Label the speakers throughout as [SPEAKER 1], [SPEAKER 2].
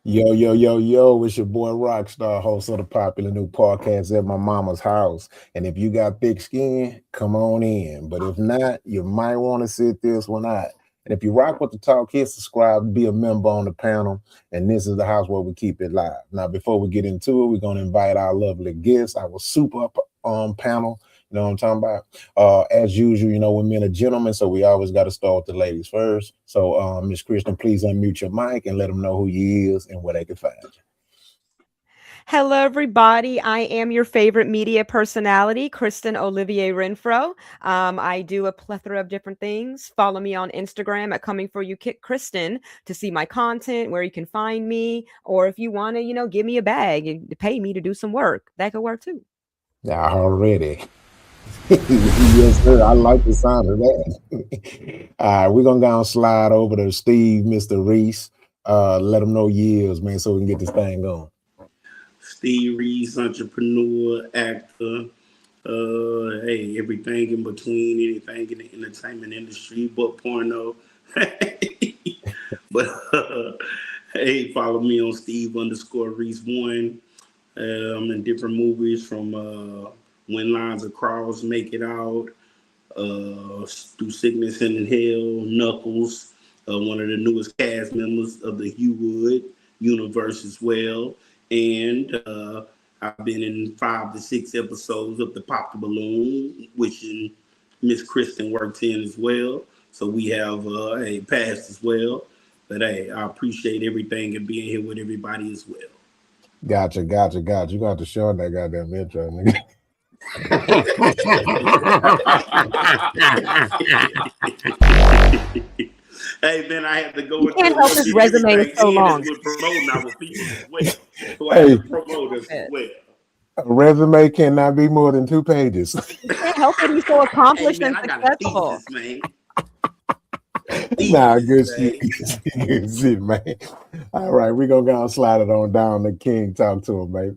[SPEAKER 1] Yo, yo, yo, yo, it's your boy Rockstar, host of the popular new podcast at my mama's house. And if you got thick skin, come on in. But if not, you might want to sit this one out. And if you rock with the talk, hit subscribe, be a member on the panel. And this is the house where we keep it live. Now, before we get into it, we're going to invite our lovely guests, our super panel. You know what I'm talking about? As usual, we're men are gentlemen, so we always got to start with the ladies first. So, Miss Christian, please unmute your mic and let them know who you is and where they can find you.
[SPEAKER 2] Hello, everybody. I am your favorite media personality, Kristen Olivier Renfro. I do a plethora of different things. Follow me on Instagram at Coming For You Kristen to see my content, where you can find me, or if you want to, give me a bag and pay me to do some work, that could work too.
[SPEAKER 1] Already. Yes, sir. I like the sound of that. All right, we're gonna go and slide over to Steve, Mr. Reese. Let them know years, man, so we can get this thing going.
[SPEAKER 3] Steve Reese, entrepreneur, actor, everything in between, anything in the entertainment industry, but porno. But hey, follow me on Steve_Reese1. I'm in different movies from When Lines Across, Make It Out, Through Sickness and in Hell, Knuckles, one of the newest cast members of the Hugh Wood universe as well. And I've been in 5 to 6 episodes of the Pop the Balloon, which Miss Kristen works in as well. So we have a past as well. But hey, I appreciate everything and being here with everybody as well.
[SPEAKER 1] Gotcha. You got to show that goddamn intro, nigga.
[SPEAKER 3] Hey man, I have to go.
[SPEAKER 2] You can't help his resume is so long.
[SPEAKER 3] Promoting our people as well, so I have to promote us as well.
[SPEAKER 1] A resume cannot be more than 2 pages.
[SPEAKER 2] You can't help it. He's so accomplished and successful.
[SPEAKER 3] Man.
[SPEAKER 1] Nah, good shit. Good shit, man. All right, we're gonna go and slide it on down to King. Talk to him, baby.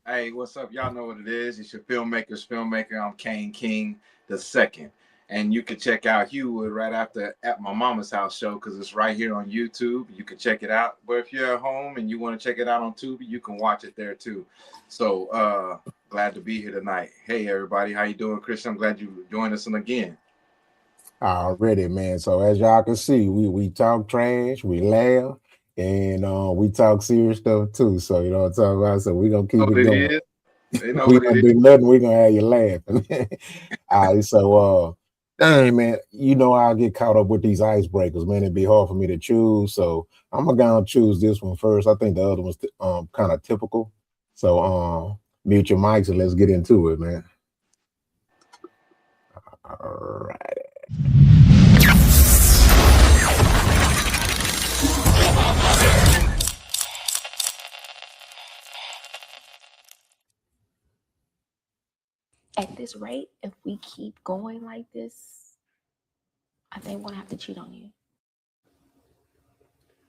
[SPEAKER 4] Hey, what's up? Y'all know what it is. It's your filmmaker's filmmaker. I'm Kane King II. And you can check out Hugh Wood right after At My Mama's House show because it's right here on YouTube. You can check it out. But if you're at home and you want to check it out on Tubi, you can watch it there too. So glad to be here tonight. Hey, everybody. How you doing, Christian? I'm glad you joined us again.
[SPEAKER 1] Already, man. So as y'all can see, we talk trash, we laugh, and we talk serious stuff too. So you know what I'm talking about. So we're gonna keep it going. We gonna do nothing. We're gonna have you laughing. All right. So dang, man, I'll get caught up with these icebreakers, man. It'd be hard for me to choose. So I'm gonna choose this one first. I think the other one's kind of typical. So mute your mics and let's get into it, man. All right.
[SPEAKER 5] At this rate, if we keep going like this, I think we're gonna have to cheat on you.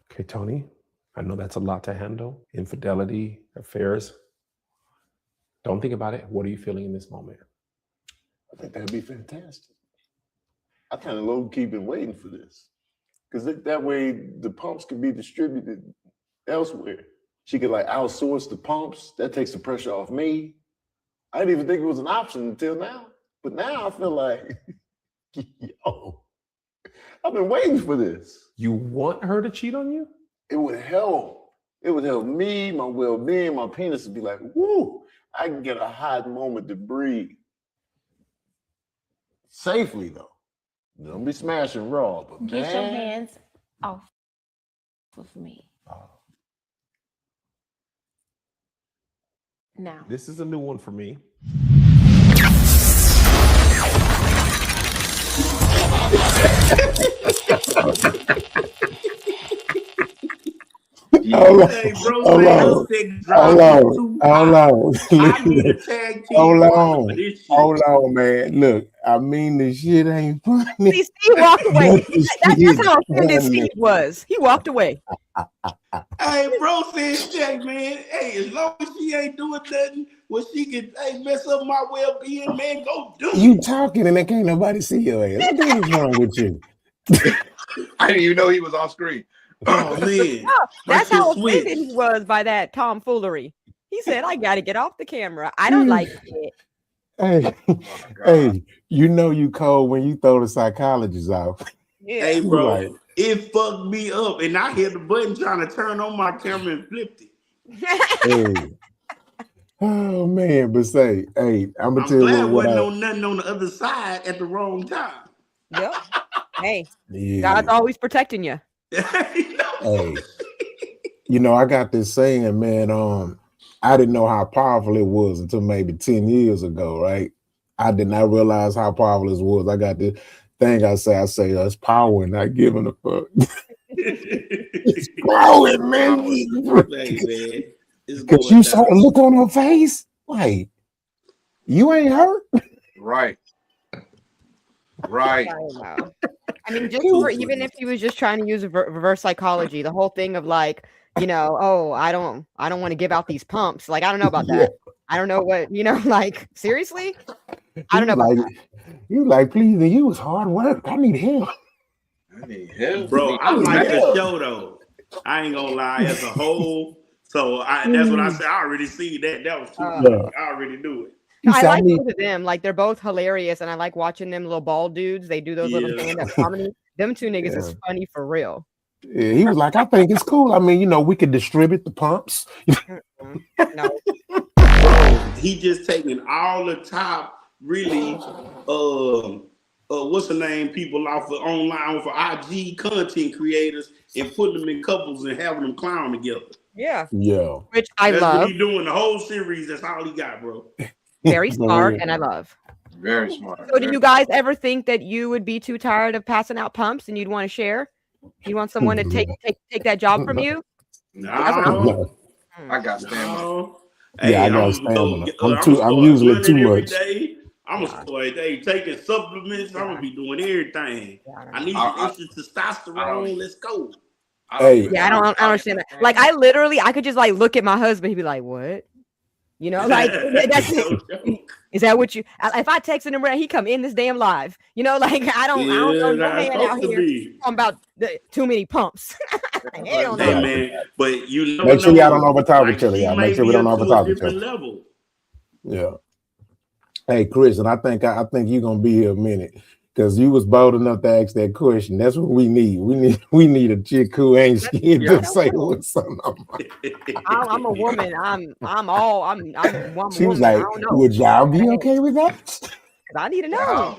[SPEAKER 6] Okay, Tony, I know that's a lot to handle. Infidelity, affairs. Don't think about it. What are you feeling in this moment?
[SPEAKER 7] I think that'd be fantastic. I kind of low-key been waiting for this. Because that way the pumps can be distributed elsewhere. She could outsource the pumps. That takes the pressure off me. I didn't even think it was an option until now. But now I feel like, yo, I've been waiting for this.
[SPEAKER 6] You want her to cheat on you?
[SPEAKER 7] It would help. It would help me, my well-being, my penis would be like, woo, I can get a hot moment to breathe. Safely, though. Don't be smashing raw. But
[SPEAKER 5] Get your hands off of me. Now.
[SPEAKER 6] This is a new one for me.
[SPEAKER 3] Hey, bro,
[SPEAKER 1] Hold on, man. Look, I mean, the shit ain't funny.
[SPEAKER 2] See, Steve walked away. That's how offended Steve was. He walked away.
[SPEAKER 3] Hey, bro said, "Check, man. Hey, as long as she ain't doing nothing where she can mess up my well-being, man, go do it."
[SPEAKER 1] You talking and they can't nobody see your ass. What the hell is wrong with you?
[SPEAKER 4] I didn't even know he was off screen.
[SPEAKER 3] Oh man,
[SPEAKER 2] That's
[SPEAKER 3] like the
[SPEAKER 2] how
[SPEAKER 3] switch.
[SPEAKER 2] offended he was by that tomfoolery. He said, "I got to get off the camera. I don't like it."
[SPEAKER 1] Hey, hey, you know you cold when you throw the psychologist out.
[SPEAKER 2] Yeah.
[SPEAKER 3] Hey,
[SPEAKER 1] You
[SPEAKER 3] bro,
[SPEAKER 1] like,
[SPEAKER 3] it fucked me up, and I hit the button trying to turn on my camera and flipped it.
[SPEAKER 1] hey. Oh man, but say, hey, I'm gonna
[SPEAKER 3] I'm
[SPEAKER 1] tell you
[SPEAKER 3] glad
[SPEAKER 1] what
[SPEAKER 3] wasn't
[SPEAKER 1] I
[SPEAKER 3] on nothing on the other side at the wrong time.
[SPEAKER 2] Yep. Hey,
[SPEAKER 1] yeah.
[SPEAKER 2] God's always protecting you.
[SPEAKER 1] Hey, you know, I got this saying, man. I didn't know how powerful it was until maybe 10 years ago, right? I did not realize how powerful it was. I got this thing I say, it's power and not giving a fuck. It's power, man.
[SPEAKER 3] Hey, man, it's
[SPEAKER 1] Because
[SPEAKER 3] going
[SPEAKER 1] you saw the
[SPEAKER 3] down.
[SPEAKER 1] look on her face, like, you ain't hurt.
[SPEAKER 4] Right. Right.
[SPEAKER 2] I don't know. I mean, just
[SPEAKER 3] Too
[SPEAKER 2] for even
[SPEAKER 3] funny.
[SPEAKER 2] if he was just trying to use reverse psychology, the whole thing of like, oh, I don't want to give out these pumps. Like, I don't know about
[SPEAKER 1] Yeah.
[SPEAKER 2] that. I don't know what, like, seriously? I don't know about that.
[SPEAKER 1] You like, please, you was hard work. I need help.
[SPEAKER 4] I need help.
[SPEAKER 3] Bro, I
[SPEAKER 1] need
[SPEAKER 3] like the
[SPEAKER 1] help.
[SPEAKER 3] show though. I ain't gonna lie, as a whole. So that's what I said. I already see that. That was too funny. I already knew it.
[SPEAKER 2] I like both of them. Like, they're both hilarious, and I like watching them little bald dudes. They do those little
[SPEAKER 3] Yeah.
[SPEAKER 2] stand-up comedy. Them two niggas is funny for real.
[SPEAKER 1] Yeah, he was like, I think it's cool. I mean, we could distribute the pumps.
[SPEAKER 2] No.
[SPEAKER 3] He just taking all the top, really, what's the name? People off of online for IG content creators and putting them in couples and having them clown together.
[SPEAKER 2] Yeah.
[SPEAKER 1] Yeah.
[SPEAKER 2] Which I
[SPEAKER 3] That's
[SPEAKER 2] love.
[SPEAKER 3] what he doing the whole series. That's all he got, bro.
[SPEAKER 2] Very smart, and I love.
[SPEAKER 4] Very smart.
[SPEAKER 2] So, do you guys ever think that you would be too tired of passing out pumps and you'd want to share? You want someone to take that job from you?
[SPEAKER 3] No,
[SPEAKER 4] I got stamina.
[SPEAKER 3] no.
[SPEAKER 1] Yeah,
[SPEAKER 3] Hey,
[SPEAKER 1] I got
[SPEAKER 3] I'm
[SPEAKER 1] stamina.
[SPEAKER 3] I'm
[SPEAKER 1] usually
[SPEAKER 3] running
[SPEAKER 1] too
[SPEAKER 3] every
[SPEAKER 1] much.
[SPEAKER 3] day. I'm gonna start taking supplements. I'm gonna be doing everything. I need some extra testosterone. Let's go.
[SPEAKER 1] Hey,
[SPEAKER 2] Yeah, I don't understand that. Like, I could just like look at my husband. He'd be like, "What?" Like, that's it. Is that what you? If I texted him, he come in this damn live. Like, I don't know no man out here talking about too many pumps. Hell no.
[SPEAKER 3] Hey man, but you never
[SPEAKER 1] Make sure y'all don't
[SPEAKER 3] know.
[SPEAKER 1] overtalk
[SPEAKER 3] Like,
[SPEAKER 1] each other.
[SPEAKER 3] she
[SPEAKER 1] Y'all
[SPEAKER 3] may
[SPEAKER 1] make sure we
[SPEAKER 3] be
[SPEAKER 1] don't
[SPEAKER 3] up to a
[SPEAKER 1] overtalk each
[SPEAKER 3] different
[SPEAKER 1] other.
[SPEAKER 3] level.
[SPEAKER 1] Yeah. Hey, Chris, and I think you're gonna be here a minute because you was bold enough to ask that question. That's what we need. We need a chick who ain't scared to say what's something.
[SPEAKER 2] I'm a woman. I'm one
[SPEAKER 1] She was
[SPEAKER 2] woman.
[SPEAKER 1] like,
[SPEAKER 2] I don't know.
[SPEAKER 1] would y'all be okay with that?
[SPEAKER 2] I need to know.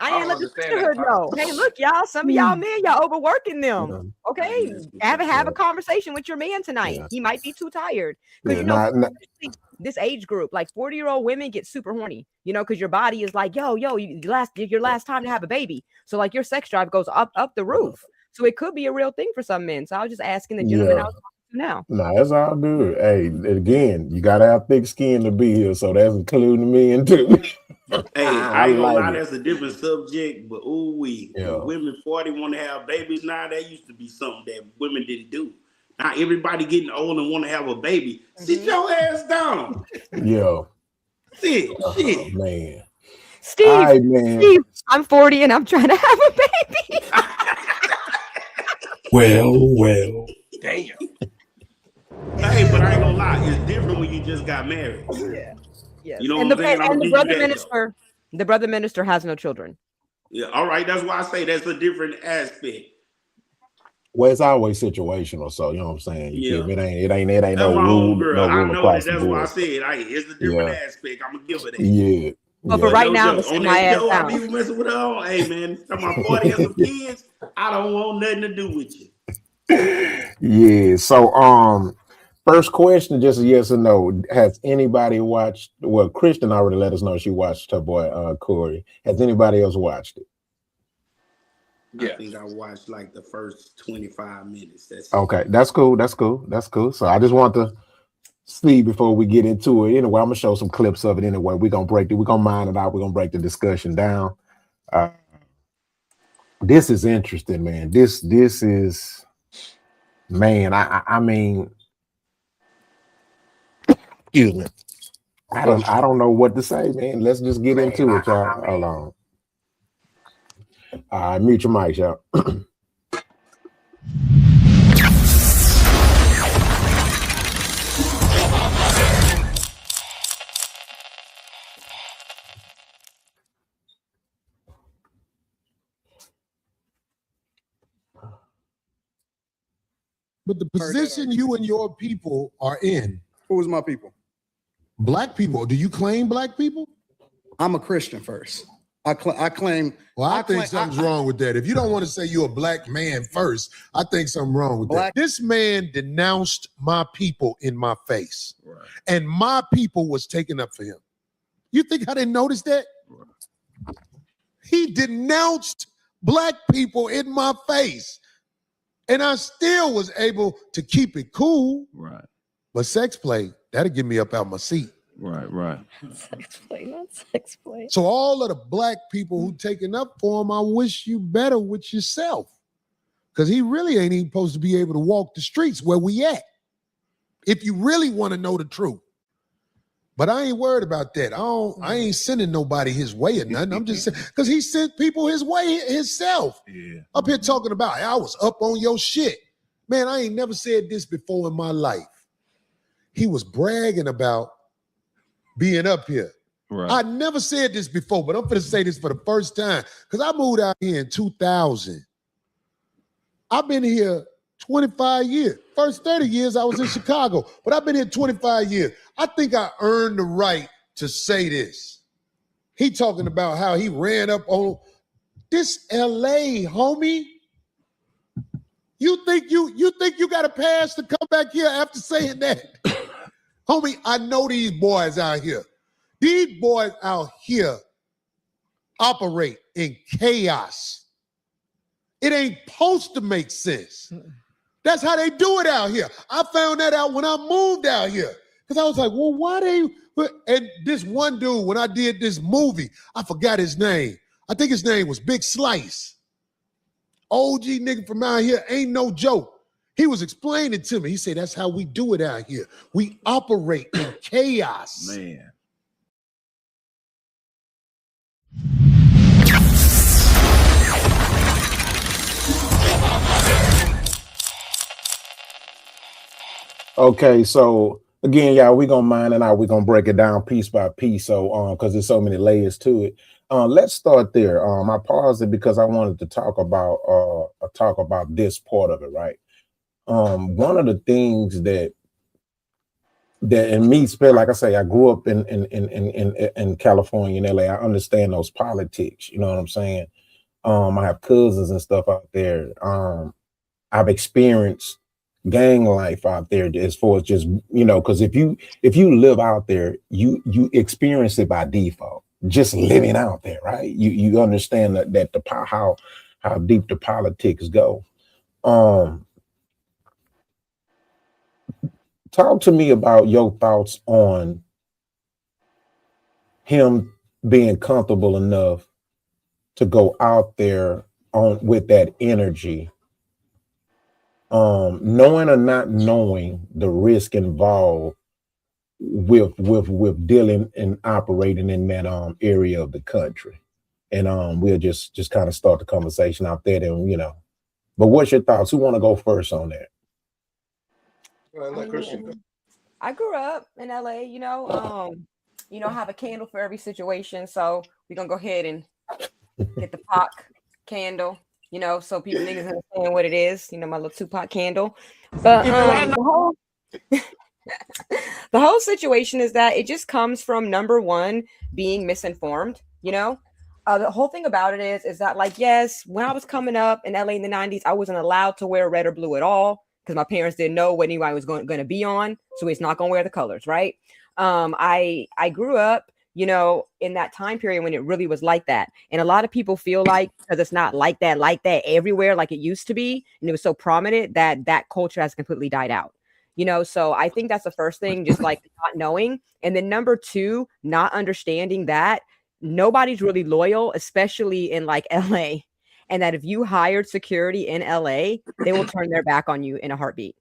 [SPEAKER 2] I didn't let the sisterhood know. Hey, look, y'all. Some of y'all men, y'all overworking them. Okay, have a conversation with your man tonight. He might be too tired because this age group, like 40-year-old women, get super horny. Because your body is like, your last time to have a baby. So like your sex drive goes up the roof. So it could be a real thing for some men. So I was just asking the gentleman I was talking to now.
[SPEAKER 1] No, that's all good. Hey, again, you gotta have thick skin to be here, so that's including me and too.
[SPEAKER 3] Hey, I ain't gonna lie, that's a different subject, but women 40 want to have babies now. That used to be something that women didn't do. Now everybody getting old and want to have a baby. Sit your ass down.
[SPEAKER 1] Yeah.
[SPEAKER 3] Shit.
[SPEAKER 1] Man.
[SPEAKER 2] Steve, I'm 40 and I'm trying to have a baby.
[SPEAKER 1] Well.
[SPEAKER 4] Damn.
[SPEAKER 3] Hey, but I ain't gonna lie, it's different when you just got married.
[SPEAKER 2] Yeah. Yes.
[SPEAKER 3] You know what I'm saying?
[SPEAKER 2] And the brother minister has no children.
[SPEAKER 3] Yeah, all right. That's why I say that's a different aspect.
[SPEAKER 1] Well, it's always situational, so you know what I'm saying. It ain't no rule.
[SPEAKER 3] Girl.
[SPEAKER 1] No rule
[SPEAKER 3] I know
[SPEAKER 1] across
[SPEAKER 3] that's
[SPEAKER 1] the board.
[SPEAKER 3] why I said it's a different aspect. I'm gonna give it that.
[SPEAKER 1] Yeah.
[SPEAKER 2] But for right now,
[SPEAKER 3] on that show, I be messing with her. Hey man, talking about 40 and some kids. I don't want nothing to do with you.
[SPEAKER 1] Yeah. So first question, just a yes or no. Has anybody watched? Well, Kristen already let us know she watched her boy Corey. Has anybody else watched it?
[SPEAKER 3] I think I watched like the first 25 minutes.
[SPEAKER 1] Okay, that's cool. So I just want to see before we get into it. Anyway, I'm gonna show some clips of it anyway. We're gonna mine it out. We're gonna break the discussion down. This is interesting, man. This is, man, I mean, excuse me. I don't know what to say, man. Let's just get into it, y'all. Hold on. Mute your mic, y'all.
[SPEAKER 8] But the position you and your people are in.
[SPEAKER 9] Who is my people?
[SPEAKER 8] Black people. Do you claim black people?
[SPEAKER 9] I'm a Christian first. I claim.
[SPEAKER 8] Well, I think something's wrong with that. If you don't want to say you're a black man first, I think something wrong with that. This man denounced my people in my face. Right. And my people was taken up for him. You think I didn't notice that? Right. He denounced black people in my face. And I still was able to keep it cool.
[SPEAKER 10] Right.
[SPEAKER 8] But sex play, that'll get me up out my seat.
[SPEAKER 10] Right.
[SPEAKER 5] Sex play, not sex play.
[SPEAKER 8] So all of the black people who taken up for him, I wish you better with yourself. Because he really ain't even supposed to be able to walk the streets where we at. If you really want to know the truth. But I ain't worried about that. I ain't sending nobody his way or nothing. I'm just saying, because he sent people his way himself.
[SPEAKER 10] Yeah.
[SPEAKER 8] Up here talking about, I was up on your shit. Man, I ain't never said this before in my life. He was bragging about being up here.
[SPEAKER 10] Right.
[SPEAKER 8] I never said this before, but I'm going to say this for the first time because I moved out here in 2000. I've been here 25 years. First 30 years I was in Chicago, but I've been here 25 years. I think I earned the right to say this. He talking about how he ran up on this LA, homie. You think you got a pass to come back here after saying that? Homie, I know these boys out here. These boys out here operate in chaos. It ain't supposed to make sense. That's how they do it out here. I found that out when I moved out here. Because I was like, well, why they... And this one dude, when I did this movie, I forgot his name. I think his name was Big Slice. OG nigga from out here, ain't no joke. He was explaining to me. He said, that's how we do it out here. We operate in chaos.
[SPEAKER 10] Man.
[SPEAKER 1] Okay, so again, y'all, we're gonna mine it out. We're gonna break it down piece by piece. So because there's so many layers to it. Let's start there. I paused it because I wanted to talk about this part of it, right? One of the things that in me, like I say, I grew up in California, in LA. I understand those politics. You know what I'm saying? I have cousins and stuff out there. I've experienced gang life out there as far as just, you know, because if you live out there, you experience it by default, just living out there, right? You understand that how deep the politics go. Talk to me about your thoughts on him being comfortable enough to go out there with that energy, knowing or not knowing the risk involved with dealing and operating in that area of the country. And we'll just kind of start the conversation out there, and you know. But what's your thoughts? Who want to go first on that?
[SPEAKER 2] I grew up in LA, you know, have a candle for every situation. So we're gonna go ahead and get the Pac candle, you know, so people niggas understand what it is, you know, my little Tupac candle. But the whole situation is that it just comes from, number one, being misinformed, you know. The whole thing about it is that, like, yes, when I was coming up in LA in the 90s, I wasn't allowed to wear red or blue at all because my parents didn't know what anybody was going to be on. So it's not going to wear the colors, right? I grew up, you know, in that time period when it really was like that. And a lot of people feel like, because it's not like that everywhere like it used to be, and it was so prominent, that culture has completely died out. You know, so I think that's the first thing, just like not knowing. And then number two, not understanding that nobody's really loyal, especially in like LA. And that if you hired security in LA, they will turn their back on you in a heartbeat.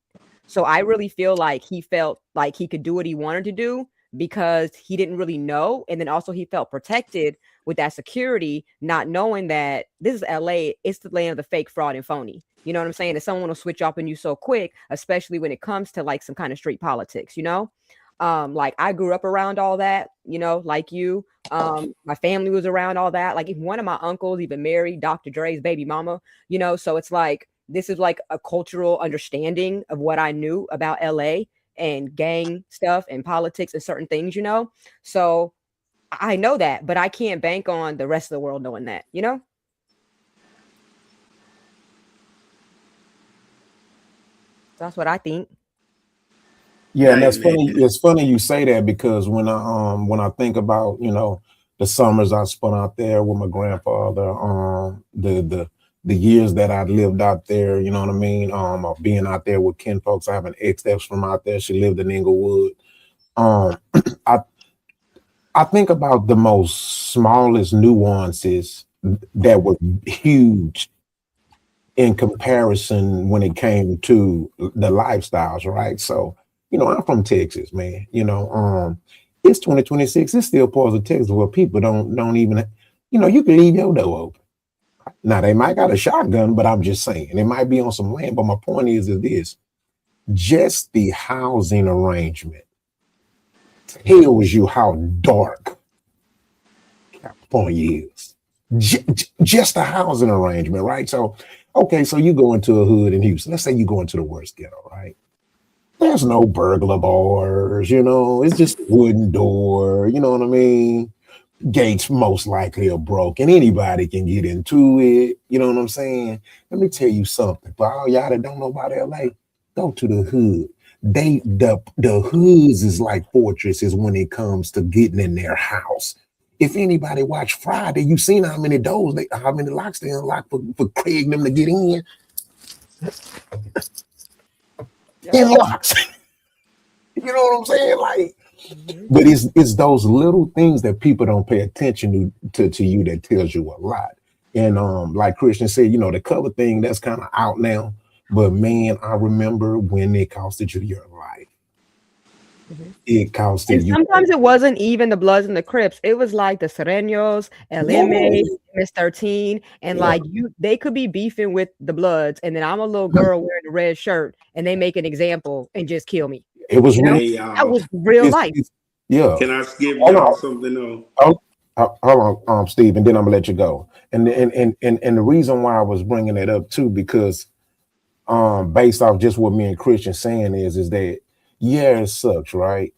[SPEAKER 2] So I really feel like he felt like he could do what he wanted to do because he didn't really know. And then also he felt protected with that security, not knowing that this is LA, it's the land of the fake, fraud, and phony. You know what I'm saying? That someone will switch up on you so quick, especially when it comes to like some kind of street politics, you know? Like I grew up around all that, you know, like you. My family was around all that. Like if one of my uncles even married Dr. Dre's baby mama, you know, so it's like this is like a cultural understanding of what I knew about LA and gang stuff and politics and certain things, you know. So I know that, but I can't bank on the rest of the world knowing that, you know. That's what I think.
[SPEAKER 1] Yeah, and
[SPEAKER 3] Hey
[SPEAKER 1] that's
[SPEAKER 3] man,
[SPEAKER 1] funny. It's funny you say that because when I think about, the summers I spent out there with my grandfather, the years that I lived out there, you know what I mean? Of being out there with kin folks. I have an ex that's from out there. She lived in Inglewood. Um, I I think about the most smallest nuances that were huge in comparison when it came to the lifestyles, right? So, I'm from Texas, man. It's 2026. It's still parts of Texas where people don't even, you can leave your door open. Now they might got a shotgun, but I'm just saying it might be on some land. But my point is this: just the housing arrangement tells you how dark California is. Just the housing arrangement, right? So, okay, so you go into a hood in Houston. Let's say you go into the worst ghetto, right? There's no burglar bars, it's just a wooden door, you know what I mean? Gates most likely are broken. Anybody can get into it, you know what I'm saying? Let me tell you something. For all y'all that don't know about LA, go to the hood. The hoods is like fortresses when it comes to getting in their house. If anybody watched Friday, you seen how many doors how many locks they unlocked for Craig and them to get in? In locks. You know what I'm saying? Like, but it's those little things that people don't pay attention to you that tells you a lot. And like Christian said, the cover thing that's kind of out now. But man, I remember when it costed you your life. It costed
[SPEAKER 2] And
[SPEAKER 1] you.
[SPEAKER 2] sometimes it wasn't even the Bloods and the Crips. It was like the Sereños, LMA,
[SPEAKER 1] Yeah,
[SPEAKER 2] MS-13, and
[SPEAKER 1] yeah.
[SPEAKER 2] like they could be beefing with the Bloods, and then I'm a little girl wearing a red shirt, and they make an example and just kill me.
[SPEAKER 1] It was
[SPEAKER 2] You know,
[SPEAKER 1] real.
[SPEAKER 3] hey
[SPEAKER 2] that
[SPEAKER 3] y'all.
[SPEAKER 2] was real life.
[SPEAKER 1] Yeah.
[SPEAKER 3] Can I skip
[SPEAKER 1] Hold
[SPEAKER 3] y'all
[SPEAKER 1] on.
[SPEAKER 3] something though?
[SPEAKER 1] Hold on, Steve, and then I'm gonna let you go. And the reason why I was bringing it up too, because based off just what me and Christian saying is that yeah, it sucks, right?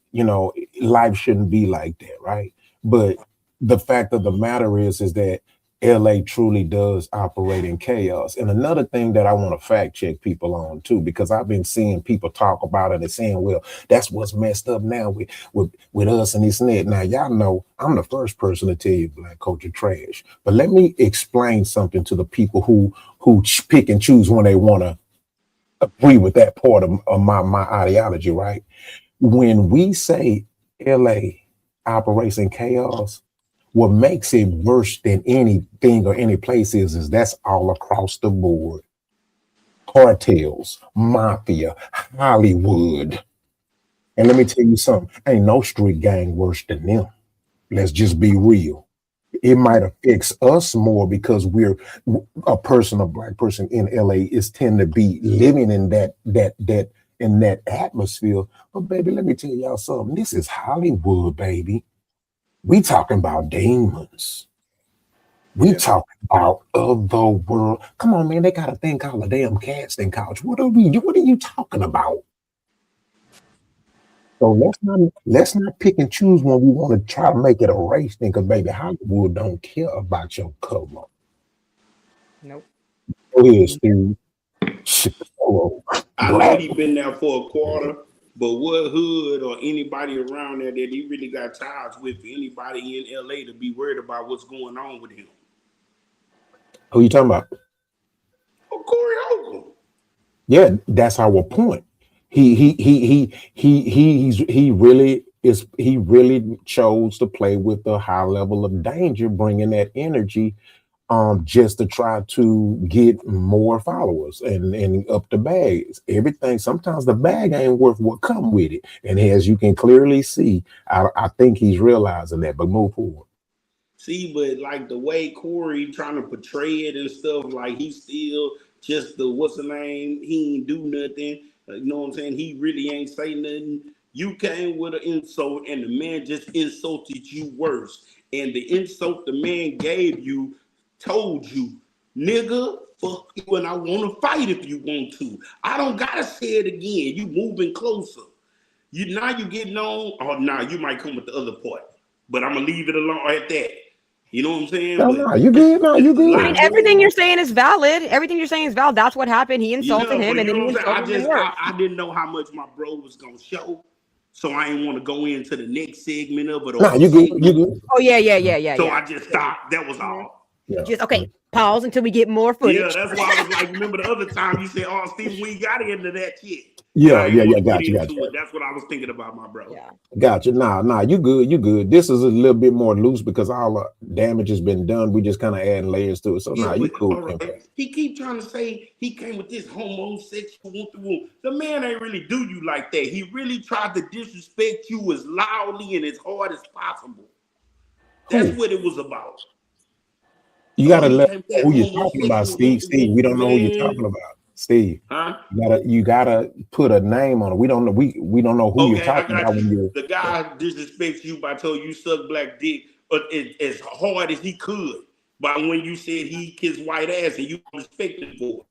[SPEAKER 1] Life shouldn't be like that, right? But the fact of the matter is that LA truly does operate in chaos. And another thing that I want to fact check people on too, because I've been seeing people talk about it and saying, well, that's what's messed up now with us and this and that. Now, y'all know I'm the first person to tell you black culture trash. But let me explain something to the people who pick and choose when they want to agree with that part of my ideology, right? When we say LA operates in chaos, what makes it worse than anything or any place is that's all across the board. Cartels, mafia, Hollywood. And let me tell you something, ain't no street gang worse than them. Let's just be real. It might affect us more because we're a black person in LA is tend to be living in that atmosphere. But baby, let me tell y'all something. This is Hollywood, baby. We talking about demons. We talking about other world. Come on, man. They got a thing called a damn casting couch. What are you talking about? So let's not pick and choose when we want to try to make it a race thing, because baby, Hollywood don't care about your color.
[SPEAKER 2] Nope.
[SPEAKER 1] Go ahead, Steve. Chicago,
[SPEAKER 3] I know
[SPEAKER 1] black.
[SPEAKER 3] he been there for a quarter, but what hood or anybody around there that he really got ties with for anybody in LA to be worried about what's going on with him?
[SPEAKER 1] Who you talking about?
[SPEAKER 3] Oh, Corey Holcomb.
[SPEAKER 1] Yeah, that's our point. He really chose to play with a high level of danger, bringing that energy just to try to get more followers and up the bags. Everything, sometimes the bag ain't worth what come with it. And as you can clearly see, I think he's realizing that, but move forward.
[SPEAKER 3] See, but like the way Corey trying to portray it and stuff, like he's still just the what's the name? He ain't do nothing. You know what I'm saying? He really ain't say nothing. You came with an insult, and the man just insulted you worse. And the insult the man gave you told you, nigga, fuck you and I want to fight if you want to. I don't gotta say it again. You moving closer. You getting on. Oh, you might come with the other part, but I'm gonna leave it alone at that. You know what I'm saying?
[SPEAKER 1] No, you good. No, you
[SPEAKER 2] I mean,
[SPEAKER 1] good.
[SPEAKER 2] everything you're saying is valid. Everything you're saying is valid. That's what happened. He insulted him, and then he insulted him worse.
[SPEAKER 3] I didn't know how much my bro was gonna show, so I didn't want to go into the next segment of it.
[SPEAKER 1] No, you good. You good.
[SPEAKER 2] Oh yeah.
[SPEAKER 3] So I just stopped. That was all.
[SPEAKER 1] Yeah.
[SPEAKER 2] Just okay. Pause until we get more footage.
[SPEAKER 3] Yeah, that's why I was like, remember the other time you said, "Oh, Steve, we got into that shit."
[SPEAKER 1] Yeah. Got you.
[SPEAKER 3] That's what I was thinking about my brother.
[SPEAKER 2] Yeah.
[SPEAKER 1] Gotcha. Nah, you good. You good. This is a little bit more loose because all the damage has been done. We just kind of adding layers to it. So you cool.
[SPEAKER 3] Right. He keep trying to say he came with this homosexual. The man ain't really do you like that. He really tried to disrespect you as loudly and as hard as possible. That's what it was about.
[SPEAKER 1] You gotta let who you're talking about, Steve. We don't know who you're talking about, Steve.
[SPEAKER 3] Huh?
[SPEAKER 1] You gotta put a name on it. We don't know. We don't know who you're talking about. When you
[SPEAKER 3] the guy disrespects you by telling you suck black dick as hard as he could. But when you said he kissed white ass and you respected him for it,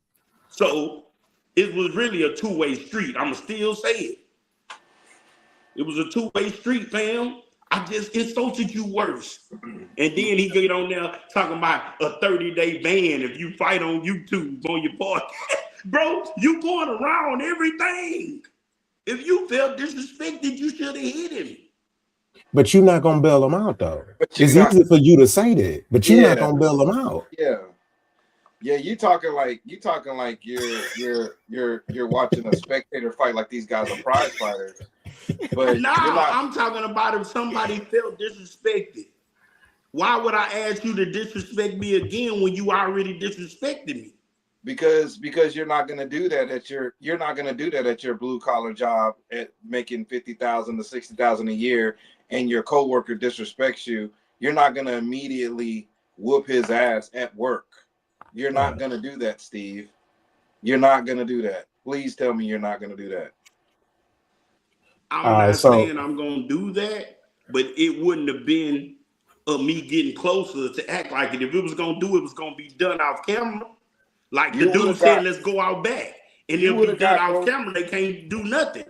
[SPEAKER 3] so it was really a two-way street. I'ma still say it. It was a two-way street, fam. I just insulted you worse. And then he get on there talking about a 30-day ban if you fight on YouTube on your podcast. Bro, you going around everything. If you felt disrespected, you should have hit him.
[SPEAKER 1] But you're not gonna bail him out though. It's easy for you to say that, but you're not gonna bail him out.
[SPEAKER 4] Yeah, you talking like you're watching a spectator fight like these guys are prize fighters. But
[SPEAKER 3] I'm talking about if somebody felt disrespected. Why would I ask you to disrespect me again when you already disrespected me?
[SPEAKER 4] Because you're not gonna do that at your blue collar job at making $50,000 to $60,000 a year, and your coworker disrespects you. You're not gonna immediately whoop his ass at work. You're not gonna do that, Steve. You're not gonna do that. Please tell me you're not gonna do that.
[SPEAKER 3] I'm not saying I'm gonna do that, but it wouldn't have been me getting closer to act like it. If it was gonna do it was gonna be done off camera. Like the dude said, let's go out back. And if we done off camera, they can't do nothing.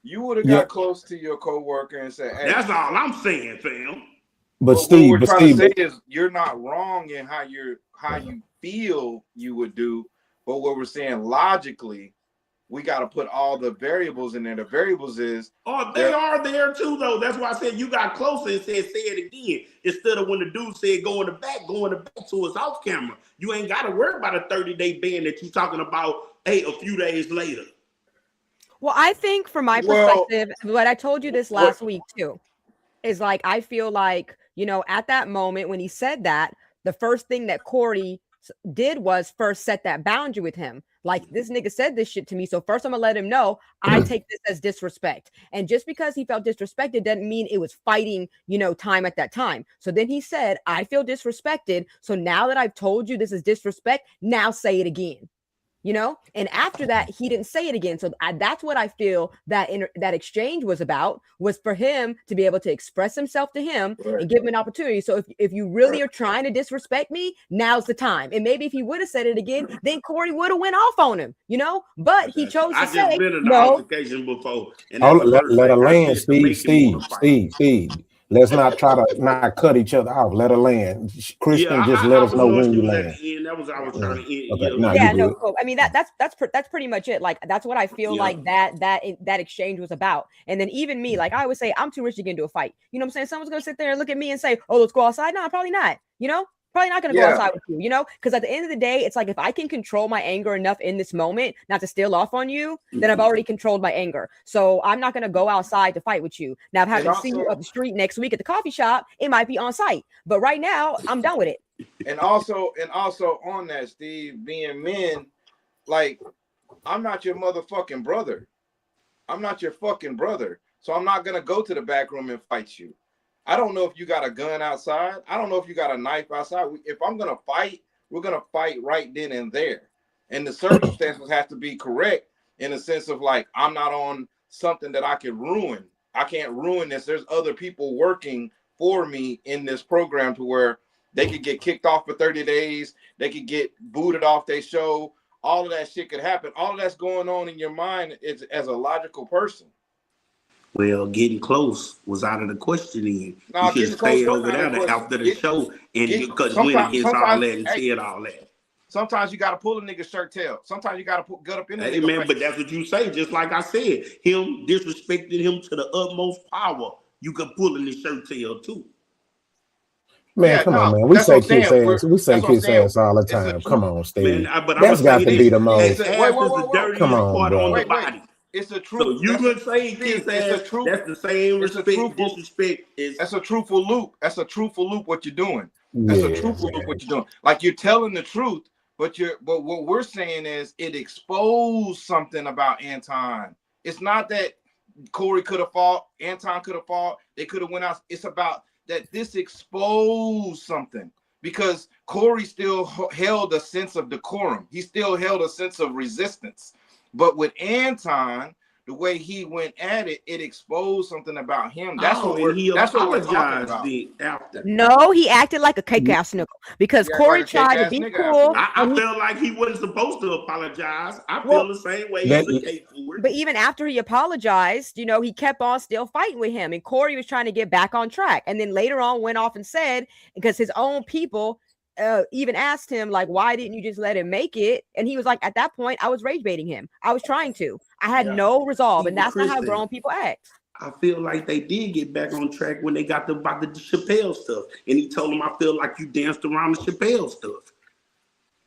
[SPEAKER 4] You would have got close to your coworker and said, hey,
[SPEAKER 3] that's all I'm saying, fam.
[SPEAKER 1] But Steve,
[SPEAKER 4] what we're trying to say is you're not wrong in how you feel you would do, but what we're saying logically, we got to put all the variables in there. The variables is
[SPEAKER 3] they are there too, though. That's why I said you got closer and said say it again instead of when the dude said go in the back to his off camera. You ain't got to worry about a 30-day ban that you're talking about a few days later.
[SPEAKER 2] Well, I think from my perspective, what I told you this last week too, is like I feel like, at that moment when he said that, the first thing that Corey did was first set that boundary with him. Like, this nigga said this shit to me, so first I'm gonna let him know I take this as disrespect. And just because he felt disrespected doesn't mean it was fighting, time at that time. So then he said, I feel disrespected, so now that I've told you this is disrespect, now say it again. And after that, he didn't say it again. So that's what I feel that that exchange was about, was for him to be able to express himself to him and give him an opportunity. So if you really are trying to disrespect me, now's the time. And maybe if he would have said it again, then Corey would have went off on him, but he chose to say,
[SPEAKER 3] I've just been in the altercation before. And
[SPEAKER 1] let her land, Steve. Let's not try to not cut each other off. Let her land. Kristen, just let us know when you land.
[SPEAKER 3] That was I was trying to end.
[SPEAKER 1] Okay.
[SPEAKER 2] No, cool. I mean that's pretty much it. Like that's what I feel like that exchange was about. And then even me, like I always say, I'm too rich to get into a fight. You know what I'm saying? Someone's gonna sit there and look at me and say, "Oh, let's go outside." No, probably not. Probably not going to go outside with you, because at the end of the day, it's like if I can control my anger enough in this moment not to steal off on you, then I've already controlled my anger. So I'm not going to go outside to fight with you. Now, if I have to see you up the street next week at the coffee shop, it might be on site. But right now, I'm done with it.
[SPEAKER 4] And also on that, Steve, being men, like, I'm not your motherfucking brother. I'm not your fucking brother. So I'm not going to go to the back room and fight you. I don't know if you got a gun outside. I don't know if you got a knife outside. If I'm going to fight, we're going to fight right then and there. And the circumstances have to be correct in a sense of like, I'm not on something that I can ruin. I can't ruin this. There's other people working for me in this program to where They could get kicked off for 30 days. They could get booted off their show. All of that shit could happen. All of that's going on in your mind as a logical person.
[SPEAKER 3] Well, getting close was out of the question. Then
[SPEAKER 4] No,
[SPEAKER 3] you should
[SPEAKER 4] getting close
[SPEAKER 3] stay
[SPEAKER 4] wasn't
[SPEAKER 3] over
[SPEAKER 4] out of the
[SPEAKER 3] there
[SPEAKER 4] question.
[SPEAKER 3] after the show and because went
[SPEAKER 4] Sometimes,
[SPEAKER 3] against all that and said all that.
[SPEAKER 4] Sometimes you got to pull a nigga's shirt tail. Sometimes you got to put gut up in the
[SPEAKER 3] Hey
[SPEAKER 4] nigga
[SPEAKER 3] man,
[SPEAKER 4] face.
[SPEAKER 3] but that's what you say. Just like I said, him disrespecting him to the utmost power, you can pull in his shirt tail too.
[SPEAKER 1] Man,
[SPEAKER 4] Yeah,
[SPEAKER 1] come
[SPEAKER 4] no,
[SPEAKER 1] on, man. We
[SPEAKER 4] that's what
[SPEAKER 1] say
[SPEAKER 4] I'm
[SPEAKER 1] kiss
[SPEAKER 4] saying.
[SPEAKER 1] ass. We say
[SPEAKER 4] That's what I'm
[SPEAKER 1] kiss
[SPEAKER 4] saying.
[SPEAKER 1] ass all the
[SPEAKER 4] It's a
[SPEAKER 1] time.
[SPEAKER 4] truth.
[SPEAKER 1] Come on, Steve.
[SPEAKER 3] Man, but I'm
[SPEAKER 1] That's
[SPEAKER 3] gonna
[SPEAKER 1] got
[SPEAKER 3] say
[SPEAKER 1] to
[SPEAKER 3] this.
[SPEAKER 1] be the
[SPEAKER 3] Ass
[SPEAKER 1] most.
[SPEAKER 3] is the dirtiest
[SPEAKER 1] Come on,
[SPEAKER 3] part
[SPEAKER 1] bro.
[SPEAKER 3] on the body.
[SPEAKER 4] It's the truth.
[SPEAKER 3] So you gonna say kiss ass?
[SPEAKER 4] It's a truth.
[SPEAKER 3] That's the same
[SPEAKER 4] It's a
[SPEAKER 3] respect.
[SPEAKER 4] truthful.
[SPEAKER 3] Disrespect is.
[SPEAKER 4] That's a truthful loop. That's a truthful loop. What you're doing.
[SPEAKER 1] Yeah,
[SPEAKER 4] That's a truthful loop. What you're doing. Like you're telling the truth, but what we're saying is it exposed something about Anton. It's not that Corey could have fought, Anton could have fought, they could have went out. It's about that this exposed something because Corey still held a sense of decorum. He still held a sense of resistance. But with Anton, the way he went at it, it exposed something about him. That's what we're talking about.
[SPEAKER 3] After.
[SPEAKER 2] No, he acted like a cake ass nigga because Corey tried to be cool.
[SPEAKER 3] I felt like he wasn't supposed to apologize. I feel the same way as a cake for it.
[SPEAKER 2] But even after he apologized, you know, he kept on still fighting with him, and Corey was trying to get back on track. And then later on went off and said, because his own people even asked him, like, why didn't you just let him make it? And he was like, at that point, I was rage baiting him. I was trying to. I had no resolve, and that's not how grown people act.
[SPEAKER 3] I feel like they did get back on track when they got about the Chappelle stuff. And he told him, I feel like you danced around the Chappelle stuff.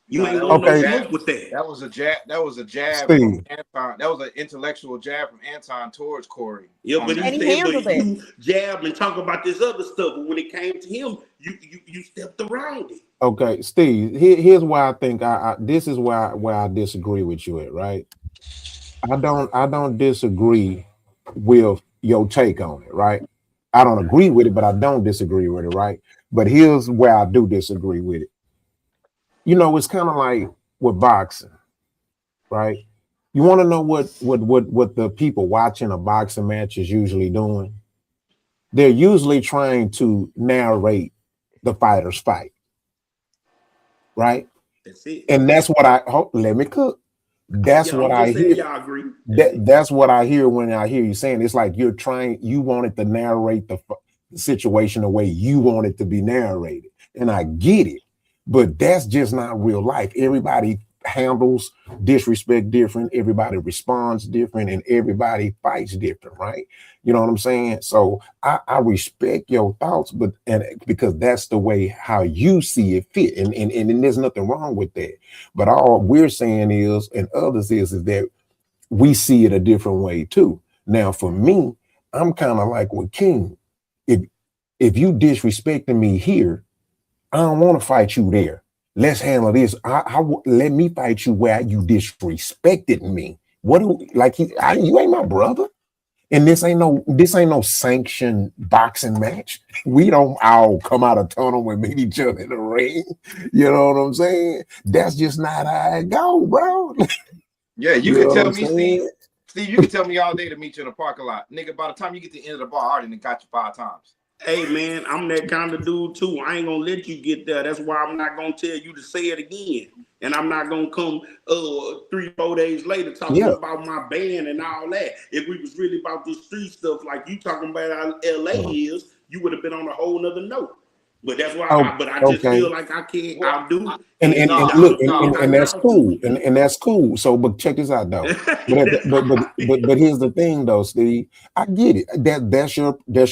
[SPEAKER 3] You ain't gonna no smoke with that.
[SPEAKER 4] That was a jab. That was a jab
[SPEAKER 1] Steve.
[SPEAKER 4] from Anton. That was an intellectual jab from Anton towards Corey.
[SPEAKER 3] Yeah, but he said, but you jab and talk about this other stuff. But when it came to him, you stepped around it.
[SPEAKER 1] Okay, Steve. Here's why I think this is where I disagree with you at. Right? I don't disagree with your take on it. Right? I don't agree with it, but I don't disagree with it. Right? But here's where I do disagree with it. You know, it's kind of like with boxing, right? You want to know what the people watching a boxing match is usually doing? They're usually trying to narrate the fighter's fight, right?
[SPEAKER 3] That's it.
[SPEAKER 1] And that's what let me cook. That's what I hear.
[SPEAKER 3] Y'all agree.
[SPEAKER 1] That's what I hear when I hear you saying it's like you wanted to narrate the situation the way you want it to be narrated. And I get it. But that's just not real life. Everybody handles disrespect different. Everybody responds different, and everybody fights different, right? You know what I'm saying? So I respect your thoughts, but because that's the way how you see it fit, and there's nothing wrong with that. But all we're saying is, and others is that we see it a different way too. Now, for me, I'm kind of like with King. If you disrespecting me here, I don't want to fight you there. Let's handle this. Let me fight you where you disrespected me. You ain't my brother, and this ain't no sanctioned boxing match. We don't all come out of tunnel and meet each other in the ring. You know what I'm saying? That's just not how it go, bro.
[SPEAKER 4] Yeah, you can tell me, Steve. You can tell me all day to meet you in the parking lot, nigga. By the time you get to the end of the bar, I already got you 5 times.
[SPEAKER 3] Hey man, I'm that kind of dude too. I ain't gonna let you get there. That's why I'm not gonna tell you to say it again. And I'm not gonna come 3-4 days later talking about my band and all that. If we was really about this street stuff like you talking about how LA is, you would have been on a whole nother note. But that's why I just feel like I can't outdo.
[SPEAKER 1] And that's cool. And that's cool. So, but check this out though. But here's the thing though, Steve. I get it. That's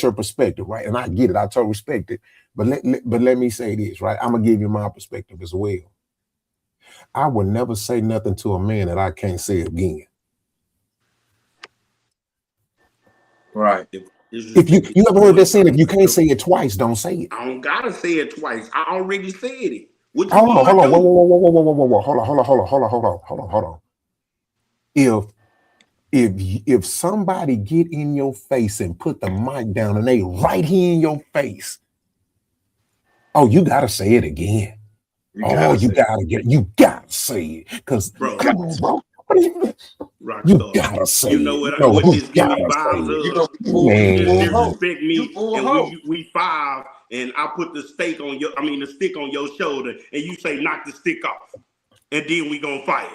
[SPEAKER 1] your perspective, right? And I get it. I totally respect it. But let me say this, right? I'm gonna give you my perspective as well. I would never say nothing to a man that I can't say again.
[SPEAKER 4] Right.
[SPEAKER 1] If you ever heard that saying, if you can't say it twice, don't say it.
[SPEAKER 3] I don't gotta say it twice. I already said it. What you
[SPEAKER 1] hold on. Hold on. If somebody get in your face and put the mic down and they right here in your face, you gotta say it again. You gotta say it. Because come on, bro. You gotta say
[SPEAKER 3] You know
[SPEAKER 1] it.
[SPEAKER 3] what?
[SPEAKER 1] No,
[SPEAKER 3] What
[SPEAKER 1] you
[SPEAKER 3] this give me
[SPEAKER 1] gotta say
[SPEAKER 3] vibes
[SPEAKER 1] it.
[SPEAKER 4] You
[SPEAKER 3] of?
[SPEAKER 4] know,
[SPEAKER 3] You just
[SPEAKER 1] Man.
[SPEAKER 3] disrespect
[SPEAKER 4] you
[SPEAKER 3] me,
[SPEAKER 4] full
[SPEAKER 3] and
[SPEAKER 4] hoe.
[SPEAKER 3] we five, and I put the stick on your shoulder, and you say knock the stick off, and then we gonna fight.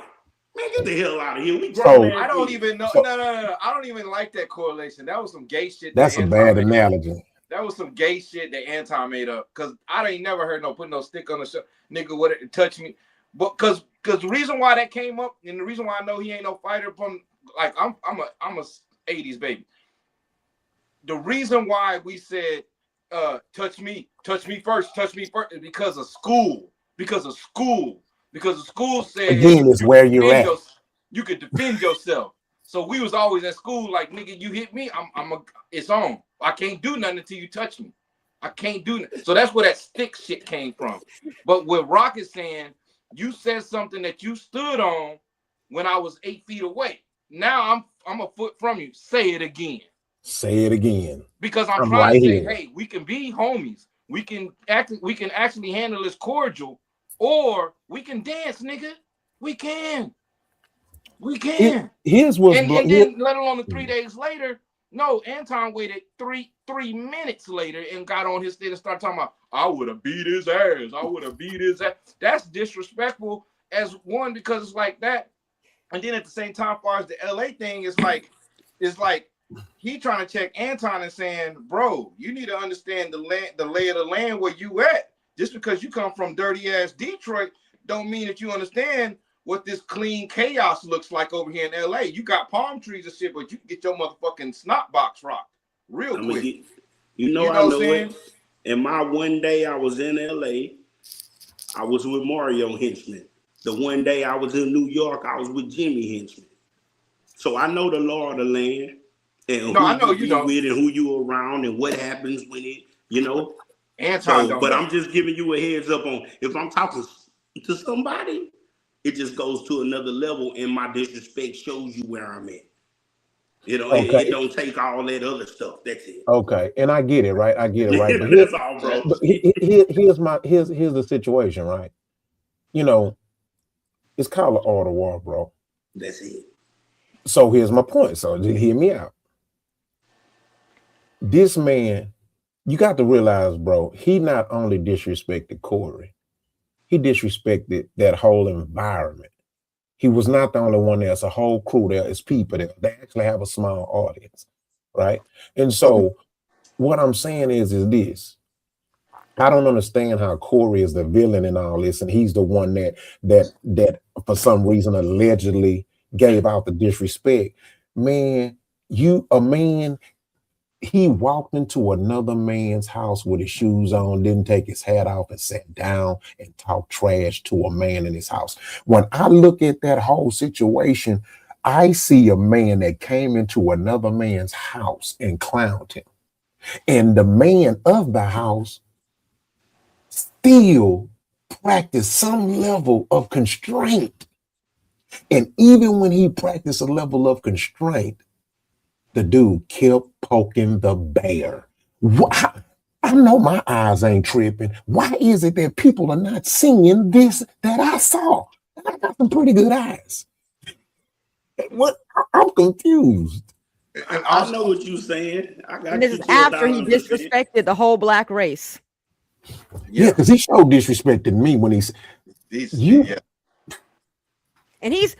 [SPEAKER 3] Man, get the hell out of here. We grown
[SPEAKER 1] So,
[SPEAKER 3] ass
[SPEAKER 4] I don't
[SPEAKER 3] men.
[SPEAKER 4] even know.
[SPEAKER 1] so
[SPEAKER 4] No. I don't even like that correlation. That was some gay shit that
[SPEAKER 1] that's a
[SPEAKER 4] Anton
[SPEAKER 1] bad
[SPEAKER 4] made up.
[SPEAKER 1] analogy.
[SPEAKER 4] That was some gay shit that Anton made up. Cause I ain't never heard no put no stick on the show, nigga. What it touch me? But cause the reason why that came up, and the reason why I know he ain't no fighter from like I'm a 80s baby. The reason why we said touch me first is because of school. Because the school said
[SPEAKER 1] Again, it's where you're at.
[SPEAKER 4] you could defend yourself. So we was always at school like, nigga, you hit me, it's on. I can't do nothing until you touch me. I can't do nothing. So that's where that stick shit came from. But what Rock is saying, you said something that you stood on when I was 8 feet away. Now I'm a foot from you. Say it again.
[SPEAKER 1] Say it again.
[SPEAKER 4] Because I'm trying
[SPEAKER 1] right
[SPEAKER 4] to say,
[SPEAKER 1] here.
[SPEAKER 4] hey, we can be homies. We can actually handle this cordial, or we can dance, nigga. We can.
[SPEAKER 1] Here's what's
[SPEAKER 4] And then let alone the 3 days later. No, Anton waited three minutes later and got on his stage and started talking about, I would have beat his ass. I would have beat his ass. That's disrespectful as one, because it's like that. And then at the same time, as far as the LA thing, it's like he trying to check Anton and saying, bro, you need to understand the lay of the land where you at. Just because you come from dirty ass Detroit don't mean that you understand what this clean chaos looks like over here in LA. You got palm trees and shit, but you can get your motherfucking snot box rocked real quick.
[SPEAKER 3] You know
[SPEAKER 4] what I'm saying?
[SPEAKER 3] And my one day I was in LA, I was with Mario Henchman. The one day I was in New York, I was with Jimmy Henchman. So I know the law of the land, and
[SPEAKER 4] No, I know you know.
[SPEAKER 3] with and who you around and what happens when it,
[SPEAKER 4] Anton don't
[SPEAKER 3] but
[SPEAKER 4] know.
[SPEAKER 3] I'm just giving you a heads up on if I'm talking to somebody, it just goes to another level, and my disrespect shows you where I'm at. It don't take all that other stuff. That's it.
[SPEAKER 1] Okay, and I get it, right? I get it, right? But
[SPEAKER 3] That's all, bro.
[SPEAKER 1] But here's the situation, right? It's called an art of war, bro.
[SPEAKER 3] That's it.
[SPEAKER 1] So here's my point. So just hear me out. This man, you got to realize, bro, he not only disrespected Corey, he disrespected that whole environment. He was not the only one there. It's a whole crew there. It's people there. They actually have a small audience, right? And so what I'm saying is this. I don't understand how Corey is the villain in all this, and he's the one that for some reason allegedly gave out the disrespect. Man, he walked into another man's house with his shoes on, didn't take his hat off, and sat down and talked trash to a man in his house. When I look at that whole situation, I see a man that came into another man's house and clowned him. And the man of the house still practiced some level of constraint. And even when he practiced a level of constraint, the dude kept poking the bear. I know my eyes ain't tripping. Why is it that people are not seeing this that I saw? I got some pretty good eyes. What? I'm confused.
[SPEAKER 3] I know what you're saying. I got
[SPEAKER 2] And this is after he disrespected the whole black race.
[SPEAKER 1] Yeah, because he showed disrespected me when he's
[SPEAKER 2] And he's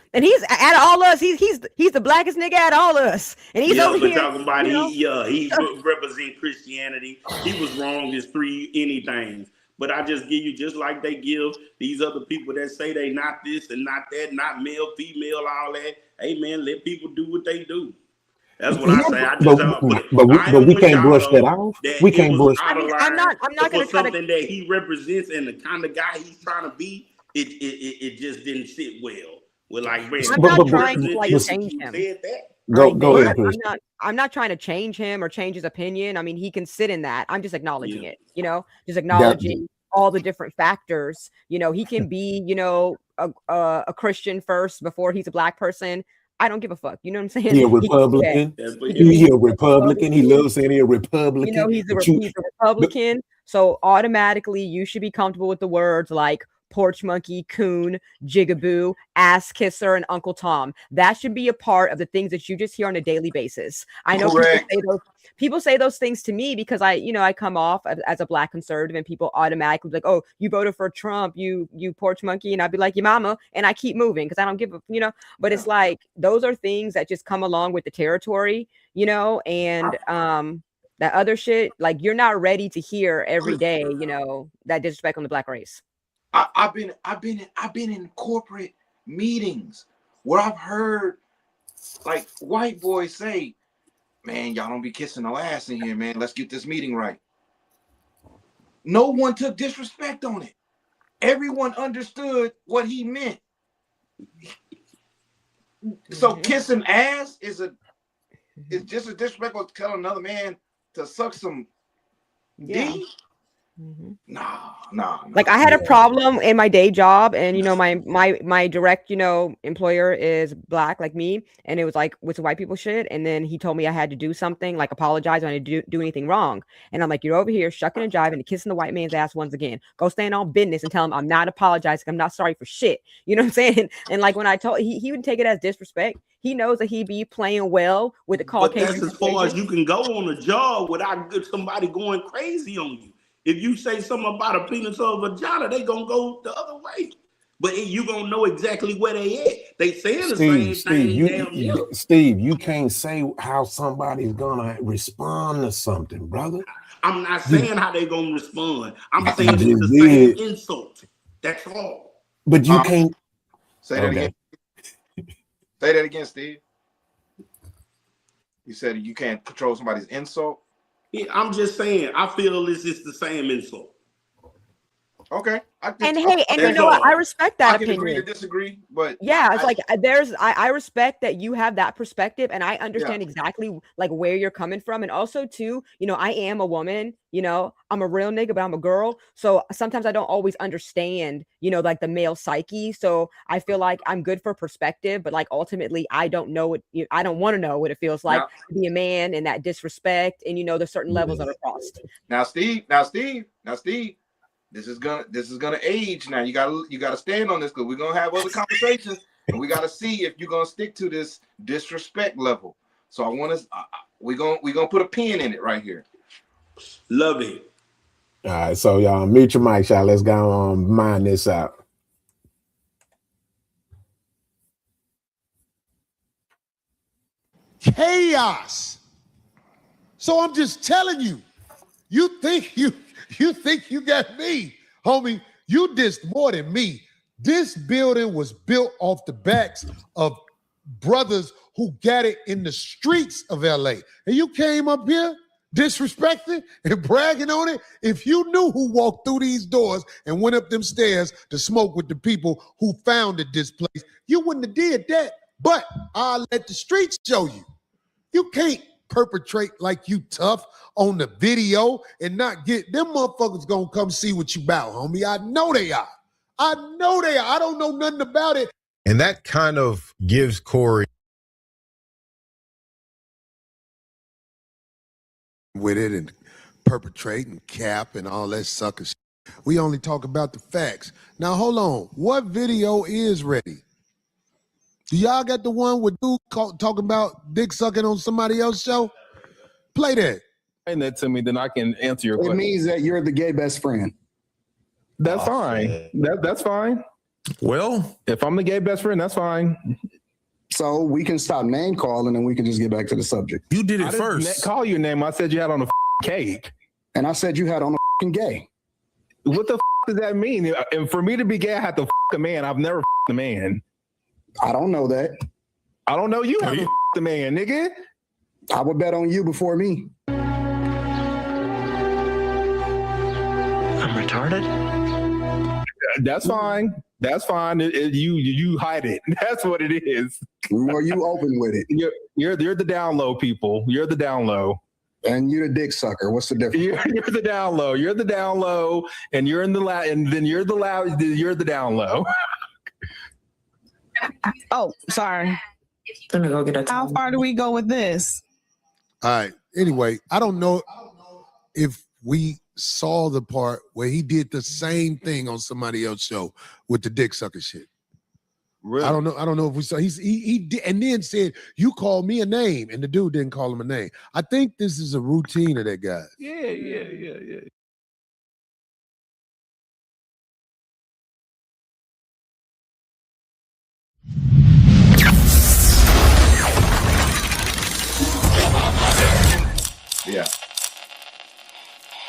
[SPEAKER 2] out of all us. He's the blackest nigga out of all us. And he's over here
[SPEAKER 3] talking about he represent Christianity. He was wrong as three anything. But I just give you, just like they give these other people that say they not this and not that, not male, female, all that. Hey man, let people do what they do. That's what I say. I just
[SPEAKER 1] but we can't brush that off. We can't brush.
[SPEAKER 2] I'm not going to try
[SPEAKER 3] something that he represents and the kind of guy he's trying to be. It just didn't sit well. Well, like, man,
[SPEAKER 2] I'm not trying to change him.
[SPEAKER 1] Go ahead, Chris.
[SPEAKER 2] I'm not trying to change him or change his opinion. I mean, he can sit in that. I'm just acknowledging it, just acknowledging all the different factors. He can be, a Christian first before he's a black person. I don't give a fuck. You know what I'm saying?
[SPEAKER 1] He a Republican. He a Republican. He loves saying he a Republican.
[SPEAKER 2] He's a Republican. So automatically you should be comfortable with the words like porch monkey, coon, jigaboo, ass kisser, and Uncle Tom. That should be a part of the things that you just hear on a daily basis. I know people say those things to me because I come off as a Black conservative, and people automatically like, oh, you voted for Trump, you porch monkey, and I'd be like, your mama, and I keep moving because I don't give a, but it's like those are things that just come along with the territory, and that other shit, like you're not ready to hear every day, that disrespect on the Black race.
[SPEAKER 4] I've been in corporate meetings where I've heard like white boys say, man, y'all don't be kissing no ass in here, man. Let's get this meeting right. No one took disrespect on it. Everyone understood what he meant. So kissing ass is just a disrespectful to tell another man to suck some D. Nah.
[SPEAKER 2] Like I had a problem in my day job, and my direct employer is Black like me, and it was like with white people shit, and then he told me I had to do something like apologize when I didn't do anything wrong, and I'm like, you're over here shucking and jiving and kissing the white man's ass once again. Go stand on business and tell him I'm not apologizing, I'm not sorry for shit. You know what I'm saying? And like when I told he would take it as disrespect. He knows that he be playing well with the Caucasian.
[SPEAKER 3] But that's as far as you can go on a job without somebody going crazy on you. If you say something about a penis or a vagina, they gonna go the other way. But you gonna know exactly where they at. They saying the same thing.
[SPEAKER 1] Steve, you can't say how somebody's gonna respond to something, brother.
[SPEAKER 3] I'm not saying how they gonna respond. I'm saying it's the same insult. That's all.
[SPEAKER 1] But you can't
[SPEAKER 4] say that again. Say that again, Steve. You said you can't control somebody's insult.
[SPEAKER 3] Yeah, I'm just saying. I feel this is the same insult.
[SPEAKER 4] Okay.
[SPEAKER 2] I respect that opinion.
[SPEAKER 4] I can agree to disagree, but
[SPEAKER 2] yeah, it's I respect that you have that perspective, and I understand exactly like where you're coming from, and also too, I am a woman, I'm a real nigga, but I'm a girl, so sometimes I don't always understand, like the male psyche. So I feel like I'm good for perspective, but like ultimately, I don't know what I don't want to know what it feels like to be a man and that disrespect, and there's certain levels that are crossed.
[SPEAKER 4] Now, Steve. This is gonna age now. You gotta stand on this because we're gonna have other conversations, and we gotta see if you're gonna stick to this disrespect level. So I want to we're gonna put a pin in it right here.
[SPEAKER 3] Love it.
[SPEAKER 1] All right, so y'all mute your mic, y'all. Let's go on mine this out.
[SPEAKER 8] Chaos. So I'm just telling you, you think you got me, homie. You dissed more than me. This building was built off the backs of brothers who got it in the streets of LA. And you came up here disrespecting and bragging on it. If you knew who walked through these doors and went up them stairs to smoke with the people who founded this place, you wouldn't have did that. But I'll let the streets show you. You can't perpetrate like you tough on the video and not get them motherfuckers gonna come see what you about, homie. I know they are. I don't know nothing about it.
[SPEAKER 10] And that kind of gives Corey
[SPEAKER 8] with it and perpetrate and cap and all that sucker shit. We only talk about the facts. Now hold on. What video is ready? Do y'all got the one with dude talking about dick sucking on somebody else's show? Play that.
[SPEAKER 11] Explain that to me, then I can answer your question.
[SPEAKER 9] It means that you're the gay best friend.
[SPEAKER 11] That's fine. That's fine. Well, if I'm the gay best friend, that's fine.
[SPEAKER 9] So we can stop name calling and we can just get back to the subject.
[SPEAKER 10] You did it first.
[SPEAKER 11] I didn't call your name. I said you had on a cake.
[SPEAKER 9] And I said you had on a gay.
[SPEAKER 11] What the does that mean? And for me to be gay, I have to a man. I've never a man.
[SPEAKER 9] I don't know that.
[SPEAKER 11] I don't know you haven't the man, nigga.
[SPEAKER 9] I would bet on you before me.
[SPEAKER 12] I'm retarded?
[SPEAKER 11] That's fine. That's fine. You hide it. That's what it is.
[SPEAKER 9] Or you open with it.
[SPEAKER 11] You're the down low people. You're the down low.
[SPEAKER 9] And you're the dick sucker. What's the difference?
[SPEAKER 11] You're the down low. You're the down low, and you're in the loud, and then you're the loud. You're the down low.
[SPEAKER 13] Oh, sorry.
[SPEAKER 12] Let me go get a
[SPEAKER 13] How far do we go with this?
[SPEAKER 8] All right. Anyway, I don't know if we saw the part where he did the same thing on somebody else's show with the dick sucker shit.
[SPEAKER 4] Really?
[SPEAKER 8] I don't know if we saw. He did, and then said, "You called me a name," and the dude didn't call him a name. I think this is a routine of that guy.
[SPEAKER 11] Yeah.
[SPEAKER 4] Yeah.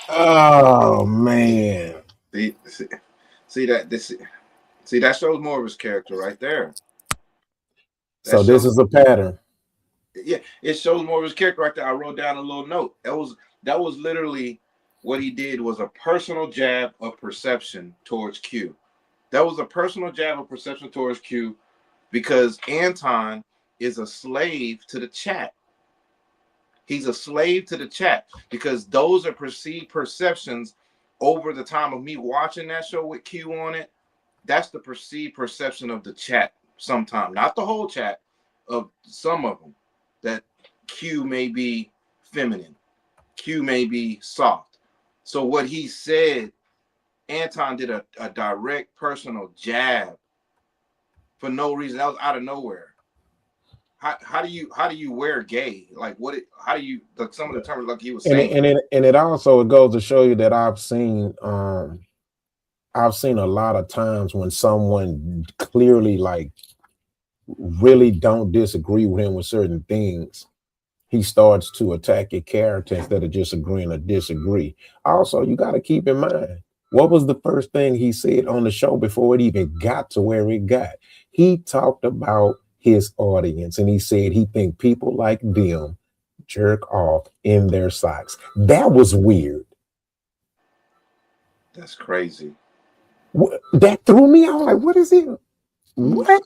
[SPEAKER 1] Oh man.
[SPEAKER 4] See that shows more of his character right there.
[SPEAKER 1] So this is a pattern.
[SPEAKER 4] Yeah, it shows more of his character right there. I wrote down a little note. That was literally what he did, was a personal jab of perception towards Q. That was a personal jab of perception towards Q, because Anton is a slave to the chat. He's a slave to the chat, because those are perceived perceptions over the time of me watching that show with Q on it. That's the perceived perception of the chat sometimes, not the whole chat, of some of them, that Q may be feminine, Q may be soft. So what he said, Anton did a direct personal jab for no reason. That was out of nowhere. How do you wear gay? Like how do you, like some of the terms like he was saying?
[SPEAKER 1] And it also, it goes to show you that I've seen a lot of times when someone clearly like really don't disagree with him with certain things, he starts to attack your character instead of just agreeing to disagree. Also, you got to keep in mind, what was the first thing he said on the show before it even got to where it got? He talked about his audience, and he said he think people like them jerk off in their socks. That was weird.
[SPEAKER 4] That's crazy.
[SPEAKER 1] That threw me out. Like, what is it? What?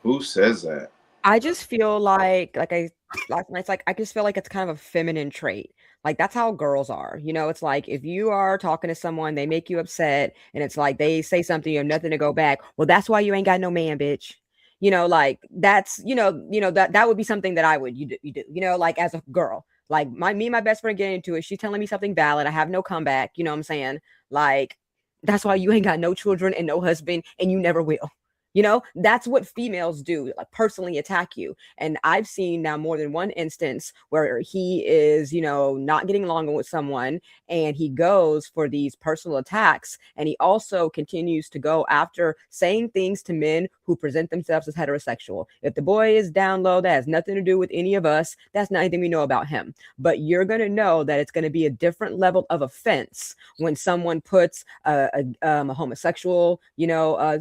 [SPEAKER 4] Who says that?
[SPEAKER 2] I just feel like it's like I just feel like it's kind of a feminine trait. Like that's how girls are. You know, it's like if you are talking to someone, they make you upset, and it's like they say something, you have nothing to go back. Well, that's why you ain't got no man, bitch. You know, like that's that would be something that I would you do. You know, like as a girl, like me and my best friend getting into it. She's telling me something valid. I have no comeback. You know what I'm saying? Like that's why you ain't got no children and no husband, and you never will. You know, that's what females do, like personally attack you. And I've seen now more than one instance where he is, not getting along with someone, and he goes for these personal attacks. And he also continues to go after saying things to men who present themselves as heterosexual. If the boy is down low, that has nothing to do with any of us. That's not anything we know about him. But you're going to know that it's going to be a different level of offense when someone puts a homosexual,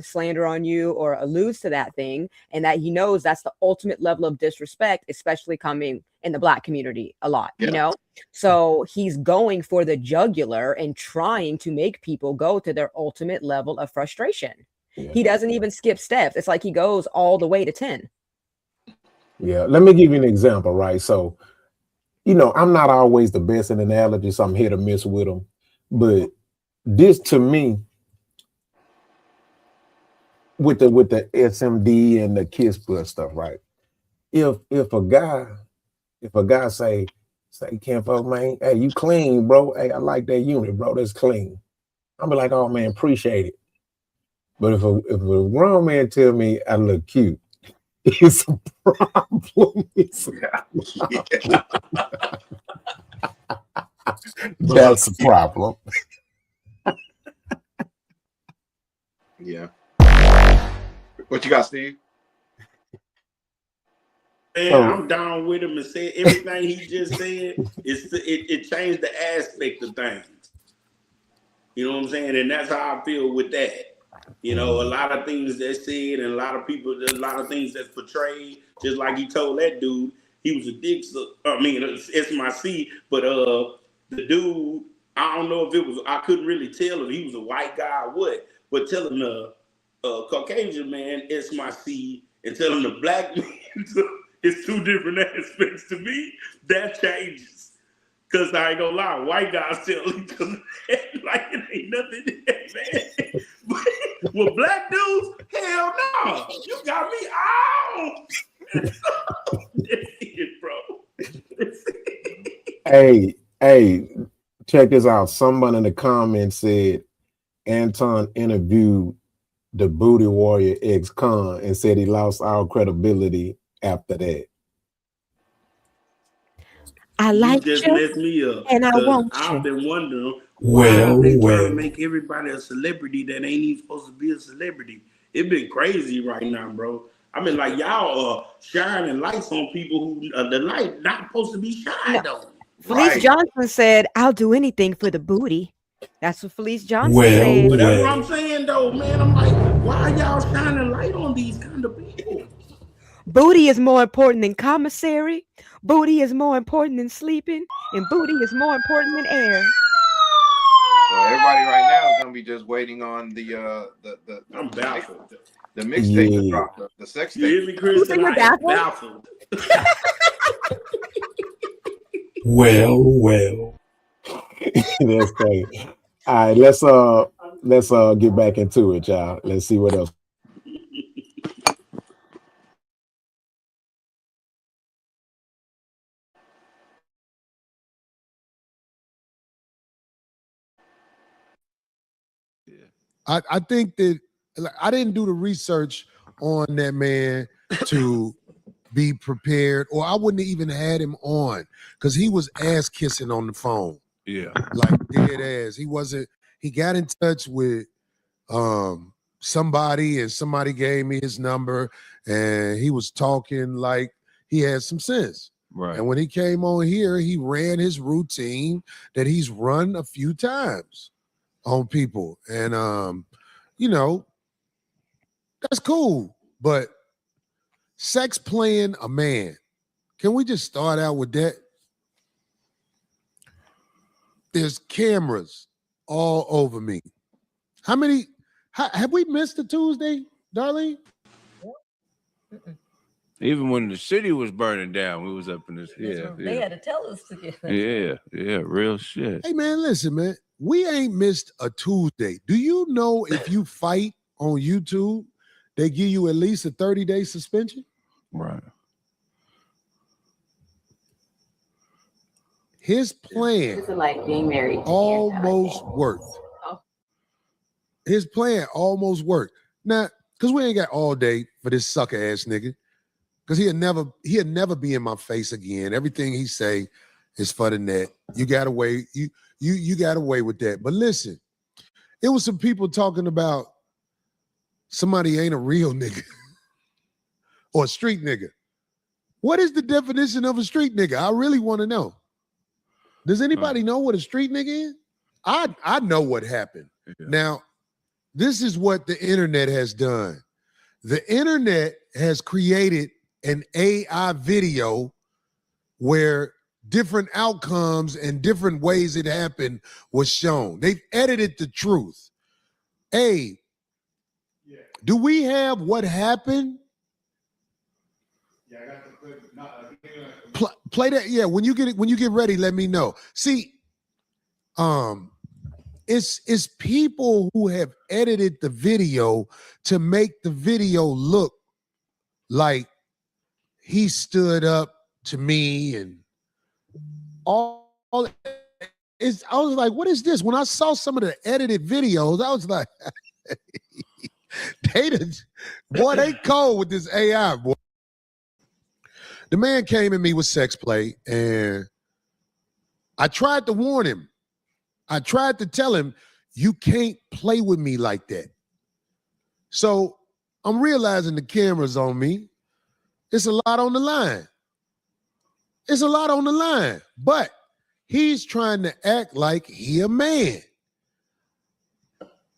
[SPEAKER 2] slander on you, or alludes to that thing, and that he knows that's the ultimate level of disrespect, especially coming in the Black community a lot, So he's going for the jugular and trying to make people go to their ultimate level of frustration. Yeah. He doesn't even skip steps. It's like he goes all the way to 10.
[SPEAKER 1] Yeah, let me give you an example, right? So, I'm not always the best in analogies, so I'm hit or miss with them, but this to me, with the SMD and the kiss butt stuff, right? If a guy say Ken folk, man, hey, you clean, bro. Hey, I like that unit, bro. That's clean. I'll be like, oh man, appreciate it. But if a grown man tell me I look cute, it's a problem. That's a problem.
[SPEAKER 4] Yeah. What you got, Steve?
[SPEAKER 3] Man, I'm down with him and said everything he just said. It changed the aspect of things. You know what I'm saying? And that's how I feel with that. A lot of things that's said, and a lot of things that's portrayed. Just like he told that dude, he was a dick. It's my C, but the dude, I don't know if it was. I couldn't really tell if he was a white guy or what. But telling the Caucasian man, it's my C, and telling the Black man, it's two different aspects to me. That changes. Because I ain't gonna lie, white guys tell each other like it ain't nothing, man. But with Black dudes, hell no. You got me out. That's it, bro.
[SPEAKER 1] Hey, Check this out. Someone in the comments said Anton interviewed the Booty Warrior ex-con and said he lost all credibility after that.
[SPEAKER 2] I
[SPEAKER 3] You
[SPEAKER 2] like
[SPEAKER 3] just
[SPEAKER 2] you
[SPEAKER 3] messed me up
[SPEAKER 2] and I
[SPEAKER 3] because
[SPEAKER 2] want
[SPEAKER 3] I've
[SPEAKER 2] you.
[SPEAKER 3] been wondering why
[SPEAKER 10] Well,
[SPEAKER 3] they trying to
[SPEAKER 10] well.
[SPEAKER 3] make everybody a celebrity that ain't even supposed to be a celebrity. It been crazy right now, bro. I mean, like y'all shining lights on people who the light not supposed to be
[SPEAKER 2] No,
[SPEAKER 3] shined on.
[SPEAKER 2] Felice
[SPEAKER 4] Right.
[SPEAKER 2] Johnson said, "I'll do anything for the booty." That's what Felice Johnson
[SPEAKER 10] Well,
[SPEAKER 2] said.
[SPEAKER 3] But that's what
[SPEAKER 10] well.
[SPEAKER 3] I'm saying, though, man. I'm like, why y'all shining light on these kind of people?
[SPEAKER 2] Booty is more important than commissary. Booty is more important than sleeping, and booty is more important than air.
[SPEAKER 4] So everybody right now is gonna be just waiting on the
[SPEAKER 3] I'm baffled.
[SPEAKER 4] the mixtape to
[SPEAKER 1] Yeah.
[SPEAKER 4] drop, the sex
[SPEAKER 3] You
[SPEAKER 4] tape.
[SPEAKER 3] hear me,
[SPEAKER 2] You
[SPEAKER 3] Kristen?
[SPEAKER 2] think you're
[SPEAKER 3] I am
[SPEAKER 2] baffled?
[SPEAKER 3] baffled.
[SPEAKER 10] Well, well.
[SPEAKER 1] That's crazy. All right, let's get back into it, y'all. Let's see what else.
[SPEAKER 8] I think that I didn't do the research on that man to be prepared, or I wouldn't have even had him on because he was ass kissing on the phone.
[SPEAKER 11] Yeah.
[SPEAKER 8] Like dead ass. He got in touch with somebody, and somebody gave me his number, and he was talking like he had some sense.
[SPEAKER 11] Right.
[SPEAKER 8] And when he came on here, he ran his routine that he's run a few times on people. And that's cool. But sex playing a man. Can we just start out with that? There's cameras all over me. How many have we missed a Tuesday, Darlene?
[SPEAKER 12] Even when the city was burning down, we was up in this. Yeah,
[SPEAKER 13] They had to tell us to get that.
[SPEAKER 12] yeah, real shit.
[SPEAKER 8] Hey man, listen, man. We ain't missed a Tuesday. Do you know if you fight on YouTube, they give you at least a 30-day suspension?
[SPEAKER 12] Right.
[SPEAKER 8] His plan
[SPEAKER 13] Like being married
[SPEAKER 8] almost worked. His plan almost worked. Now, because we ain't got all day for this sucker ass nigga. Because he'll never be in my face again. Everything he say is for the net. You got away, you got away with that. But listen, it was some people talking about somebody ain't a real nigga or a street nigga. What is the definition of a street nigga? I really want to know. Does anybody know what a street nigga is? I know what happened. Yeah. Now, this is what the internet has done. The internet has created an AI video where different outcomes and different ways it happened was shown. They've edited the truth. Hey, do we have what happened? Yeah, I got the play that. Yeah, when you get ready, let me know. See, it's people who have edited the video to make the video look like he stood up to me and all. I was like, what is this? When I saw some of the edited videos, I was like, they cold with this AI, boy. The man came at me with sex play, and I tried to warn him. I tried to tell him, you can't play with me like that. So I'm realizing the camera's on me. It's a lot on the line. It's a lot on the line, but he's trying to act like he a man.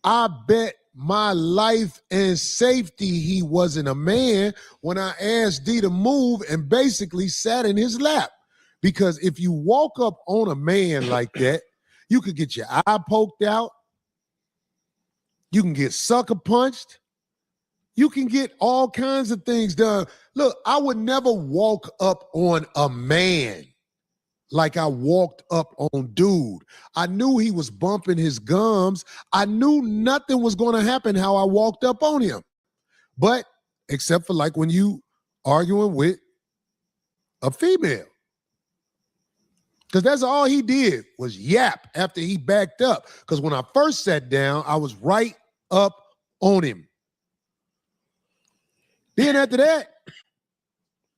[SPEAKER 8] I bet my life and safety he wasn't a man when I asked D to move and basically sat in his lap. Because if you walk up on a man like that, you could get your eye poked out. You can get sucker punched. You can get all kinds of things done. Look, I would never walk up on a man like I walked up on dude. I knew he was bumping his gums. I knew nothing was going to happen how I walked up on him. But except for like when you arguing with a female. Because that's all he did was yap after he backed up. Because when I first sat down, I was right up on him. Then after that,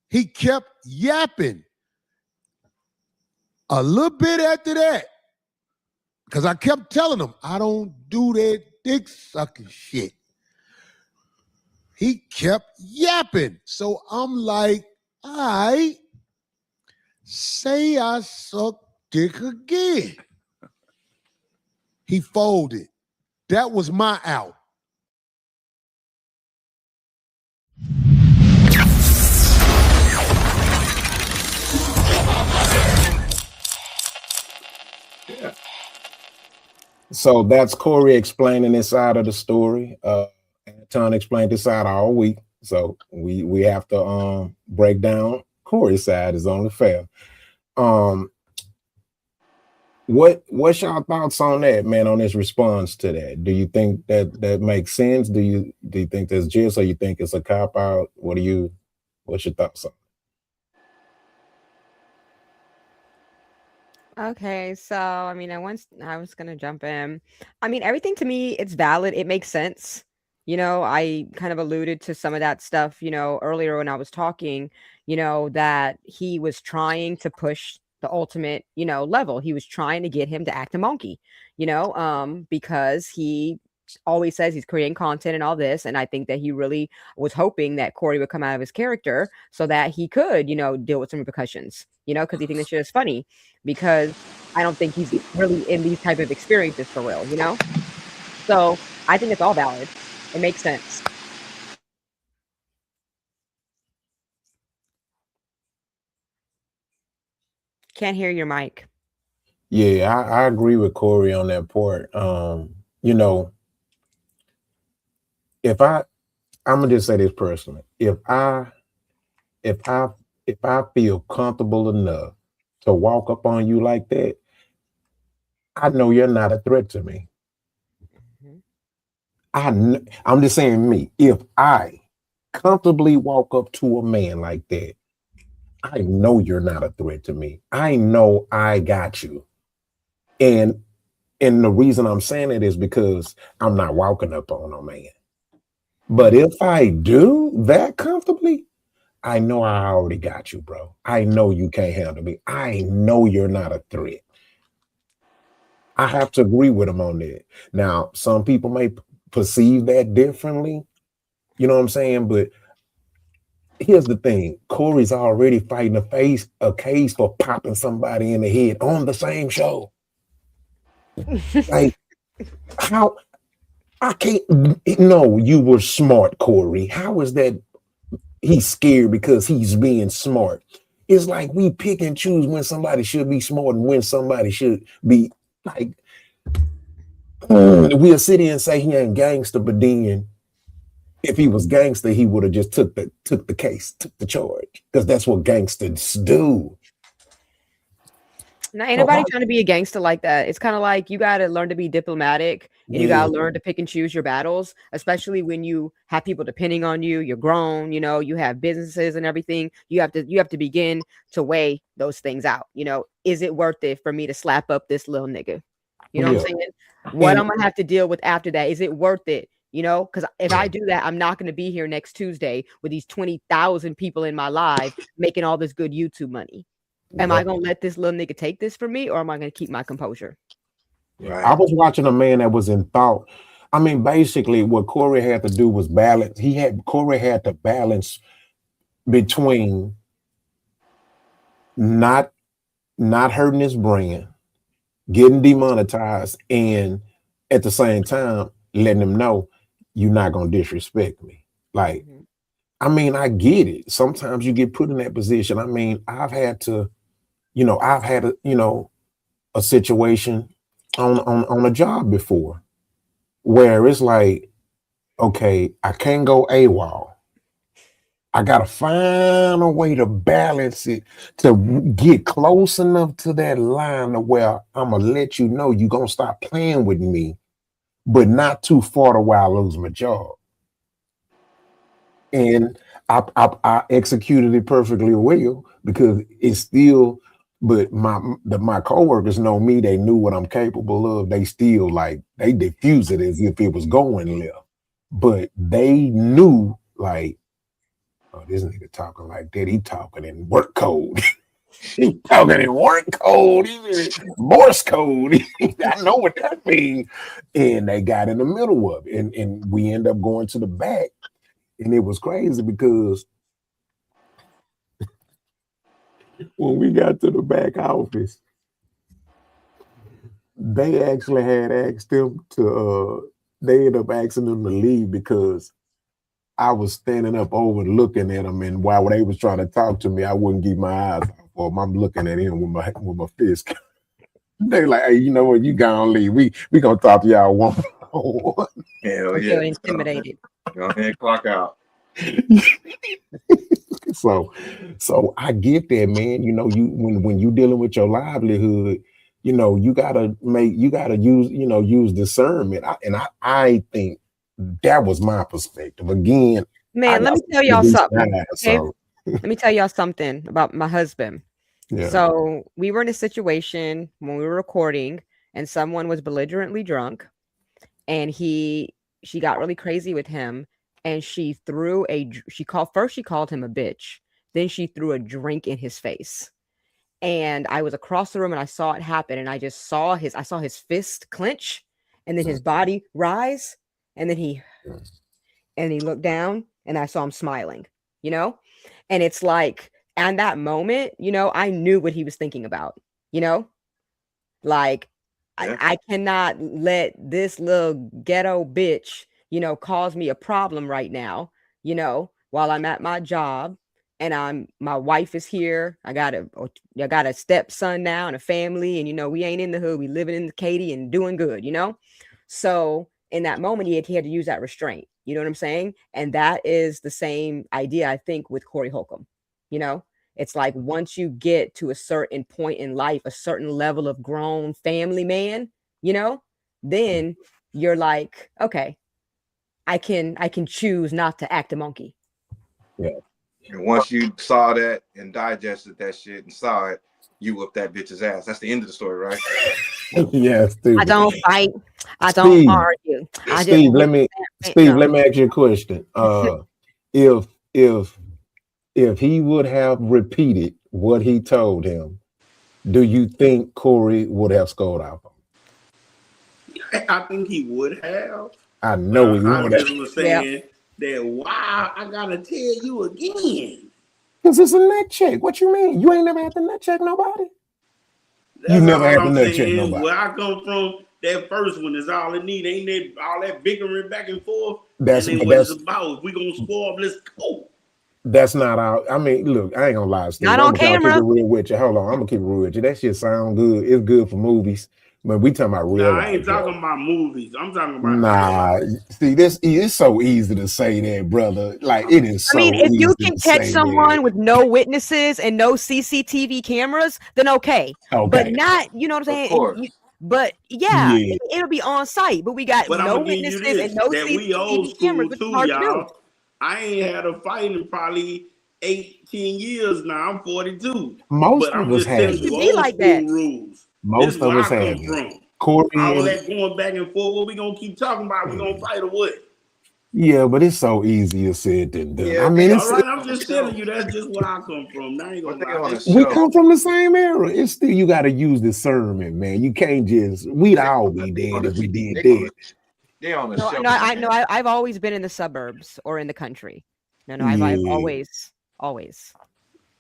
[SPEAKER 8] he kept yapping. A little bit after that, because I kept telling him, I don't do that dick sucking shit. He kept yapping. So I'm like, all right, say I suck dick again. He folded. That was my out.
[SPEAKER 1] So that's Corey explaining this side of the story. Anton explained this side all week. So we have to break down Corey's side is only fair. What's your thoughts on that, man, on his response to that? Do you think that makes sense? Do you think that's just, or you think it's a cop out? What's your thoughts on it?
[SPEAKER 2] Okay, so I mean, I was gonna jump in. I mean, everything to me, it's valid. It makes sense. I kind of alluded to some of that stuff, earlier when I was talking, that he was trying to push the ultimate, level. He was trying to get him to act a monkey, because he always says he's creating content and all this. And I think that he really was hoping that Corey would come out of his character so that he could, deal with some repercussions, because he thinks this shit is funny, because I don't think he's really in these type of experiences for real, So I think it's all valid. It makes sense. Can't hear your mic.
[SPEAKER 1] Yeah, I agree with Corey on that part. If I'm gonna just say this personally, if I feel comfortable enough to walk up on you like that, I know you're not a threat to me. I'm just saying me. If I comfortably walk up to a man like that, I know you're not a threat to me. I know I got you. And the reason I'm saying it is because I'm not walking up on a man. But if I do that comfortably, I know I already got you, bro. I know you can't handle me. I know you're not a threat. I have to agree with him on that. Now, some people may perceive that differently. You know what I'm saying? But here's the thing. Corey's already fighting a case for popping somebody in the head on the same show. Like, how? I can't. No, you were smart, Corey. How is that? He's scared because he's being smart. It's like we pick and choose when somebody should be smart and when somebody should be like. We'll sit here and say he ain't gangster, but then if he was gangster, he would have just took the case, took the charge, because that's what gangsters do.
[SPEAKER 2] Now, ain't nobody trying to be a gangster like that. It's kind of like you got to learn to be diplomatic and you got to learn to pick and choose your battles, especially when you have people depending on you. You're grown, you have businesses and everything. You have to begin to weigh those things out. Is it worth it for me to slap up this little nigga? You know what I'm saying? What I'm going to have to deal with after that. Is it worth it? Because if I do that, I'm not going to be here next Tuesday with these 20,000 people in my live making all this good YouTube money. Am I going to let this little nigga take this from me, or am I going to keep my composure?
[SPEAKER 1] Right. I was watching a man that was in thought. I mean, basically what Corey had to do was balance. Corey had to balance between not hurting his brand, getting demonetized, and at the same time letting him know you're not going to disrespect me. Like, I mean, I get it. Sometimes you get put in that position. I mean, I've had a situation on a job before where it's like, okay, I can't go AWOL. I gotta find a way to balance it to get close enough to that line to where I'm gonna let you know you're gonna stop playing with me, but not too far to where I lose my job. And I executed it perfectly well because it's still But my coworkers know me. They knew what I'm capable of. They still like they diffuse it as if it was going left. But they knew like, oh, this nigga talking like that. He talking in work code. He talking in work code. He Morse code. I know what that means. And they got in the middle of it. And we end up going to the back. And it was crazy because when we got to the back office, they actually had asked them to they ended up asking them to leave because I was standing up over looking at them, and while they was trying to talk to me, I wouldn't keep my eyes off them. I'm looking at him with my fist. They like, hey, you know what? You gonna leave. We gonna talk to y'all one on one.
[SPEAKER 4] Hell
[SPEAKER 2] I
[SPEAKER 4] yeah.
[SPEAKER 2] feel intimidated.
[SPEAKER 4] Go ahead, clock out.
[SPEAKER 1] So I get that, man. You know, you when you dealing with your livelihood, you know, you gotta use discernment. I think that was my perspective. Again,
[SPEAKER 2] Man, let me tell y'all something. Okay? Let me tell y'all something about my husband.
[SPEAKER 1] Yeah.
[SPEAKER 2] So we were in a situation when we were recording, and someone was belligerently drunk, and she got really crazy with him, and she called him a bitch, then she threw a drink in his face. And I was across the room and I saw it happen, and I saw his fist clench, and then his body rise, and then he looked down, and I saw him smiling, you know? And it's like, and that moment, you know, I knew what he was thinking about, you know? Like,
[SPEAKER 4] Yeah.
[SPEAKER 2] I cannot let this little ghetto bitch, you know, cause me a problem right now, you know, while I'm at my job, and my wife is here. I got a stepson now and a family, and, you know, we ain't in the hood. We living in the Katy and doing good, you know? So in that moment, he had to use that restraint. You know what I'm saying? And that is the same idea, I think, with Corey Holcomb. You know, it's like once you get to a certain point in life, a certain level of grown family man, you know, then you're like, okay, I can choose not to act a monkey.
[SPEAKER 1] Yeah.
[SPEAKER 4] And once you saw that and digested that shit and saw it, you whooped that bitch's ass. That's the end of the story, right?
[SPEAKER 1] Yeah, Steve.
[SPEAKER 2] I don't fight. I don't argue.
[SPEAKER 1] Steve, let me ask you a question. If he would have repeated what he told him, do you think Corey would have scored out him?
[SPEAKER 3] I think he would have.
[SPEAKER 1] I know he
[SPEAKER 3] I
[SPEAKER 1] would
[SPEAKER 3] just
[SPEAKER 1] have.
[SPEAKER 3] was saying that, wow, I gotta tell you again.
[SPEAKER 1] Because it's a nut check. What you mean? You ain't never had to nut check nobody?
[SPEAKER 3] That's
[SPEAKER 1] You never
[SPEAKER 3] all
[SPEAKER 1] had to
[SPEAKER 3] I'm
[SPEAKER 1] nut check
[SPEAKER 3] saying.
[SPEAKER 1] nobody.
[SPEAKER 3] Where I come from, that first one is all it need. Ain't that all that bickering back and forth?
[SPEAKER 1] That's
[SPEAKER 3] and then what it's about. If we gonna score, let's go.
[SPEAKER 1] That's not our. I mean, look, I ain't gonna lie, Steve.
[SPEAKER 2] Not on camera.
[SPEAKER 1] Keep it real with you. Hold on, I'm gonna keep it real with you. That shit sound good. It's good for movies, but we talking about real life.
[SPEAKER 3] I ain't talking about movies. I'm talking about
[SPEAKER 1] Nah. See, this it's so easy to say that, brother. Like it is. So
[SPEAKER 2] I mean, if you
[SPEAKER 1] easy
[SPEAKER 2] can
[SPEAKER 1] to
[SPEAKER 2] catch
[SPEAKER 1] say
[SPEAKER 2] someone
[SPEAKER 1] that.
[SPEAKER 2] with no witnesses and no CCTV cameras, then okay. But
[SPEAKER 1] Okay.
[SPEAKER 2] not, you know what I'm
[SPEAKER 4] Of
[SPEAKER 2] saying?
[SPEAKER 4] course.
[SPEAKER 2] But yeah,
[SPEAKER 1] Yeah.
[SPEAKER 2] it'll be on site. But we got
[SPEAKER 3] But I'm
[SPEAKER 2] no
[SPEAKER 3] gonna give you
[SPEAKER 2] witnesses
[SPEAKER 3] this:
[SPEAKER 2] and no
[SPEAKER 3] that we old
[SPEAKER 2] CCTV cameras,
[SPEAKER 3] school
[SPEAKER 2] which is
[SPEAKER 3] too,
[SPEAKER 2] hard to do.
[SPEAKER 3] y'all. I ain't had a fight in probably 18 years now. I'm 42.
[SPEAKER 1] Most
[SPEAKER 3] But
[SPEAKER 1] of
[SPEAKER 3] I'm
[SPEAKER 1] us
[SPEAKER 3] just telling
[SPEAKER 1] have
[SPEAKER 3] you
[SPEAKER 2] It
[SPEAKER 1] it.
[SPEAKER 2] be
[SPEAKER 3] old
[SPEAKER 2] like
[SPEAKER 3] school
[SPEAKER 2] that.
[SPEAKER 3] rules.
[SPEAKER 1] Most
[SPEAKER 3] This is
[SPEAKER 1] of
[SPEAKER 3] where
[SPEAKER 1] us
[SPEAKER 3] I
[SPEAKER 1] have
[SPEAKER 3] come
[SPEAKER 1] it.
[SPEAKER 3] from.
[SPEAKER 1] Corey
[SPEAKER 3] All
[SPEAKER 1] and
[SPEAKER 3] that going back and forth, what we gonna keep talking about? We gonna fight or what?
[SPEAKER 1] yeah, but it's so easier said than done.
[SPEAKER 4] Yeah,
[SPEAKER 1] I mean,
[SPEAKER 3] All right, I'm just telling you that's just where I come from. I ain't
[SPEAKER 4] What
[SPEAKER 3] gonna
[SPEAKER 4] they
[SPEAKER 3] lie.
[SPEAKER 4] on a
[SPEAKER 3] That's
[SPEAKER 1] we
[SPEAKER 4] show?
[SPEAKER 1] come from the same era. It's still you got to use discernment, man. You can't just we'd all be dead if we did that.
[SPEAKER 4] They on a
[SPEAKER 2] No,
[SPEAKER 4] show.
[SPEAKER 2] no, I've always been in the suburbs or in the country. No, I've
[SPEAKER 1] Yeah.
[SPEAKER 2] always.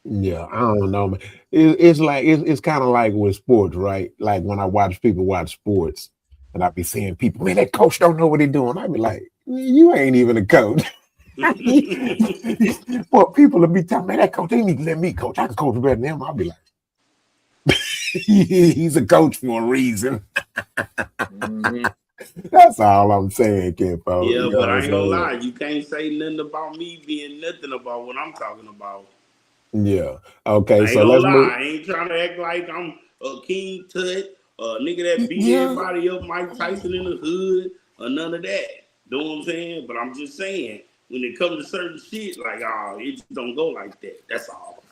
[SPEAKER 1] Yeah, I don't know, man. It's like it's kind of like with sports, right? Like when I watch people watch sports, and I be seeing people, man, that coach don't know what he's doing. I be like, you ain't even a coach. Well, people will be telling me that coach, they need to let me coach. I can coach better than him. I'll be like, he's a coach for a reason.
[SPEAKER 4] Mm-hmm.
[SPEAKER 1] That's all I'm saying, Kimpo.
[SPEAKER 3] Yeah,
[SPEAKER 1] You know
[SPEAKER 3] but I
[SPEAKER 1] what
[SPEAKER 3] ain't gonna
[SPEAKER 1] I'm
[SPEAKER 3] lie. You can't say nothing about me being nothing about what I'm talking about.
[SPEAKER 1] saying? Yeah. Okay,
[SPEAKER 3] I ain't
[SPEAKER 1] so
[SPEAKER 3] gonna
[SPEAKER 1] let's move.
[SPEAKER 3] lie. I ain't trying to act like I'm a King Tut, a nigga that beat
[SPEAKER 1] Yeah.
[SPEAKER 3] everybody up, Mike Tyson in the hood, or none of that. Know what I'm saying? But I'm just saying, when it comes to certain shit, like, it just don't go like that. That's all.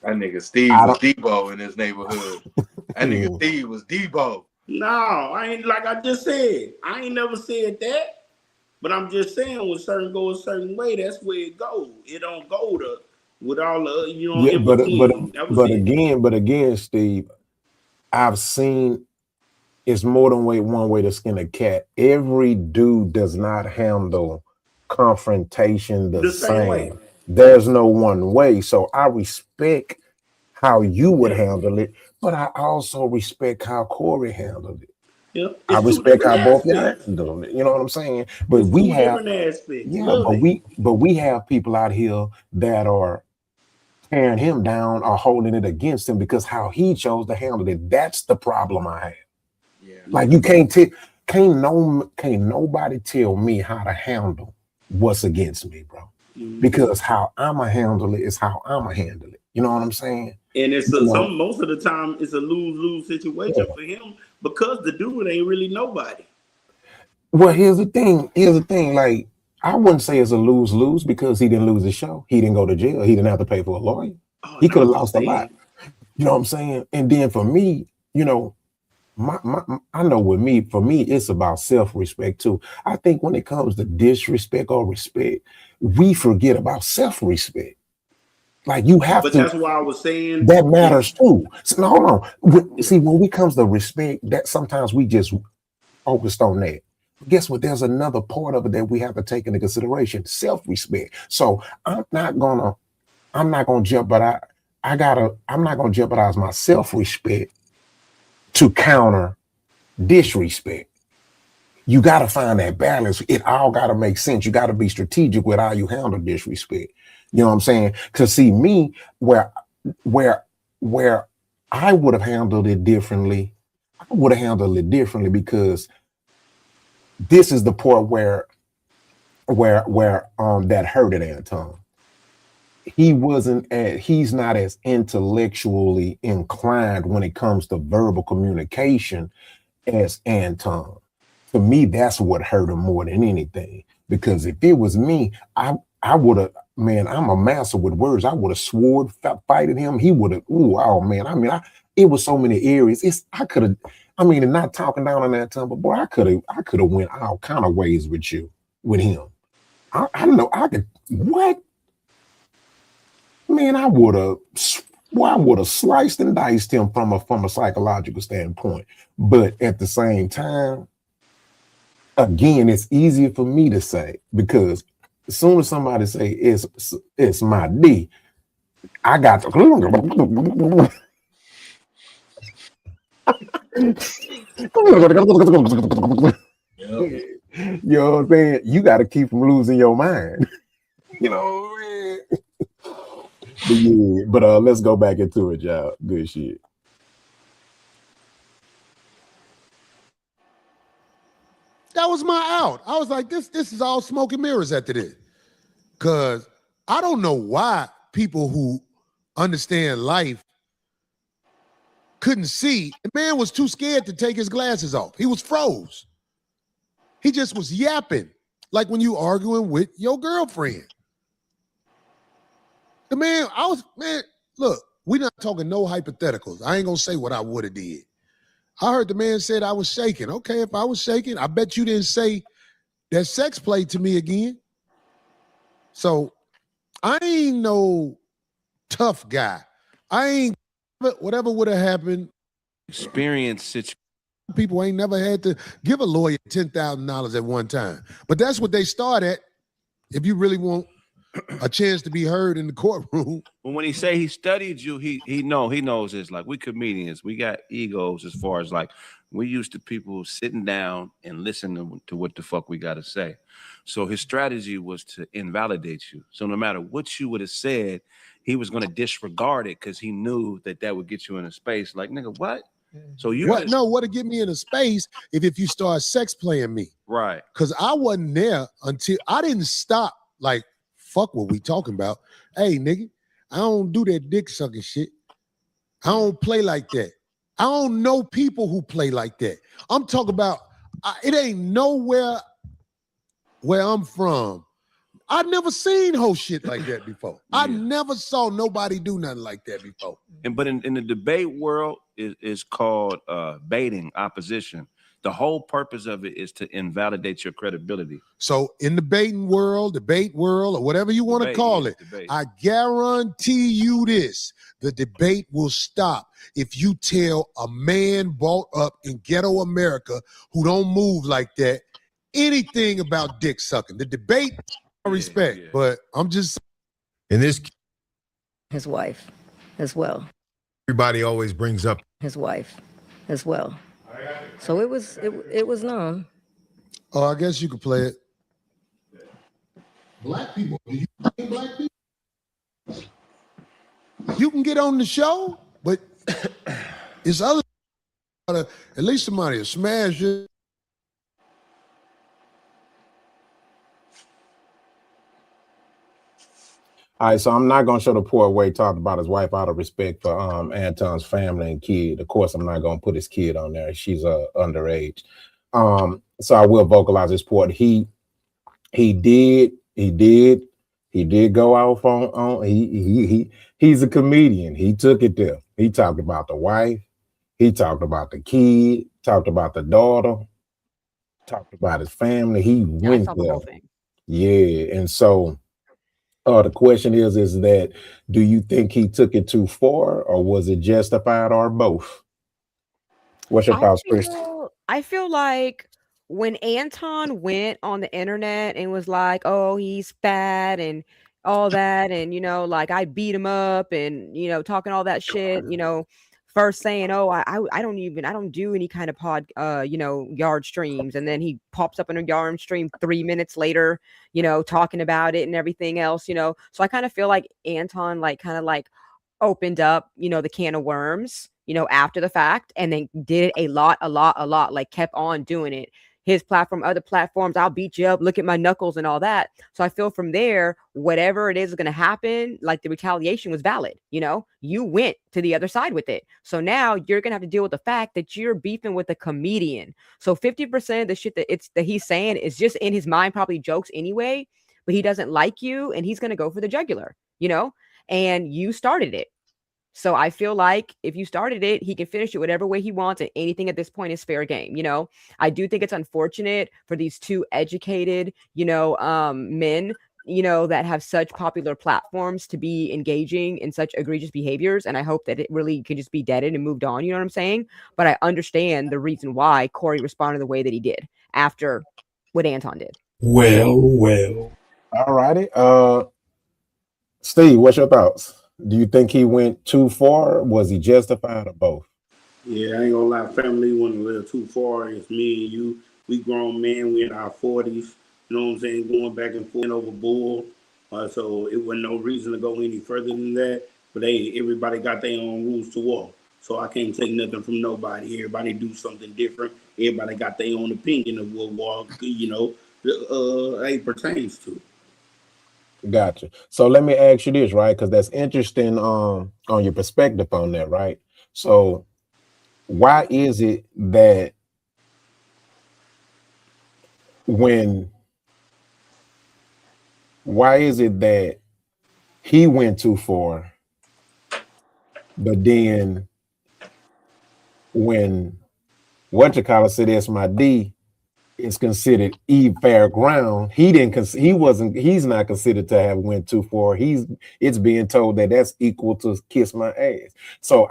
[SPEAKER 4] That nigga Steve
[SPEAKER 1] I
[SPEAKER 4] was
[SPEAKER 1] don't.
[SPEAKER 4] Debo in his neighborhood. That nigga Steve was Debo.
[SPEAKER 3] No, I ain't like I just said. I ain't never said that. But I'm just saying when certain go a certain way, that's where it goes. It don't go to with all the
[SPEAKER 1] Yeah,
[SPEAKER 3] in between. That was it.
[SPEAKER 1] but again, Steve, I've seen it's more than one way to skin a cat. Every dude does not handle confrontation the
[SPEAKER 3] The same way.
[SPEAKER 1] same. There's no one way. So I respect how you would
[SPEAKER 3] Yeah.
[SPEAKER 1] handle it, but I also respect how Corey handled it.
[SPEAKER 3] Yeah.
[SPEAKER 1] I
[SPEAKER 3] It's two
[SPEAKER 1] respect
[SPEAKER 3] different
[SPEAKER 1] how both y'all
[SPEAKER 3] aspects.
[SPEAKER 1] handle it. You know what I'm saying? But
[SPEAKER 3] It's
[SPEAKER 1] we
[SPEAKER 3] two
[SPEAKER 1] have,
[SPEAKER 3] different aspects.
[SPEAKER 1] yeah,
[SPEAKER 3] Love it.
[SPEAKER 1] but we have people out here that are tearing him down or holding it against him because how he chose to handle it. That's the problem I have.
[SPEAKER 4] Yeah.
[SPEAKER 1] Like you can't nobody tell me how to handle what's against me, bro. Because how I'ma handle it is how I'ma handle it. You know what I'm saying?
[SPEAKER 3] And it's
[SPEAKER 1] You know,
[SPEAKER 3] most of the time it's a lose-lose situation
[SPEAKER 1] yeah.
[SPEAKER 3] for him because the dude ain't really nobody.
[SPEAKER 1] Well, here's the thing. Like, I wouldn't say it's a lose-lose because he didn't lose his show. He didn't go to jail. He didn't have to pay for a lawyer.
[SPEAKER 3] Oh,
[SPEAKER 1] He
[SPEAKER 3] no,
[SPEAKER 1] could have
[SPEAKER 3] I'm just
[SPEAKER 1] lost a lot.
[SPEAKER 3] saying.
[SPEAKER 1] You know what I'm saying? And then for me, you know, I know with me, for me, it's about self-respect too. I think when it comes to disrespect or respect, we forget about self-respect. Like you have
[SPEAKER 3] But
[SPEAKER 1] to,
[SPEAKER 3] that's why I was saying
[SPEAKER 1] that matters too. So, no, hold on. See, when it comes to respect, that sometimes we just focused on that. Guess what? There's another part of it that we have to take into consideration: self-respect. So I'm not gonna jeopardize. I'm not gonna jeopardize my self-respect to counter disrespect. You got to find that balance. It all got to make sense. You got to be strategic with how you handle disrespect. You know what I'm saying? Because see, me, where I would have handled it differently, because this is the part where that hurted Anton. He's not as intellectually inclined when it comes to verbal communication as Anton. For me, that's what hurt him more than anything. Because if it was me, I would have, man, I'm a master with words. I would have swore fighting him. He would have, oh man. I mean, it was so many areas. And not talking down on that time, but boy, I could have went all kind of ways with him. I don't know. What? Man, I would have sliced and diced him from a psychological standpoint. But at the same time, again, it's easier for me to say because as soon as somebody say it's my D, I got to. You know what I'm saying? You got to keep from losing your mind. You know what I mean? But yeah, but let's go back into it, y'all. Good shit.
[SPEAKER 8] That was my out. I was like, this is all smoke and mirrors after this. Because I don't know why people who understand life couldn't see. The man was too scared to take his glasses off. He was froze. He just was yapping, like when you arguing with your girlfriend. The man, look, we're not talking no hypotheticals. I ain't gonna say what I would have did. I heard the man said I was shaking. Okay, if I was shaking, I bet you didn't say that sex play to me again. So I ain't no tough guy. I ain't, whatever would have happened.
[SPEAKER 12] Experience situation.
[SPEAKER 8] People ain't never had to give a lawyer $10,000 at one time. But that's what they start at if you really want a chance to be heard in the courtroom.
[SPEAKER 12] But when he say he studied you, he knows this. Like, we comedians, we got egos as far as like we used to people sitting down and listening to what the fuck we got to say. So his strategy was to invalidate you. So no matter what you would have said, he was going to disregard it because he knew that would get you in a space like, nigga, what? So you
[SPEAKER 8] what'd get me in a space if you start sex playing me.
[SPEAKER 12] Right.
[SPEAKER 8] Because I wasn't there until I didn't stop. Like, fuck what we talking about. Hey, nigga, I don't do that dick sucking shit. I don't play like that. I don't know people who play like that. I'm talking about, it ain't nowhere where I'm from. I never seen whole shit like that before. I never saw nobody do nothing like that before.
[SPEAKER 12] But in the debate world is called baiting opposition. The whole purpose of it is to invalidate your credibility.
[SPEAKER 8] So in the debate world, or whatever you want to call it, I guarantee you this: the debate will stop if you tell a man brought up in ghetto America who don't move like that anything about dick sucking. The debate, I respect, but I'm just
[SPEAKER 14] in this.
[SPEAKER 13] His wife as well.
[SPEAKER 14] Everybody always brings up
[SPEAKER 13] his wife as well. So it was known.
[SPEAKER 8] Oh, I guess you could play it. Black people, do you like black people? You can get on the show, but it's other at least somebody will smash it.
[SPEAKER 1] All right, so I'm not gonna show the poor way talked about his wife out of respect for Anton's family and kid. Of course, I'm not gonna put his kid on there. She's underage. So I will vocalize his point. He did go off on he's a comedian. He took it there. He talked about the wife, he talked about the kid, talked about the daughter, talked about his family. He went
[SPEAKER 2] saw the
[SPEAKER 1] there.
[SPEAKER 2] whole thing.
[SPEAKER 1] Yeah, and so the question is that do you think he took it too far, or was it justified, or both? What's your thoughts, Chris?
[SPEAKER 2] I feel like when Anton went on the internet and was like, "Oh, he's fat and all that," and like I beat him up, and talking all that shit, first saying, "Oh, I don't do any kind of yard streams," and then he pops up in a yard stream 3 minutes later, talking about it and everything else, So I kind of feel like Anton opened up, the can of worms, after the fact, and then did it a lot, like kept on doing it. His platform, other platforms, I'll beat you up, look at my knuckles and all that. So I feel from there, whatever it is going to happen, like the retaliation was valid. You went to the other side with it. So now you're going to have to deal with the fact that you're beefing with a comedian. So 50% of the shit that he's saying is just in his mind, probably jokes anyway, but he doesn't like you and he's going to go for the jugular, and you started it. So I feel like if you started it, he can finish it whatever way he wants, and anything at this point is fair game. I do think it's unfortunate for these two educated, men, that have such popular platforms to be engaging in such egregious behaviors. And I hope that it really could just be deaded and moved on. You know what I'm saying? But I understand the reason why Corey responded the way that he did after what Anton did.
[SPEAKER 14] Well.
[SPEAKER 1] All righty. Steve, what's your thoughts? Do you think he went too far? Was he justified, or both?
[SPEAKER 3] Yeah, I ain't gonna lie, family went a little too far. It's me and you. We grown men, we in our 40s. You know what I'm saying? Going back and forth over bull. So it wasn't no reason to go any further than that. But hey, everybody got their own rules to walk. So I can't take nothing from nobody. Everybody do something different. Everybody got their own opinion of what walk, it pertains to.
[SPEAKER 1] Gotcha. So let me ask you this, right? Because that's interesting on your perspective on that, right? So why is it that he went too far, but then when said that's my D, is considered fair ground. He's not considered to have went too far. It's being told that that's equal to kiss my ass. So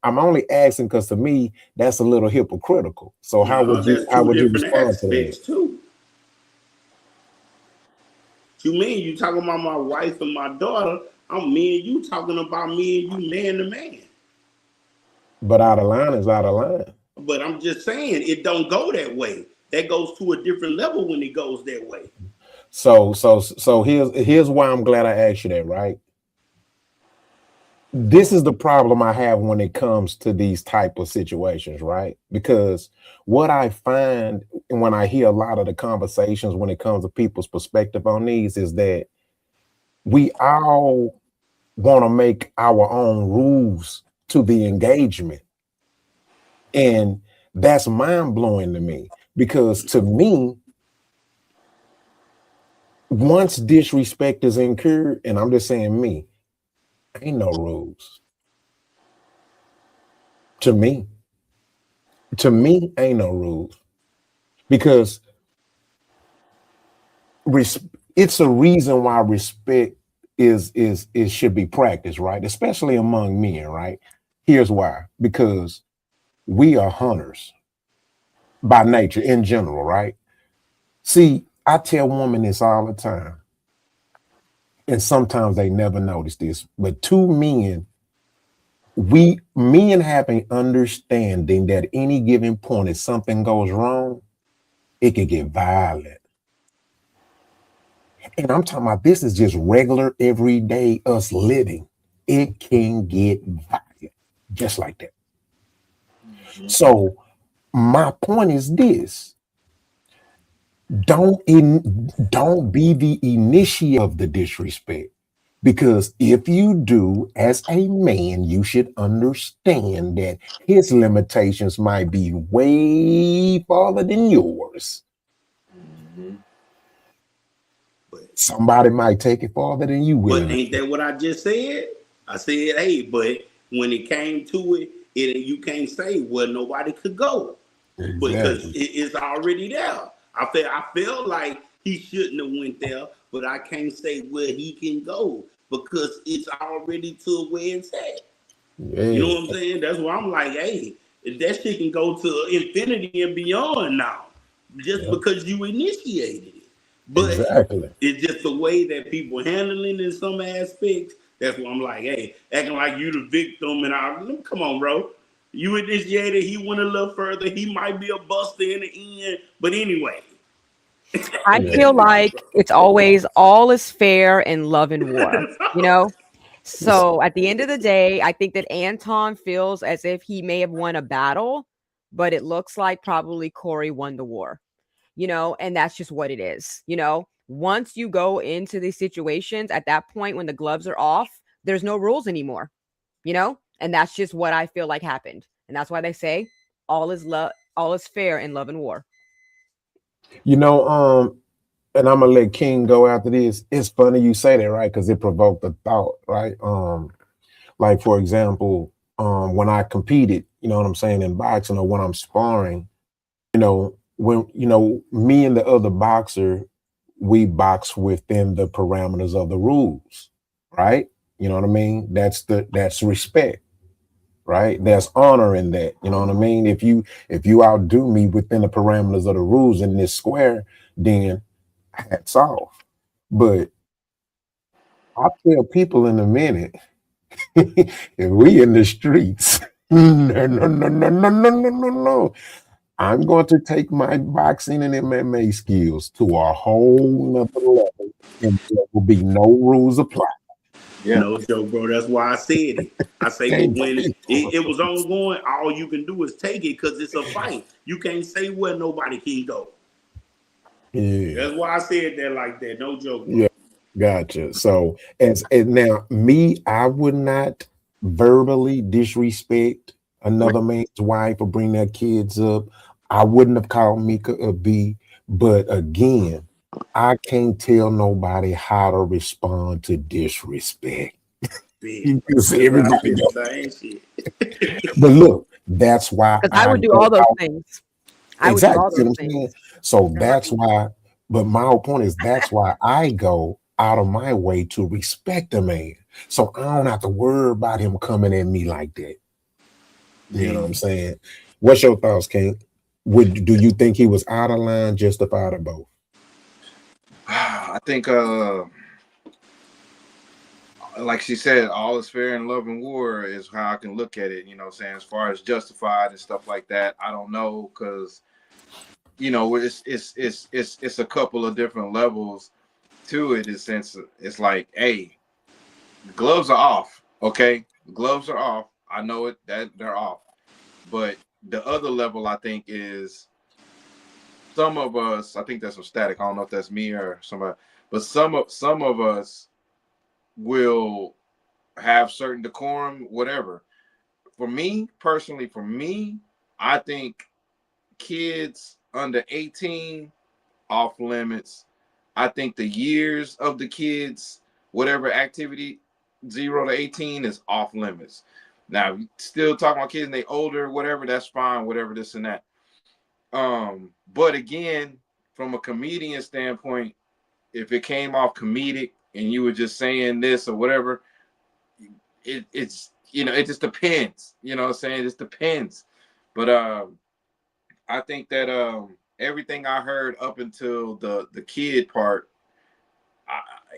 [SPEAKER 1] I'm only asking because to me that's a little hypocritical. So how would you respond to that?
[SPEAKER 3] Too. You mean you talking about my wife and my daughter? I'm me and you talking about me and you man to man.
[SPEAKER 1] But out of line is out of line.
[SPEAKER 3] But I'm just saying it don't go that way. That goes to a different level when it goes that way.
[SPEAKER 1] So here's why I'm glad I asked you that, right? This is the problem I have when it comes to these type of situations, right? Because what I find when I hear a lot of the conversations when it comes to people's perspective on these is that we all want to make our own rules to the engagement. And that's mind-blowing to me. Because to me, once disrespect is incurred, and I'm just saying me, ain't no rules. To me, ain't no rules because it's a reason why respect is should be practiced, right? Especially among men, right? Here's why: because we are hunters by nature in general, right? See, I tell women this all the time, and sometimes they never notice this, but two men, men have an understanding that any given point, if something goes wrong, it could get violent. And I'm talking about this is just regular, everyday us living. It can get violent, just like that. So my point is this: don't be the initiate of the disrespect. Because if you do, as a man, you should understand that his limitations might be way farther than yours. Somebody might take it farther than you
[SPEAKER 3] But
[SPEAKER 1] willing
[SPEAKER 3] ain't
[SPEAKER 1] to.
[SPEAKER 3] that what I just said? I said, hey, but when it came to it, you can't say where nobody could go because
[SPEAKER 1] Exactly.
[SPEAKER 3] it's already there. I felt like he shouldn't have went there, but I can't say where he can go because it's already to where it's at. You know
[SPEAKER 1] Yeah.
[SPEAKER 3] what I'm saying? That's why I'm like, hey, if that shit can go to infinity and beyond now, just
[SPEAKER 1] Yep.
[SPEAKER 3] because you initiated it. But
[SPEAKER 1] Exactly.
[SPEAKER 3] it's just the way that people handling in some aspects. That's why I'm like, hey, acting like you the victim and come on, bro. You initiated, he went a little further. He might be a buster in the end. But anyway.
[SPEAKER 2] I
[SPEAKER 1] Yeah.
[SPEAKER 2] feel like it's always all is fair in love and war, you know? So at the end of the day, I think that Anton feels as if he may have won a battle, but it looks like probably Corey won the war, and that's just what it is. Once you go into these situations at that point when the gloves are off, there's no rules anymore, and that's just what I feel like happened. And that's why they say all is love, all is fair in love and war.
[SPEAKER 1] You know, and I'm gonna let King go after this. It's funny you say that, right? Because it provoked a thought, right? Like for example, when I competed, you know what I'm saying, in boxing or when I'm sparring, when me and the other boxer, we box within the parameters of the rules, right? You know what I mean? That's respect, right? There's honor in that. You know what I mean? If you outdo me within the parameters of the rules in this square, then hats off. But I'll tell people in a minute, if we in the streets, no. I'm going to take my boxing and MMA skills to a whole nother level, and there will be no rules applied.
[SPEAKER 4] Yeah.
[SPEAKER 3] No joke, bro. That's why I said it. I say, but
[SPEAKER 1] Can't
[SPEAKER 3] when
[SPEAKER 1] take
[SPEAKER 3] it was ongoing, all you can do is take it because it's a fight. You can't say where nobody can go.
[SPEAKER 1] Yeah,
[SPEAKER 3] That's why I said that like that. No joke, bro.
[SPEAKER 1] yeah, gotcha. So and now me, I would not verbally disrespect another man's wife or bring their kids up. I wouldn't have called Mika a B, but again, I can't tell nobody how to respond to disrespect.
[SPEAKER 3] Yeah.
[SPEAKER 1] You can see
[SPEAKER 3] That's how I
[SPEAKER 1] everybody
[SPEAKER 3] feel
[SPEAKER 1] go.
[SPEAKER 3] the same shit.
[SPEAKER 1] But look, that's why
[SPEAKER 2] Because I
[SPEAKER 1] I
[SPEAKER 2] would do
[SPEAKER 1] go
[SPEAKER 2] all those
[SPEAKER 1] out.
[SPEAKER 2] things. I would do
[SPEAKER 1] Exactly.
[SPEAKER 2] all
[SPEAKER 1] See
[SPEAKER 2] those
[SPEAKER 1] what I'm
[SPEAKER 2] things.
[SPEAKER 1] saying? So that's why, but my whole point is that's why I go out of my way to respect a man. So I don't have to worry about him coming at me like that. You know what I'm saying? What's your thoughts, King? Do you think he was out of line, justified, or both?
[SPEAKER 4] I think like she said, all is fair in love and war is how I can look at it, saying, as far as justified and stuff like that. I don't know, because it's a couple of different levels to it. In the sense, it's like, hey, gloves are off. Okay, gloves are off. I know it, that they're off. But the other level, I think, is some of us. I think that's some static. I don't know if that's me or somebody, but some of us will have certain decorum, whatever. For me personally, I think kids under 18 off limits. I think the years of the kids, whatever activity, 0 to 18 is off limits. Now, still talking about kids and they older, whatever, that's fine, whatever, this and that. But again, from a comedian standpoint, if it came off comedic and you were just saying this or whatever, it's it just depends. You know what I'm saying? It just depends. But I think that everything I heard up until the kid part,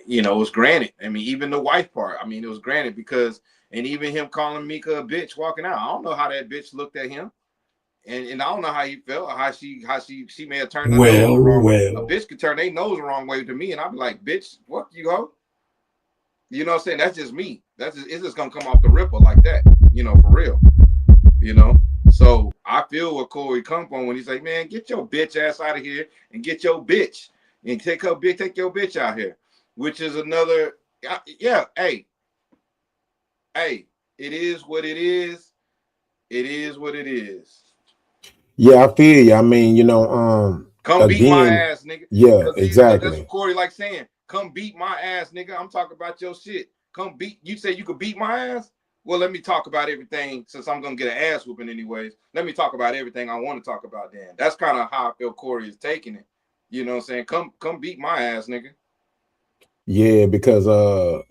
[SPEAKER 4] was granted. I mean, even the wife part, I mean, it was granted because, and even him calling Mika a bitch walking out, I don't know how that bitch looked at him. And I don't know how he felt, how she may have turned her nose the wrong way. A bitch could turn their nose the wrong way to me, and I'd be like, bitch, what you go? You know what I'm saying? That's just me. It's just gonna come off the ripper like that, for real. So I feel what Corey come from when he's like, man, get your bitch ass out of here and get your bitch and take your bitch out here, which is another, hey, it is what it is. It is what it is.
[SPEAKER 1] Yeah, I feel you. I mean,
[SPEAKER 4] come beat my ass, nigga.
[SPEAKER 1] Yeah, exactly.
[SPEAKER 4] That's what Corey like saying. Come beat my ass, nigga. I'm talking about your shit. Come beat. You say you could beat my ass? Well, let me talk about everything since I'm gonna get an ass whooping anyways. Let me talk about everything I want to talk about then. That's kind of how I feel Corey is taking it. You know what I'm saying? Come beat my ass, nigga.
[SPEAKER 1] Yeah, because I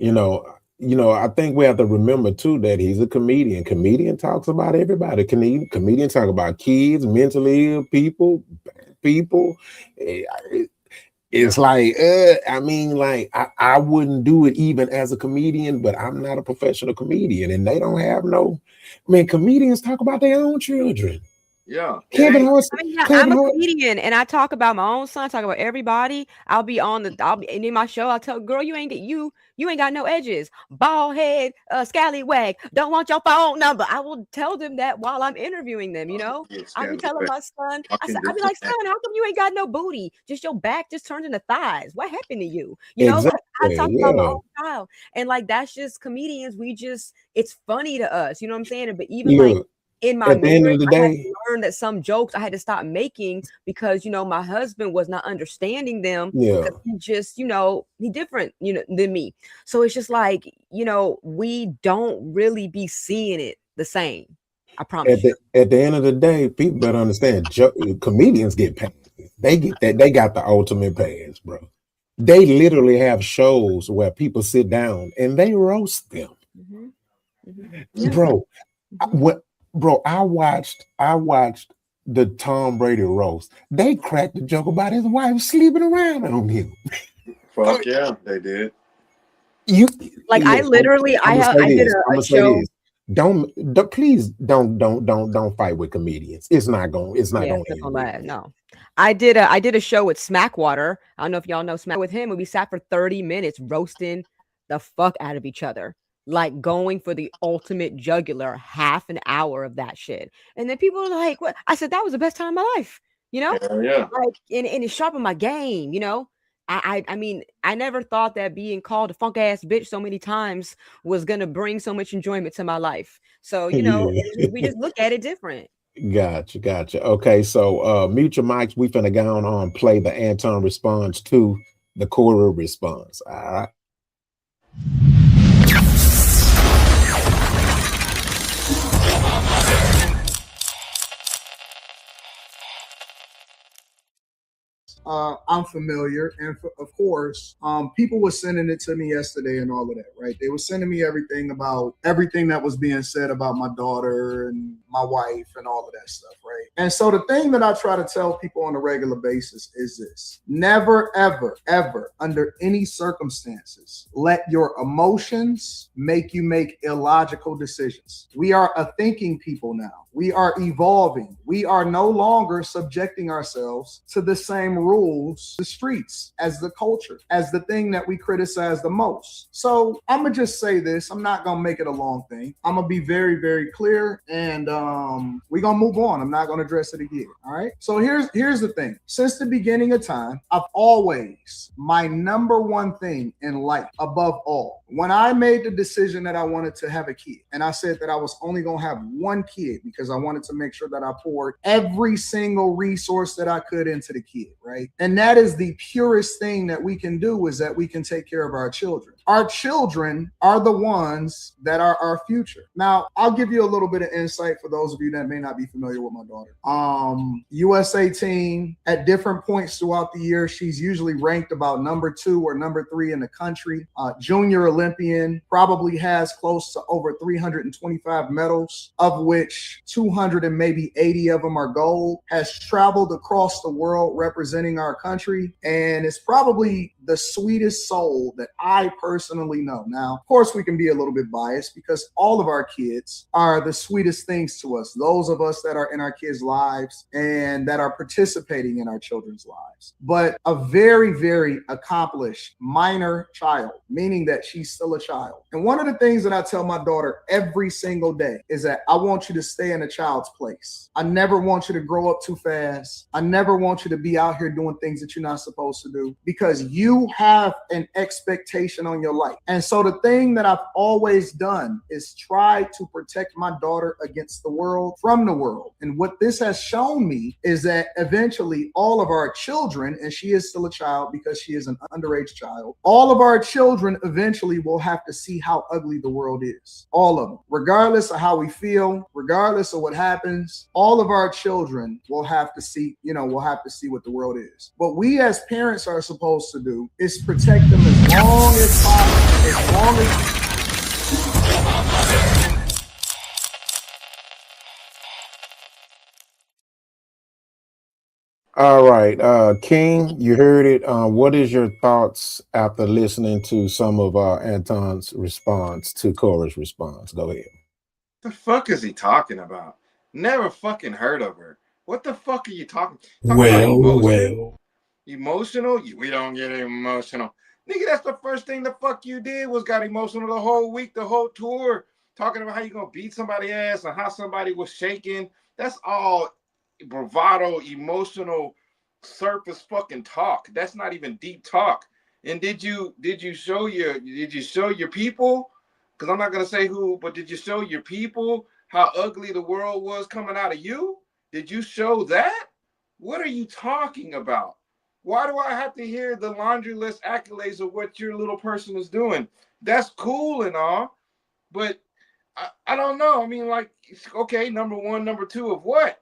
[SPEAKER 1] think we have to remember too that he's a comedian. Comedian talks about everybody. Comedian talk about kids, mentally ill people, bad people. It's like, I wouldn't do it even as a comedian, but I'm not a professional comedian, and they don't have comedians talk about their own children.
[SPEAKER 4] Yeah.
[SPEAKER 2] I'm a comedian and I talk about my own son, talk about everybody. I'll be in my show. I'll tell girl, you ain't got no edges, bald head, scallywag, don't want your phone number. I will tell them that while I'm interviewing them, I'll be telling my son, I'll be like, son, how come you ain't got no booty? Just your back just turns into thighs. What happened to you?
[SPEAKER 1] Exactly,
[SPEAKER 2] I talk about my own child. And that's just comedians. It's funny to us, you know what I'm saying? But even in my marriage, I had to learn that some jokes I had to stop making because, my husband was not understanding them because he just, he different, than me. So it's just like, we don't really be seeing it the same. I promise you.
[SPEAKER 1] At the end of the day, people better understand comedians get paid. They got the ultimate pass, bro. They literally have shows where people sit down and they roast them.
[SPEAKER 2] Yeah.
[SPEAKER 1] Bro, I watched the Tom Brady roast. They cracked the joke about his wife sleeping around on him.
[SPEAKER 4] Fuck yeah, they did.
[SPEAKER 2] I literally, I did a show.
[SPEAKER 1] Please don't fight with comedians. It's not going to end.
[SPEAKER 2] No. I did a show with Smackwater. I don't know if y'all know Smack with him. We sat for 30 minutes roasting the fuck out of each other. Like going for the ultimate jugular, half an hour of that shit. And then people were like, what? I said, that was the best time of my life,
[SPEAKER 4] Yeah.
[SPEAKER 2] And it sharpened my game, I mean, I never thought that being called a funk ass bitch so many times was gonna bring so much enjoyment to my life. So, we just look at it different.
[SPEAKER 1] Gotcha. Okay, so mute your mics. We finna go on play the Anton response to the Corey response. All right.
[SPEAKER 15] I'm familiar, and of course, people were sending it to me yesterday and all of that, right? They were sending me everything that was being said about my daughter and my wife and all of that stuff, right? And so the thing that I try to tell people on a regular basis is this: never, ever, ever, under any circumstances, let your emotions make you make illogical decisions. We are a thinking people now. We are evolving. We are no longer subjecting ourselves to the same rules, the streets, as the culture, as the thing that we criticize the most. So I'm going to just say this. I'm not going to make it a long thing. I'm going to be very, very clear, and we're going to move on. I'm not going to address it again. All right. So here's the thing. Since the beginning of time, I've always, my number one thing in life above all when I made the decision that I wanted to have a kid, and I said that I was only going to have one kid because I wanted to make sure that I poured every single resource that I could into the kid, right? And that is the purest thing that we can do, is that we can take care of our children. Our children are the ones that are our future. Now, I'll give you a little bit of insight for those of you that may not be familiar with my daughter. USA team, at different points throughout the year, she's usually ranked about number 2 or number 3 in the country. Junior Olympian, probably has close to over 325 medals, of which 200 and maybe 80 of them are gold. Has traveled across the world representing our country, and is probably the sweetest soul that I personally know. Now, of course, we can be a little bit biased because all of our kids are the sweetest things to us. Those of us that are in our kids' lives and that are participating in our children's lives. But a very, very accomplished minor child, meaning that she's still a child. And one of the things that I tell my daughter every single day is that I want you to stay in a child's place. I never want you to grow up too fast. I never want you to be out here doing things that you're not supposed to do, because you have an expectation on your life. And so the thing that I've always done is try to protect my daughter against the world, from the world. And what this has shown me is that eventually all of our children, and she is still a child because she is an underage child, all of our children eventually will have to see how ugly the world is. All of them. Regardless of how we feel, regardless of what happens, all of our children will have to see, will have to see what the world is. What we as parents are supposed to do is protect them as long as possible, as long as
[SPEAKER 1] All right, King, you heard it. What is your thoughts after listening to some of Anton's response to Cora's response? Go ahead.
[SPEAKER 4] The fuck is he talking about? Never fucking heard of her. What the fuck are you talking about? Emotion? Emotional? We don't get emotional. Nigga, that's the first thing the fuck you did was got emotional the whole week, the whole tour, talking about how you gonna beat somebody's ass and how somebody was shaking. That's all bravado, emotional, surface fucking talk. That's not even deep talk. And did you show your people? Because I'm not gonna say who, but did you show your people how ugly the world was coming out of you? Did you show that? What are you talking about? Why do I have to hear the laundry list accolades of what your little person is doing? That's cool and all, but I don't know. I mean, like, okay, number 1, number 2 of what?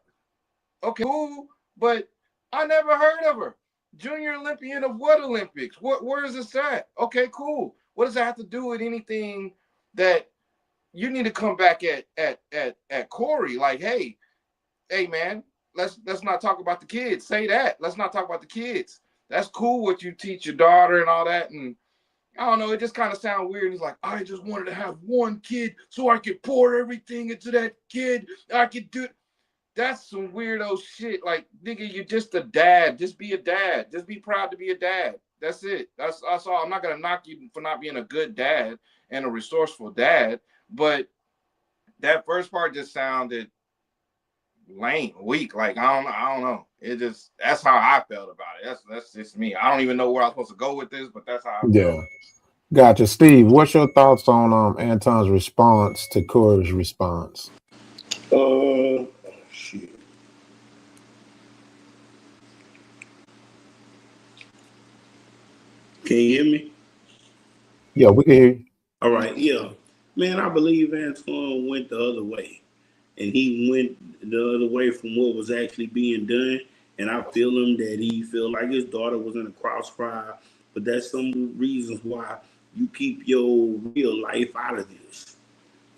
[SPEAKER 4] Okay, cool, but I never heard of her. Junior Olympian of what Olympics? Where is this at? Okay, cool. What does that have to do with anything that you need to come back at Corey? Like, hey man, let's not talk about the kids. Say that. Let's not talk about the kids. That's cool what you teach your daughter and all that. And I don't know, it just kind of sounds weird. He's like, I just wanted to have one kid so I could pour everything into that kid. I could do it. That's some weirdo shit. Like, nigga, you're just a dad. Just be a dad. Just be proud to be a dad. That's it. That's all. I'm not gonna knock you for not being a good dad and a resourceful dad, but that first part just sounded lame, weak. Like, I don't know. It just, that's how I felt about it. That's just me. I don't even know where I'm supposed to go with this, but that's how I felt.
[SPEAKER 1] Gotcha. Steve, what's your thoughts on Anton's response to Cora's response?
[SPEAKER 3] Shit. Can you hear me?
[SPEAKER 1] Yeah, we can hear you.
[SPEAKER 3] All right, yeah. Man, I believe Antoine went the other way. And he went the other way from what was actually being done. And I feel him that he feel like his daughter was in a crossfire. But that's some reasons why you keep your real life out of this.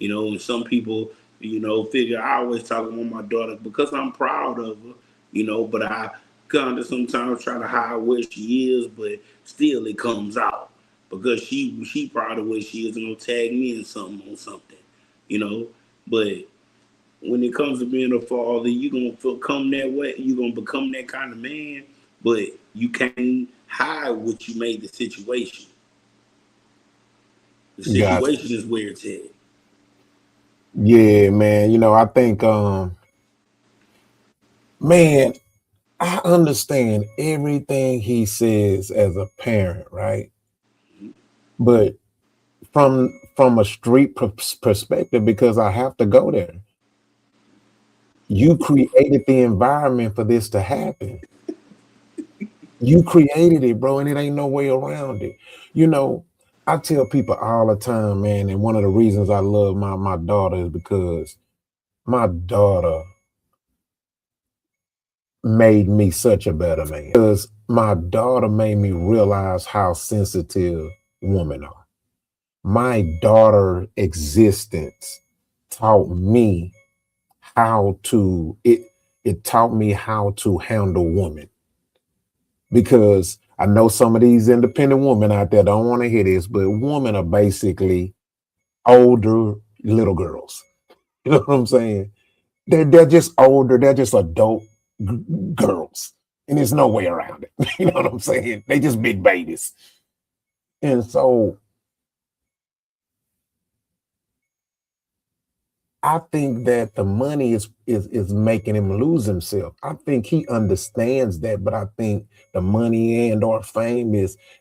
[SPEAKER 3] And some people, figure I always talk about my daughter because I'm proud of her, but I kind of sometimes try to hide where she is, but still it comes out because she proud of where she is and gonna tag me in something on something, but when it comes to being a father, you're gonna come that way, you're gonna become that kind of man, but you can't hide what you made the situation. The situation is where it's at.
[SPEAKER 1] Yeah, man. I think, man, I understand everything he says as a parent, right? But from a street perspective, because I have to go there. You created the environment for this to happen. You created it, bro, and it ain't no way around it. You know, I tell people all the time, man, and one of the reasons I love my daughter is because my daughter made me such a better man. Because my daughter made me realize how sensitive women are. My daughter existence taught me how to it taught me how to handle women. Because I know some of these independent women out there don't want to hear this, but women are basically older little girls. You know what I'm saying? They're just older, they're just adult girls. And there's no way around it. You know what I'm saying? They just big babies. And so I think that the money is making him lose himself. I think he understands that, but I think the money and or fame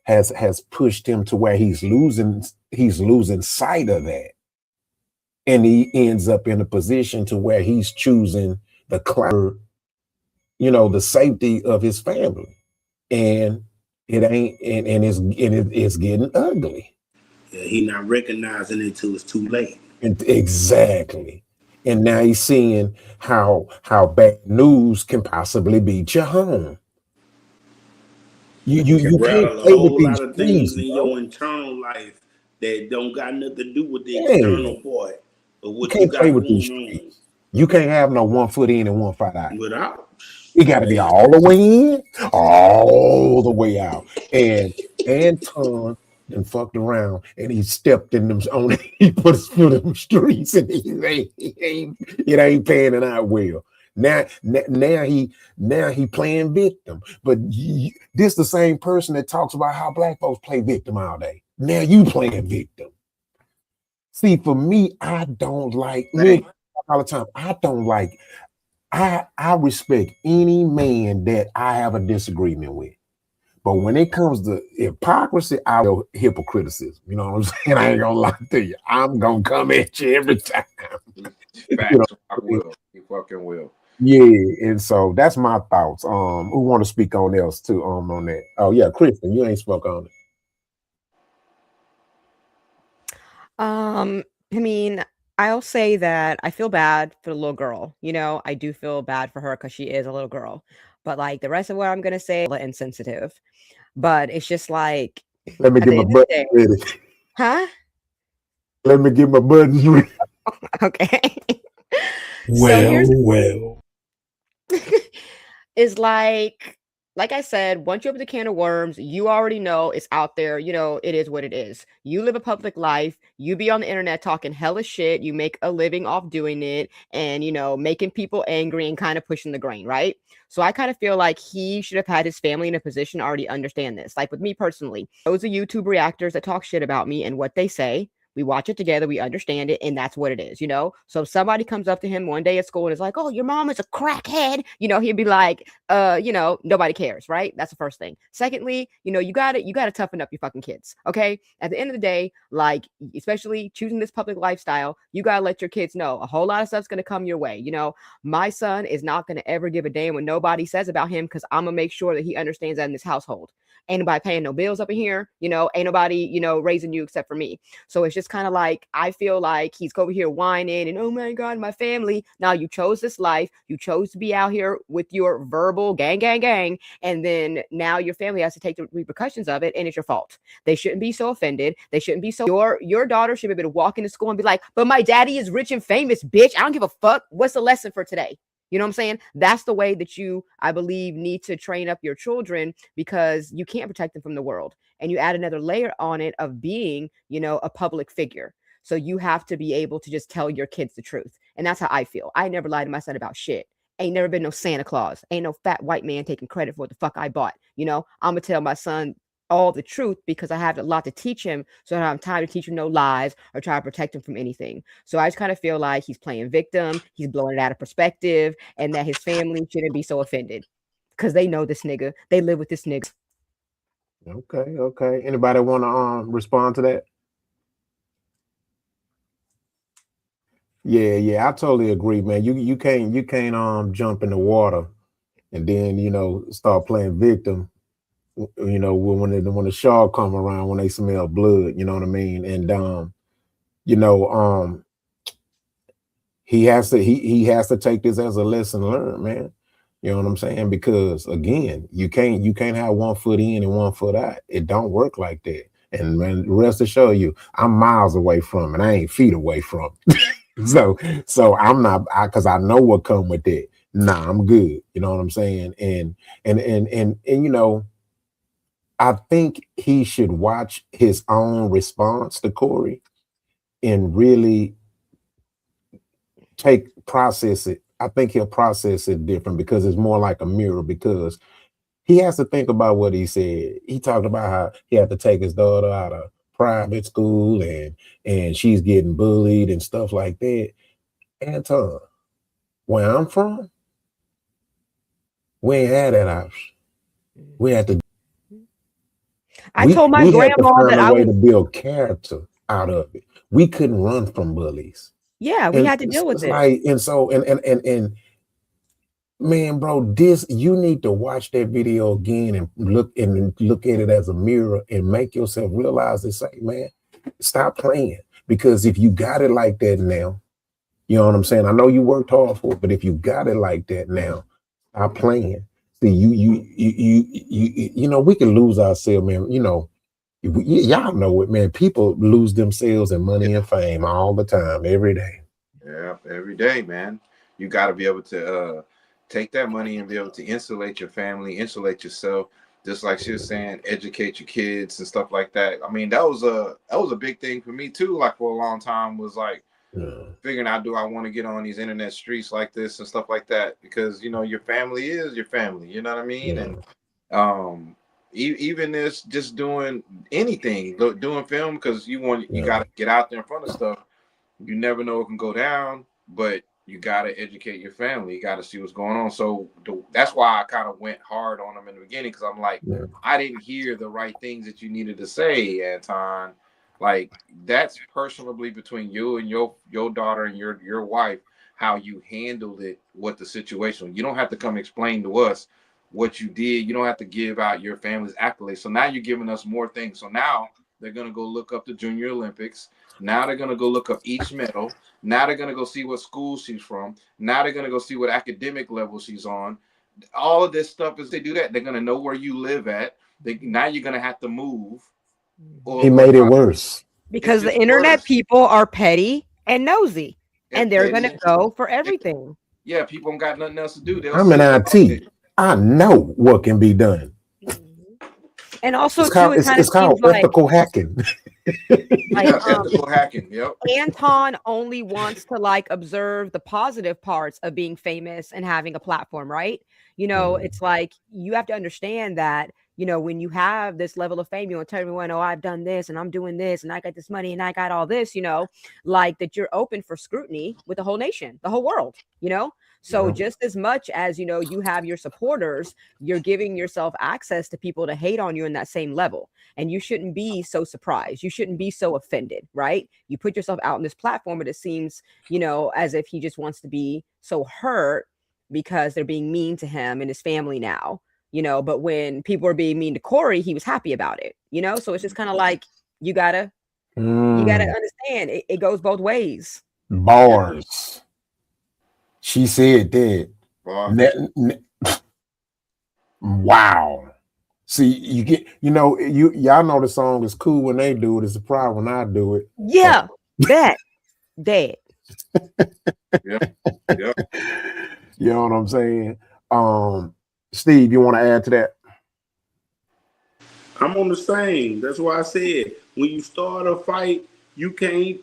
[SPEAKER 1] has pushed him to where he's losing sight of that. And he ends up in a position to where he's choosing the clout, the safety of his family. And it ain't and it's getting ugly.
[SPEAKER 3] Yeah, he not recognizing it till it's too late.
[SPEAKER 1] Exactly. And now he's seeing how bad news can possibly beat your home. You can't
[SPEAKER 3] Rattle a
[SPEAKER 1] play with
[SPEAKER 3] whole
[SPEAKER 1] these
[SPEAKER 3] lot of
[SPEAKER 1] things,
[SPEAKER 3] things in
[SPEAKER 1] bro.
[SPEAKER 3] your internal life that don't got nothing to do with the
[SPEAKER 1] Yeah.
[SPEAKER 3] external part of
[SPEAKER 1] You
[SPEAKER 3] what you
[SPEAKER 1] can't play
[SPEAKER 3] got
[SPEAKER 1] with these
[SPEAKER 3] going on.
[SPEAKER 1] streets. You can't have no 1 foot in and 1 foot out.
[SPEAKER 3] Without,
[SPEAKER 1] It got to be all the way in, all the way out. And Anton then fucked around and he stepped in them he put his foot in the streets and it ain't panning out well. Now he playing victim. But this the same person that talks about how black folks play victim all day. Now you playing victim. See, for me, I don't like me all the time. I respect any man that I have a disagreement with. But when it comes to hypocrisy, I will hypocriticism. You know what I'm saying? I ain't gonna lie to you. I'm gonna come at you every time.
[SPEAKER 4] Facts. I will. You fucking will.
[SPEAKER 1] Yeah, and so that's my thoughts. Who want to speak on else too? On that. Oh yeah, Kristen, you ain't spoke on it.
[SPEAKER 2] I mean, I'll say that I feel bad for the little girl. I do feel bad for her because she is a little girl. But like the rest of what I'm gonna say is insensitive. But it's just like
[SPEAKER 1] Let me
[SPEAKER 2] at
[SPEAKER 1] get
[SPEAKER 2] the
[SPEAKER 1] my
[SPEAKER 2] end of the
[SPEAKER 1] buttons
[SPEAKER 2] day,
[SPEAKER 1] ready.
[SPEAKER 2] huh?
[SPEAKER 1] Let me get my buttons ready.
[SPEAKER 2] Okay. So
[SPEAKER 10] Well,
[SPEAKER 2] here's
[SPEAKER 10] well.
[SPEAKER 2] is like I said, once you open the can of worms, you already know it's out there. It is what it is. You live a public life. You be on the internet talking hella shit. You make a living off doing it and, making people angry and kind of pushing the grain, right? So I kind of feel like he should have had his family in a position to already understand this. Like with me personally, those are YouTube reactors that talk shit about me and what they say. We watch it together, we understand it, and that's what it is, So if somebody comes up to him one day at school and is like, "Oh, your mom is a crackhead," he'd be like, nobody cares, right? That's the first thing. Secondly, you gotta toughen up your fucking kids. Okay. At the end of the day, like, especially choosing this public lifestyle, you gotta let your kids know a whole lot of stuff's gonna come your way. My son is not gonna ever give a damn what nobody says about him because I'm gonna make sure that he understands that in this household. Ain't nobody paying no bills up in here, ain't nobody, raising you except for me. So it's just kind of like, I feel like he's over here whining and, oh my God, my family. Now you chose this life. You chose to be out here with your verbal gang, and then now your family has to take the repercussions of it, and it's your fault. They shouldn't be so offended. They shouldn't be so. Your daughter should be able to walk into school and be like, "But my daddy is rich and famous, bitch. I don't give a fuck. What's the lesson for today?" You know what I'm saying? That's the way that you, I believe, need to train up your children, because you can't protect them from the world. And you add another layer on it of being, a public figure. So you have to be able to just tell your kids the truth. And that's how I feel. I never lied to my son about shit. Ain't never been no Santa Claus. Ain't no fat white man taking credit for what the fuck I bought. I'm going to tell my son all the truth because I have a lot to teach him. So I don't have time to teach him no lies or try to protect him from anything. So I just kind of feel like he's playing victim. He's blowing it out of perspective, and that his family shouldn't be so offended because they know this nigga. They live with this nigga.
[SPEAKER 1] Okay. Anybody want to respond to that? Yeah, I totally agree, man. You can't jump in the water and then start playing victim. When the shark come around when they smell blood, you know what I mean? And you know, he has to take this as a lesson learned, man. You know what I'm saying? Because again, you can't have 1 foot in and 1 foot out. It don't work like that. And man, rest assured you, I'm miles away from it. I ain't feet away from it. So I'm not because I know what come with that. Nah, I'm good. You know what I'm saying? And I think he should watch his own response to Corey and really process it. I think he'll process it different because it's more like a mirror, because he has to think about what he said. He talked about how he had to take his daughter out of private school and she's getting bullied and stuff like that. Anton, where I'm from, we ain't had that option. We had to
[SPEAKER 2] I told my
[SPEAKER 1] we had to
[SPEAKER 2] grandma
[SPEAKER 1] find
[SPEAKER 2] that
[SPEAKER 1] a
[SPEAKER 2] I
[SPEAKER 1] way
[SPEAKER 2] was,
[SPEAKER 1] to build character out of it. We couldn't run from bullies.
[SPEAKER 2] yeah, we
[SPEAKER 1] And
[SPEAKER 2] had to deal with
[SPEAKER 1] it's
[SPEAKER 2] it.
[SPEAKER 1] like, and so and man, bro, you need to watch that video again and look at it as a mirror and make yourself realize and say, man, stop playing. Because if you got it like that now, you know what I'm saying? I know you worked hard for it, but if you got it like that now, stop playing. See, we can lose ourselves, man. Y'all know it, man. People lose themselves in money and fame all the time, every day.
[SPEAKER 4] Yeah, every day, man. You got to be able to take that money and be able to insulate your family, insulate yourself. Just like she was saying, educate your kids and stuff like that. I mean, that was a big thing for me too. Like for a long time, was like figuring out, do I want to get on these internet streets like this and stuff like that? Because your family is your family. You know what I mean?
[SPEAKER 1] Yeah.
[SPEAKER 4] And even this, just doing anything, doing film, because you got to get out there in front of stuff. You never know what can go down, but you got to educate your family. You got to see what's going on. So that's why I kind of went hard on them in the beginning, because I'm like, I didn't hear the right things that you needed to say, Anton. Like, that's personally between you and your daughter and your wife, how you handled it, what the situation. You don't have to come explain to us what you did. You don't have to give out your family's accolades. So now you're giving us more things. So now they're going to go look up the Junior Olympics. Now they're going to go look up each medal. Now they're going to go see what school she's from. Now they're going to go see what academic level she's on. All of this stuff, as they do that, they're going to know where you live at. Now you're going to have to move.
[SPEAKER 1] He made it worse.
[SPEAKER 2] Because the internet people are petty and nosy, and they're going to go for everything.
[SPEAKER 4] Yeah, people don't got nothing else to do.
[SPEAKER 1] I'm in IT. I know what can be done.
[SPEAKER 2] And also,
[SPEAKER 1] it's called ethical hacking.
[SPEAKER 4] Ethical hacking. Yep.
[SPEAKER 2] Anton only wants to observe the positive parts of being famous and having a platform, right? It's like you have to understand that, when you have this level of fame, you want to tell everyone, oh, I've done this and I'm doing this and I got this money and I got all this, that you're open for scrutiny with the whole nation, the whole world, So just as much as, you have your supporters, you're giving yourself access to people to hate on you in that same level. And you shouldn't be so surprised. You shouldn't be so offended, right? You put yourself out on this platform, but it seems, as if he just wants to be so hurt because they're being mean to him and his family now, but when people were being mean to Corey, he was happy about it, So it's just kind of like, you gotta understand it goes both ways.
[SPEAKER 1] Bars. She said that. Wow. See, you get, y'all know the song is cool when they do it. It's a problem when I do it.
[SPEAKER 2] Yeah, that.
[SPEAKER 4] Yeah.
[SPEAKER 1] You know what I'm saying? Steve, you want to add to that?
[SPEAKER 3] I'm on the same. That's why I said when you start a fight, you can't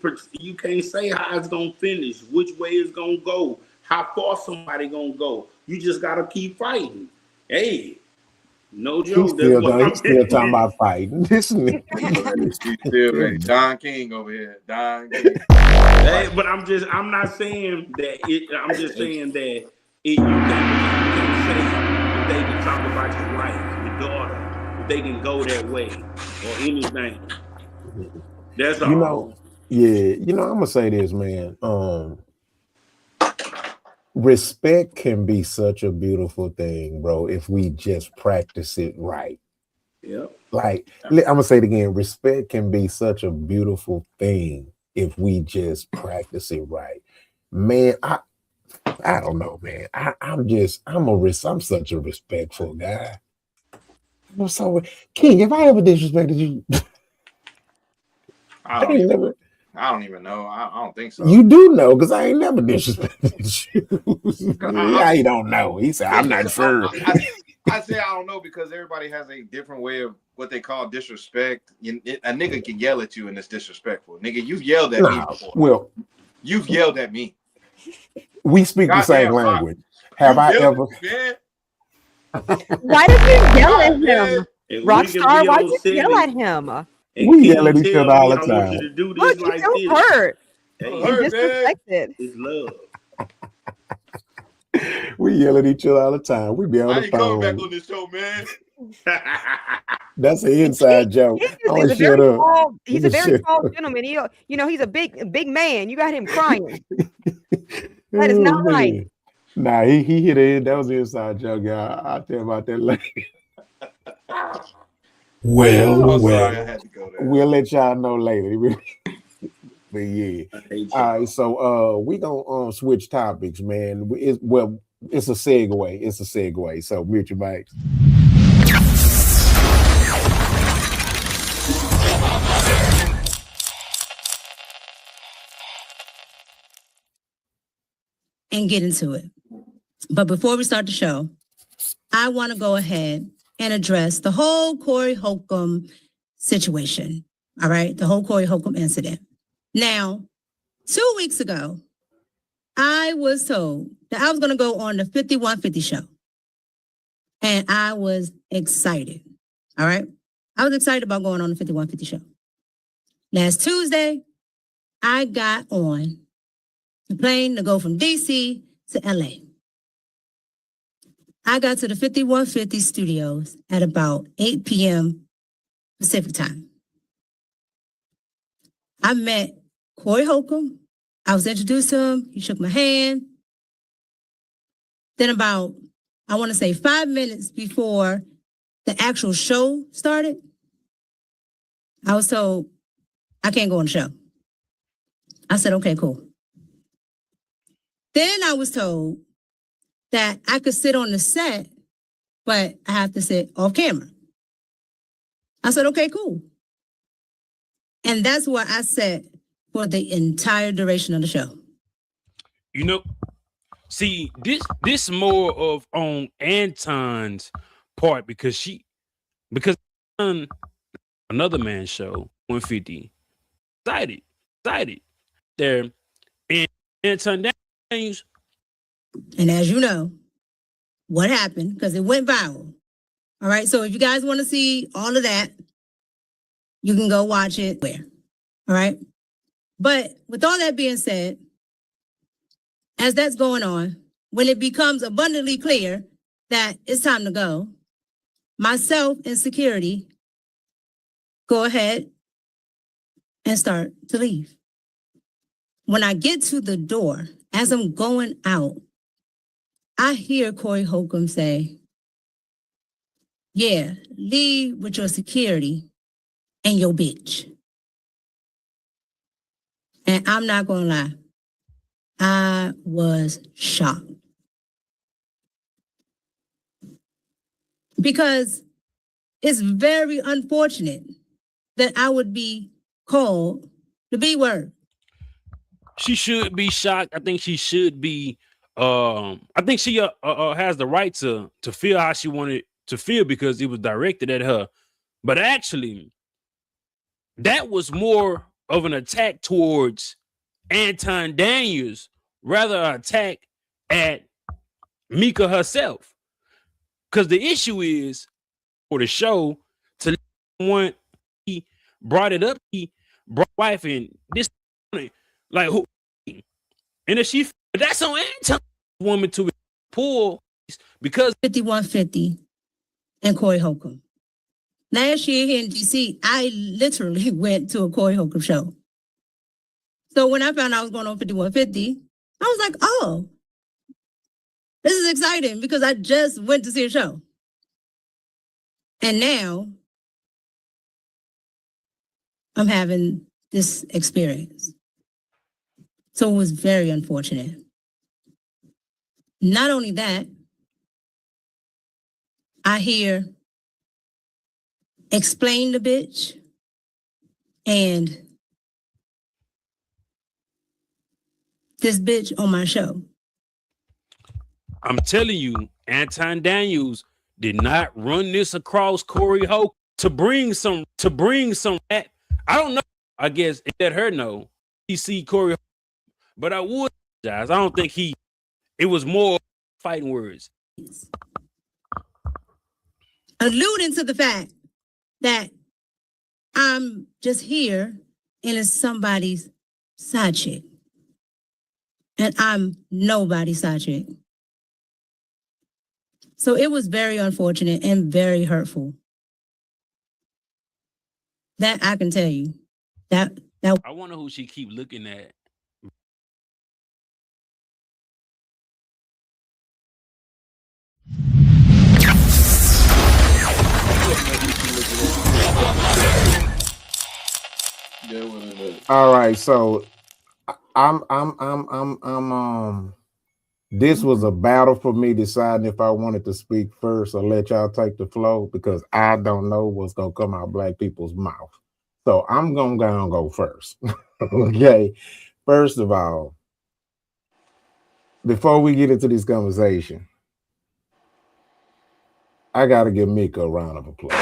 [SPEAKER 3] say how it's gonna finish, which way it's gonna go, how far somebody gonna go. You just gotta keep fighting. Hey, no joke.
[SPEAKER 1] He's still talking about fighting. Listen,
[SPEAKER 4] Don King over here. Don King.
[SPEAKER 3] Hey, but I'm not saying that I'm just saying that you can't say that they can talk about your wife, your daughter, if they can go that way or anything. That's all.
[SPEAKER 1] I'm gonna say this, man. Respect can be such a beautiful thing, bro, if we just practice it right.
[SPEAKER 3] Yep.
[SPEAKER 1] Like, I'm gonna say it again. Respect can be such a beautiful thing if we just practice it right. Man, I don't know, man. I'm such a respectful guy. I'm so King, if I ever disrespected you,
[SPEAKER 4] I
[SPEAKER 1] I
[SPEAKER 4] don't
[SPEAKER 1] ain't
[SPEAKER 4] even.
[SPEAKER 1] never.
[SPEAKER 4] I don't even know. I don't think so.
[SPEAKER 1] You do know, because I ain't never disrespected you.
[SPEAKER 4] 'Cause
[SPEAKER 1] Yeah, he don't know. He said, I'm not sure.
[SPEAKER 4] I say I don't know because everybody has a different way of what they call disrespect. A nigga can yell at you and it's disrespectful. Nigga, you've yelled at me
[SPEAKER 1] Nah,
[SPEAKER 4] before.
[SPEAKER 1] well,
[SPEAKER 4] You've yelled at me.
[SPEAKER 1] we speak the same
[SPEAKER 4] Goddamn, Rock.
[SPEAKER 1] language. Have
[SPEAKER 4] You
[SPEAKER 1] I
[SPEAKER 4] yelled
[SPEAKER 1] ever?
[SPEAKER 4] at me, man.
[SPEAKER 2] Why did you yell at
[SPEAKER 4] God, man.
[SPEAKER 2] him?
[SPEAKER 3] And we can
[SPEAKER 2] Rockstar,
[SPEAKER 3] be
[SPEAKER 2] why
[SPEAKER 3] on
[SPEAKER 2] did you yell
[SPEAKER 3] Sunday.
[SPEAKER 2] at him?
[SPEAKER 3] And
[SPEAKER 1] We yell
[SPEAKER 3] King
[SPEAKER 1] at each other
[SPEAKER 3] tell
[SPEAKER 1] all
[SPEAKER 3] me
[SPEAKER 1] the
[SPEAKER 3] I want you
[SPEAKER 1] time.
[SPEAKER 3] to do
[SPEAKER 2] Look,
[SPEAKER 3] this
[SPEAKER 2] you
[SPEAKER 3] like
[SPEAKER 2] feel
[SPEAKER 3] this.
[SPEAKER 2] hurt
[SPEAKER 3] Hey,
[SPEAKER 2] and
[SPEAKER 4] Hurt, man.
[SPEAKER 2] disrespected.
[SPEAKER 3] it's love.
[SPEAKER 1] We yell at each other all the time. We be on
[SPEAKER 4] I
[SPEAKER 1] the
[SPEAKER 4] ain't coming back
[SPEAKER 1] phone.
[SPEAKER 4] on this show, man.
[SPEAKER 1] That's an inside joke.
[SPEAKER 2] King
[SPEAKER 1] I'm
[SPEAKER 2] is
[SPEAKER 1] gonna
[SPEAKER 2] a very
[SPEAKER 1] shut up.
[SPEAKER 2] tall.
[SPEAKER 1] I'm
[SPEAKER 2] He's a
[SPEAKER 1] gonna
[SPEAKER 2] very
[SPEAKER 1] shut
[SPEAKER 2] tall
[SPEAKER 1] up.
[SPEAKER 2] gentleman. He's a big man. You got him crying. That is
[SPEAKER 1] Oh
[SPEAKER 2] not right.
[SPEAKER 1] man. Nah, he hit it. That was an inside joke, y'all. I'll tell you about that later.
[SPEAKER 14] Well,
[SPEAKER 4] I'm sorry I
[SPEAKER 14] well.
[SPEAKER 4] had to go there.
[SPEAKER 1] We'll let y'all know later. But yeah.
[SPEAKER 3] I hate
[SPEAKER 1] All
[SPEAKER 3] y'all.
[SPEAKER 1] right, so we gonna switch topics, man. It's a segue. It's a segue. So mute your mics.
[SPEAKER 16] And get into it. But before we start the show, I want to go ahead and address the whole Corey Holcomb situation. All right, the whole Corey Holcomb incident. Now, 2 weeks ago, I was told that I was going to go on the 5150 show. And I was excited. All right. I was excited about going on the 5150 show. Last Tuesday, I got on the plane to go from DC to LA. I got to the 5150 studios at about 8 p.m. Pacific time. I met Corey Holcomb. I was introduced to him. He shook my hand. Then about, I want to say 5 minutes before the actual show started, I was told, I can't go on the show. I said, okay, cool. Then I was told that I could sit on the set, but I have to sit off camera. I said, okay, cool. And that's where I sat for the entire duration of the show.
[SPEAKER 17] You know, see, this more of on Anton's part because on another man's show, 150, excited there, and Anton Daniels.
[SPEAKER 16] And as you know, what happened, because it went viral. All right, so if you guys want to see all of that, you can go watch it where. All right. But with all that being said, as that's going on, when it becomes abundantly clear that it's time to go, myself and security go ahead and start to leave. When I get to the door, as I'm going out, I hear Corey Holcomb say, yeah, leave with your security and your bitch. And I'm not going to lie, I was shocked. Because it's very unfortunate that I would be called the B word.
[SPEAKER 17] She should be shocked. I think she should be. I think she has the right to feel how she wanted to feel because it was directed at her. But actually, that was more of an attack towards Anton Daniels, rather an attack at Mika herself. Because the issue is for the show to one he brought it up, he brought wife in this like who, and if she that's on Anton woman to pull because
[SPEAKER 16] 5150 and Corey Holcomb. Last year here in DC, I literally went to a Corey Holcomb show. So when I found out I was going on 5150, I was like, oh, This is exciting because I just went to see a show. And now I'm having this experience. So it was very unfortunate. Not only that, I hear explain the bitch and this bitch on my show.
[SPEAKER 17] I'm telling you, Anton Daniels did not run this across Corey Hoke to bring some. I don't know. I guess it let her know he see Corey Hoke, but I would apologize. I don't think it was more fighting words.
[SPEAKER 16] Alluding to the fact that I'm just here and it's somebody's side chick. And I'm nobody's side chick. So it was very unfortunate and very hurtful. That I can tell you. That
[SPEAKER 17] I wonder who she keep looking at.
[SPEAKER 1] All right, so this was a battle for me deciding if I wanted to speak first or let y'all take the flow because I don't know what's gonna come out black people's mouth. So I'm gonna go first. Okay. First of all, before we get into this conversation, I gotta give Mika a round of applause.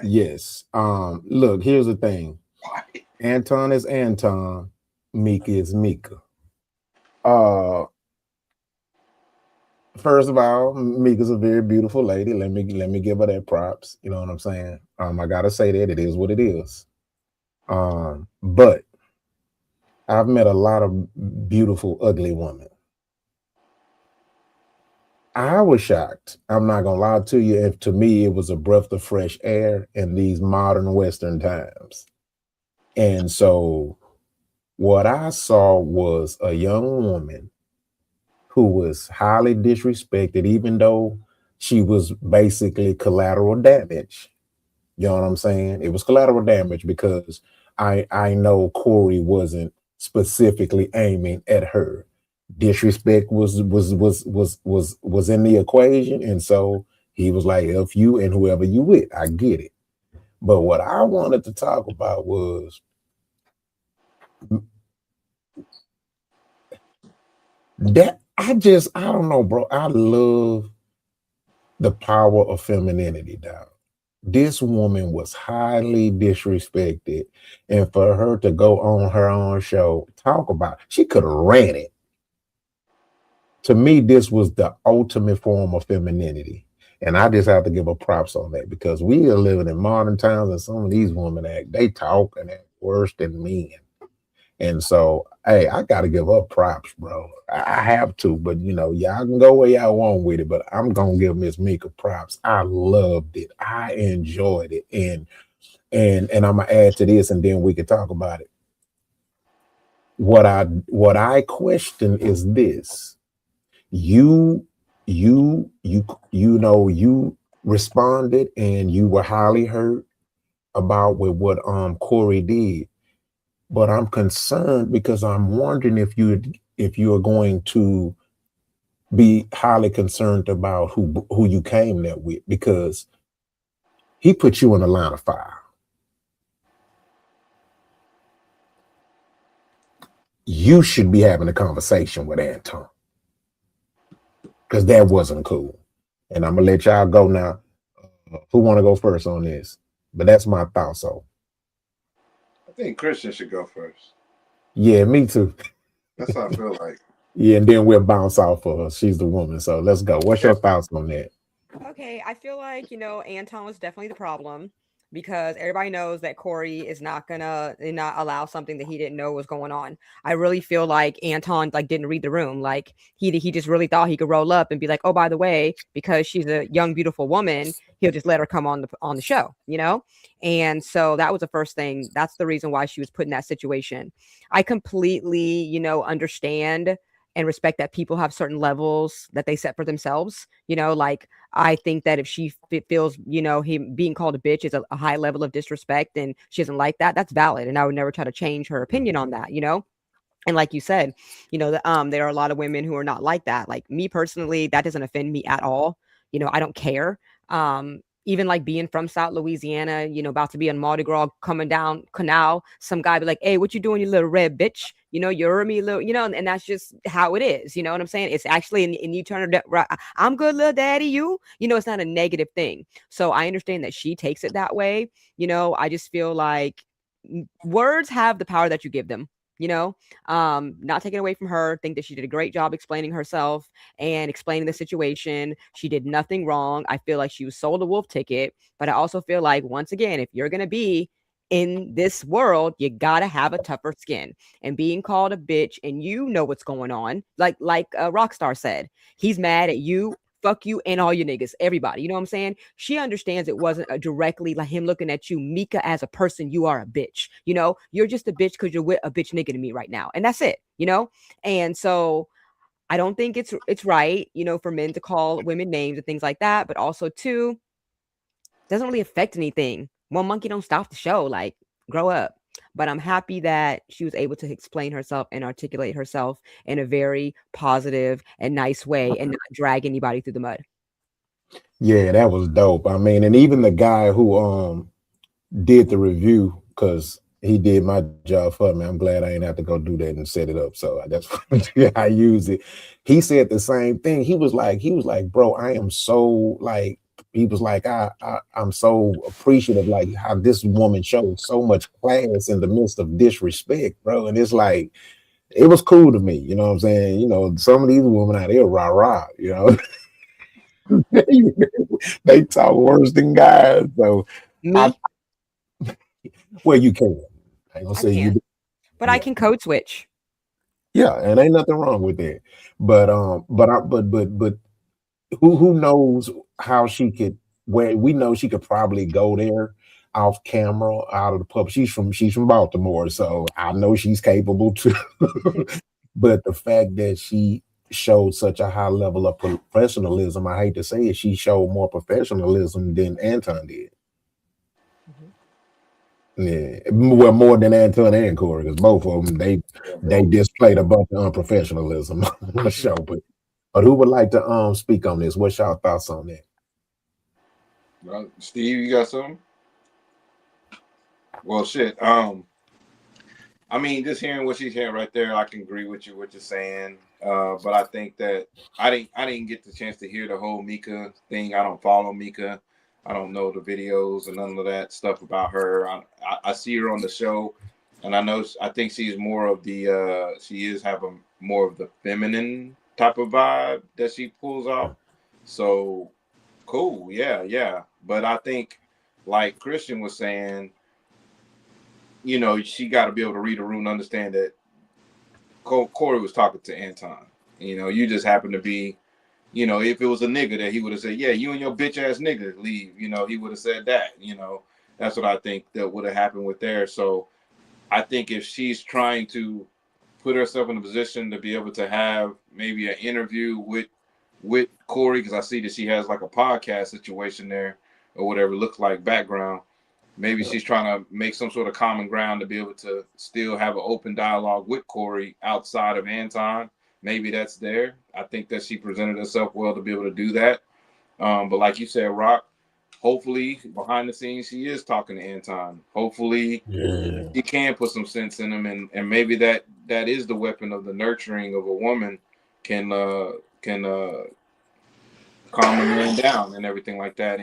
[SPEAKER 1] Yes. Look, here's the thing. Anton is Anton, Mika is Mika. First of all, Mika's a very beautiful lady. Let me give her that props. You know what I'm saying? I gotta say that it is what it is. But I've met a lot of beautiful, ugly women. I was shocked. I'm not gonna lie to you. And to me, it was a breath of fresh air in these modern Western times. And so what I saw was a young woman who was highly disrespected, even though she was basically collateral damage. You know what I'm saying? It was collateral damage because I know Corey wasn't specifically aiming at her. Disrespect was in the equation, and so he was like, "F you and whoever you with." I get it, but what I wanted to talk about was that I don't know, bro. I love the power of femininity, dog. This woman was highly disrespected, and for her to go on her own show, talk about, she could have ran it. To me, this was the ultimate form of femininity. And I just have to give her props on that because we are living in modern times and some of these women they talk and act worse than men. And so, hey, I got to give her props, bro. I have to, but y'all can go where y'all want with it, but I'm going to give Miss Mika props. I loved it. I enjoyed it. And I'm going to add to this and then we can talk about it. What I question is this. You responded and you were highly hurt about what Corey did. But I'm concerned because I'm wondering if you are going to be highly concerned about who you came there with, because he put you in the line of fire. You should be having a conversation with Anton because that wasn't cool. And I'm gonna let y'all go now. Who want to go first on this? But that's my thought. So
[SPEAKER 4] I think Christian should go first.
[SPEAKER 1] Yeah, me too.
[SPEAKER 4] That's how I feel like.
[SPEAKER 1] Yeah, and then we'll bounce off of her. She's the woman. So let's go. What's your thoughts on that?
[SPEAKER 2] Okay, I feel like, Anton was definitely the problem. because everybody knows that Corey is not gonna not allow something that he didn't know was going on. I really feel like Anton like didn't read the room. Like he just really thought he could roll up and be like, oh, by the way, because she's a young, beautiful woman, he'll just let her come on the show, you know? And so that was the first thing. That's the reason why she was put in that situation. I completely, you know, understand and respect that people have certain levels that they set for themselves. You know, like I think that if she feels, you know, him being called a bitch is a high level of disrespect and she doesn't like that, that's valid. And I would never try to change her opinion on that, you know? And like you said, you know, there are a lot of women who are not like that. Like me personally, that doesn't offend me at all. You know, I don't care. Even like being from South Louisiana, you know, about to be on Mardi Gras, coming down Canal, some guy be like, hey, what you doing, you little red bitch? You know, you heard me, little, you know, and that's just how it is. You know what I'm saying? It's actually, and you turn it right. I'm good, little daddy, you know, it's not a negative thing. So I understand that she takes it that way. You know, I just feel like words have the power that you give them. You know, not taking away from her, think that she did a great job explaining herself and explaining the situation. She did nothing wrong. I feel like she was sold a wolf ticket, but I also feel like, once again, if you're going to be in this world, you got to have a tougher skin. And being called a bitch and you know what's going on, like Rockstar said, he's mad at you. Fuck you and all your niggas, everybody. You know what I'm saying? She understands it wasn't directly like him looking at you, Mika, as a person. You are a bitch. You know, you're just a bitch because you're with a bitch nigga to me right now. And that's it, you know? And so I don't think it's right, you know, for men to call women names and things like that. But also, too, doesn't really affect anything. One monkey don't stop the show. Like, grow up. But I'm happy that she was able to explain herself and articulate herself in a very positive and nice way and not drag anybody through the mud.
[SPEAKER 1] Yeah, that was dope. I mean, and even the guy who did the review, because he did my job for me. I'm glad I ain't have to go do that and set it up. So that's why I use it. He said the same thing. He was like, bro, I am so like, he was like, I'm so appreciative, like how this woman showed so much class in the midst of disrespect, bro. And it's like, it was cool to me, you know what I'm saying? You know, some of these women out there rah, you know. They talk worse than guys. So
[SPEAKER 2] me,
[SPEAKER 1] well, you can. I ain't gonna say you.
[SPEAKER 2] But I can code switch.
[SPEAKER 1] Yeah, and ain't nothing wrong with that. But who knows how she could? Where we know she could probably go there off camera, out of the pub. She's from Baltimore, so I know she's capable too. But the fact that she showed such a high level of professionalism, I hate to say it, she showed more professionalism than Anton did. Yeah, well, more than Anton and Corey, because both of them they displayed a bunch of unprofessionalism on the show. But who would like to speak on this? What's y'all thoughts on that?
[SPEAKER 4] Well, Steve, you got something? Well, shit. I mean, just hearing what she's hearing right there, I can agree with you what you're saying. But I think that I didn't get the chance to hear the whole Mika thing. I don't follow Mika. I don't know the videos and none of that stuff about her. I see her on the show, and I think she's more of the she is having more of the feminine type of vibe that she pulls off. So cool, yeah. But I think, like Christian was saying, you know, she got to be able to read a room and understand that Corey was talking to Anton. You know, you just happen to be, you know, if it was a nigga that he would have said, yeah, you and your bitch ass nigga leave. You know, he would have said that. You know, that's what I think that would have happened with there. So I think if she's trying to put herself in a position to be able to have maybe an interview with Corey, because I see that she has like a podcast situation there or whatever it looks like background. Maybe she's trying to make some sort of common ground to be able to still have an open dialogue with Corey outside of Anton. Maybe that's there. I think that she presented herself well to be able to do that. But like you said, Rock, hopefully behind the scenes she is talking to Anton. Hopefully she can put some sense in him, and maybe that is the weapon of the nurturing of a woman can calm a man down and everything like that.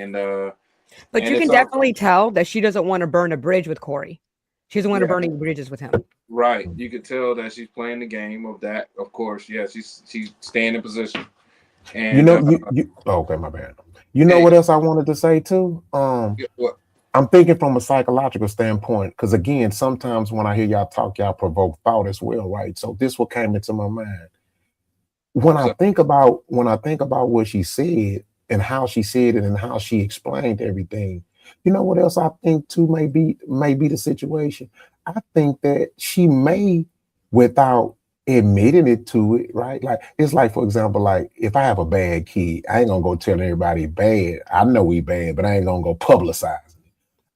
[SPEAKER 2] But you can definitely tell that she doesn't want to burn a bridge with Corey. She doesn't want to burn any bridges with him.
[SPEAKER 4] Right. You could tell that she's playing the game of that. Of course, yeah. She's staying in position. And
[SPEAKER 1] You know, okay, my bad. You know what else I wanted to say too?
[SPEAKER 4] What?
[SPEAKER 1] I'm thinking from a psychological standpoint, because again, sometimes when I hear y'all talk, y'all provoke thought as well, right? So this what came into my mind. When I think about what she said and how she said it and how she explained everything, you know what else I think too may be the situation? I think that she may, without admitting it to it, right? Like it's like, for example, like if I have a bad kid, I ain't gonna go tell everybody bad. I know he bad, but I ain't gonna go publicize it.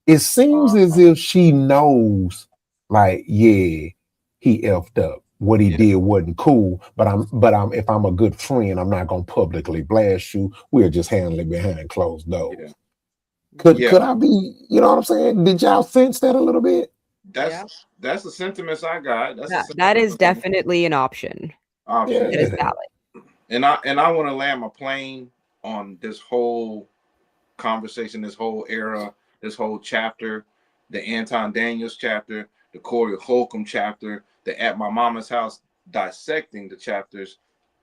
[SPEAKER 1] It seems as if she knows, like, yeah, he effed up. What he did wasn't cool, but if I'm a good friend, I'm not gonna publicly blast you. We'll just handle it behind closed doors. Could I be, you know what I'm saying? Did y'all sense that a little bit?
[SPEAKER 4] That's the sentiments I got.
[SPEAKER 2] That is definitely an option. It is valid.
[SPEAKER 4] And I want to land my plane on this whole conversation, this whole era, this whole chapter, the Anton Daniels chapter, the Corey Holcomb chapter, the At My Mama's House dissecting the chapters.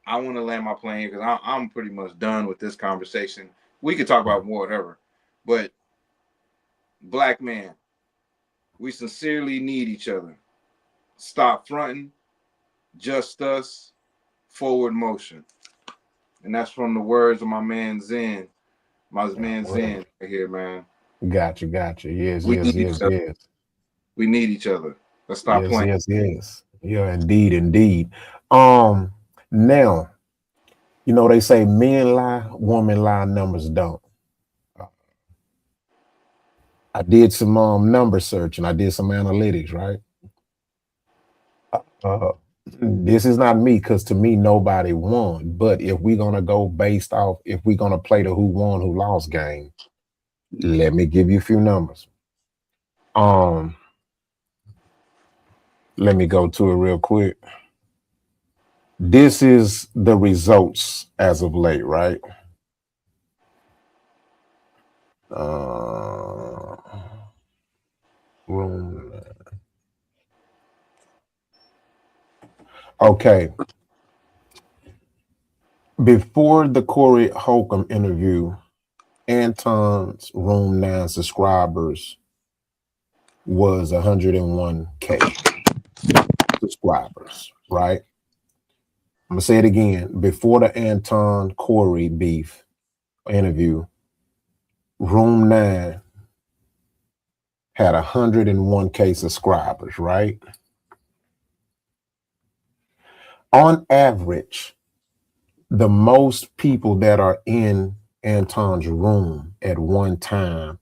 [SPEAKER 4] I want to land my plane because I'm pretty much done with this conversation. We could talk about more, whatever, but black man, we sincerely need each other. Stop fronting, just us, forward motion. And that's from the words of my man Zen. My man Zen right here, man.
[SPEAKER 1] Gotcha. Yes.
[SPEAKER 4] We need each other. Let's stop playing.
[SPEAKER 1] Yes. Yeah, indeed. Now, you know, they say men lie, women lie, numbers don't. I did some number search and I did some analytics, right? This is not me, because to me, nobody won. But if we're gonna go based off, if we're gonna play the who won, who lost game, let me give you a few numbers. Let me go to it real quick. This is the results as of late, right? Okay. Before the Corey Holcomb interview, Anton's Room 9 subscribers was 101K subscribers, right? I'm gonna say it again. Before the Anton Corey beef interview, Room 9 had 101K subscribers, right? On average, the most people that are in Anton's room at one time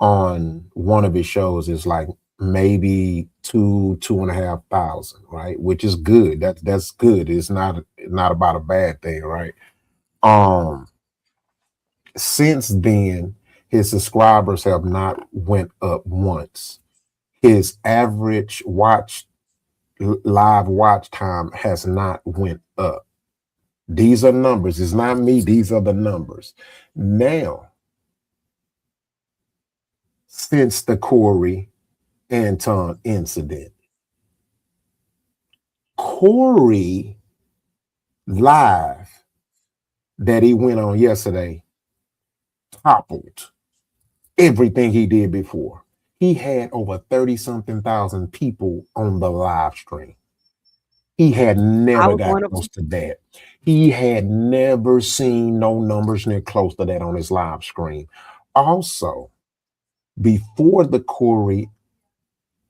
[SPEAKER 1] on one of his shows is like maybe 2,500, right? Which is good. That's good. It's not about a bad thing, right? Since then, his subscribers have not went up once. His average live watch time has not went up. These are numbers. It's not me. These are the numbers. Now, since the Corey Anton incident, Corey live that he went on yesterday toppled everything he did before. He had over 30-something thousand people on the live stream. He had never got close to that. He had never seen no numbers near close to that on his live stream. Also, before the Corey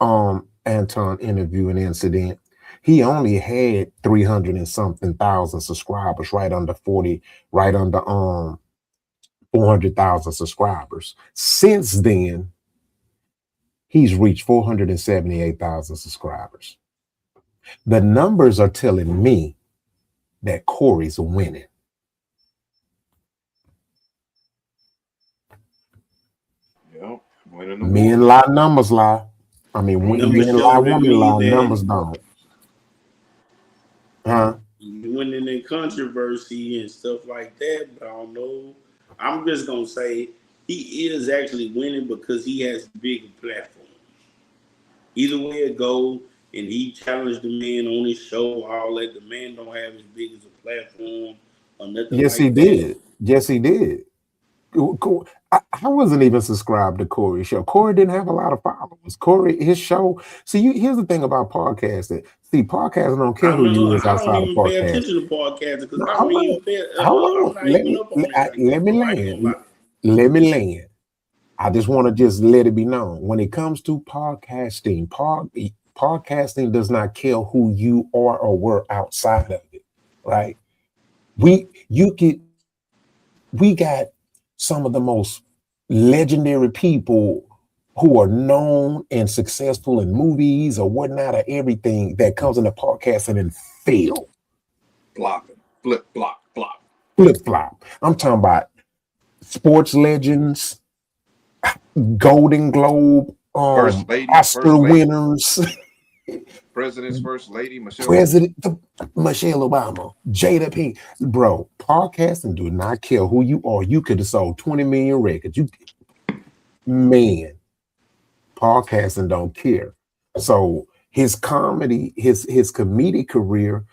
[SPEAKER 1] Anton interview and incident, he only had 300 and something thousand subscribers, right under 400,000 subscribers. Since then, he's reached 478,000 subscribers. The numbers are telling me that Corey's winning. Men lie, numbers lie. I mean, men lie, women lie, numbers don't. Huh?
[SPEAKER 3] Winning in controversy and stuff like that, but I don't know. I'm just gonna say he is actually winning because he has a bigger platform. Either way it go, and he challenged the man on his show, all that. The man don't have as big as a platform or nothing
[SPEAKER 1] Yes,
[SPEAKER 3] like
[SPEAKER 1] he
[SPEAKER 3] that.
[SPEAKER 1] did. Yes, he did. I wasn't even subscribed to Corey's show. Corey didn't have a lot of followers. Corey, his show. See, here's the thing about podcasting. See, podcasting don't care who you is
[SPEAKER 3] I don't
[SPEAKER 1] outside of
[SPEAKER 3] even pay
[SPEAKER 1] podcast.
[SPEAKER 3] attention to podcasts because
[SPEAKER 1] No,
[SPEAKER 3] I don't
[SPEAKER 1] hold on.
[SPEAKER 3] even pay.
[SPEAKER 1] Hold
[SPEAKER 3] I'm
[SPEAKER 1] on.
[SPEAKER 3] not even up on it like
[SPEAKER 1] Let
[SPEAKER 3] that,
[SPEAKER 1] me
[SPEAKER 3] bro. I ain't
[SPEAKER 1] land.
[SPEAKER 3] gonna lie.
[SPEAKER 1] Let me land. I just want to just let it be known. When it comes to podcasting, podcasting does not care who you are or were outside of it, right? We got some of the most legendary people who are known and successful in movies or whatnot or everything that comes into podcasting and fail.
[SPEAKER 4] Flopping, flip, flop, flop.
[SPEAKER 1] Flip flop. I'm talking about sports legends, Golden Globe,
[SPEAKER 4] First lady,
[SPEAKER 1] Oscar winners,
[SPEAKER 4] President's first lady, Michelle
[SPEAKER 1] Obama, Jada Pinkett. Bro, podcasting do not care who you are. You could have sold 20 million records. Man, podcasting don't care. So his comedy, his comedic career,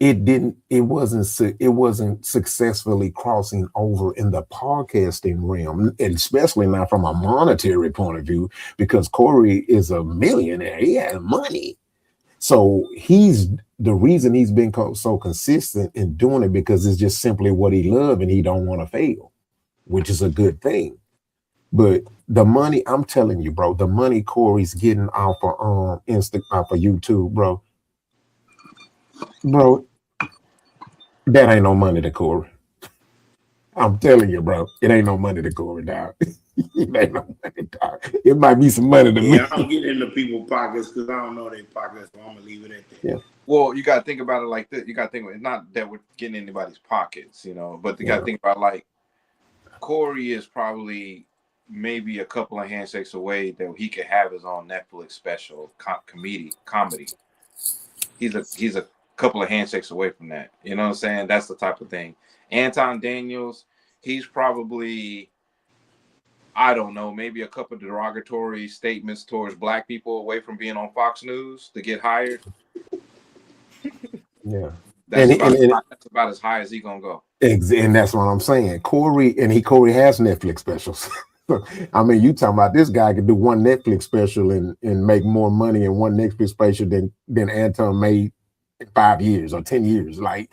[SPEAKER 1] it wasn't successfully crossing over in the podcasting realm, and especially not from a monetary point of view, because Corey is a millionaire. He has money. So the reason he's been so consistent in doing it because it's just simply what he loves and he don't want to fail, which is a good thing. But the money, I'm telling you, bro, the money Corey's getting off of off of YouTube, bro, that ain't no money to Corey. I'm telling you, bro, it ain't no money to Corey, dog. It ain't no money, dog. It might be some money to me.
[SPEAKER 3] I don't get into people's pockets because I don't know their pockets, so I'm gonna leave it at that.
[SPEAKER 1] Yeah.
[SPEAKER 4] Well, you got to think about it like this. You got to think about it, not that we're getting in anybody's pockets, but you got to think about like Corey is probably maybe a couple of handshakes away that he could have his own Netflix special comedy. He's a couple of handshakes away from that. You know what I'm saying? That's the type of thing. Anton Daniels, he's probably, I don't know, maybe a couple of derogatory statements towards black people away from being on Fox News to get hired.
[SPEAKER 1] Yeah.
[SPEAKER 4] That's about as high as he gonna go.
[SPEAKER 1] And that's what I'm saying. Corey has Netflix specials. I mean, you talking about this guy could do one Netflix special and make more money in one Netflix special than Anton made in 5 years or 10 years. Like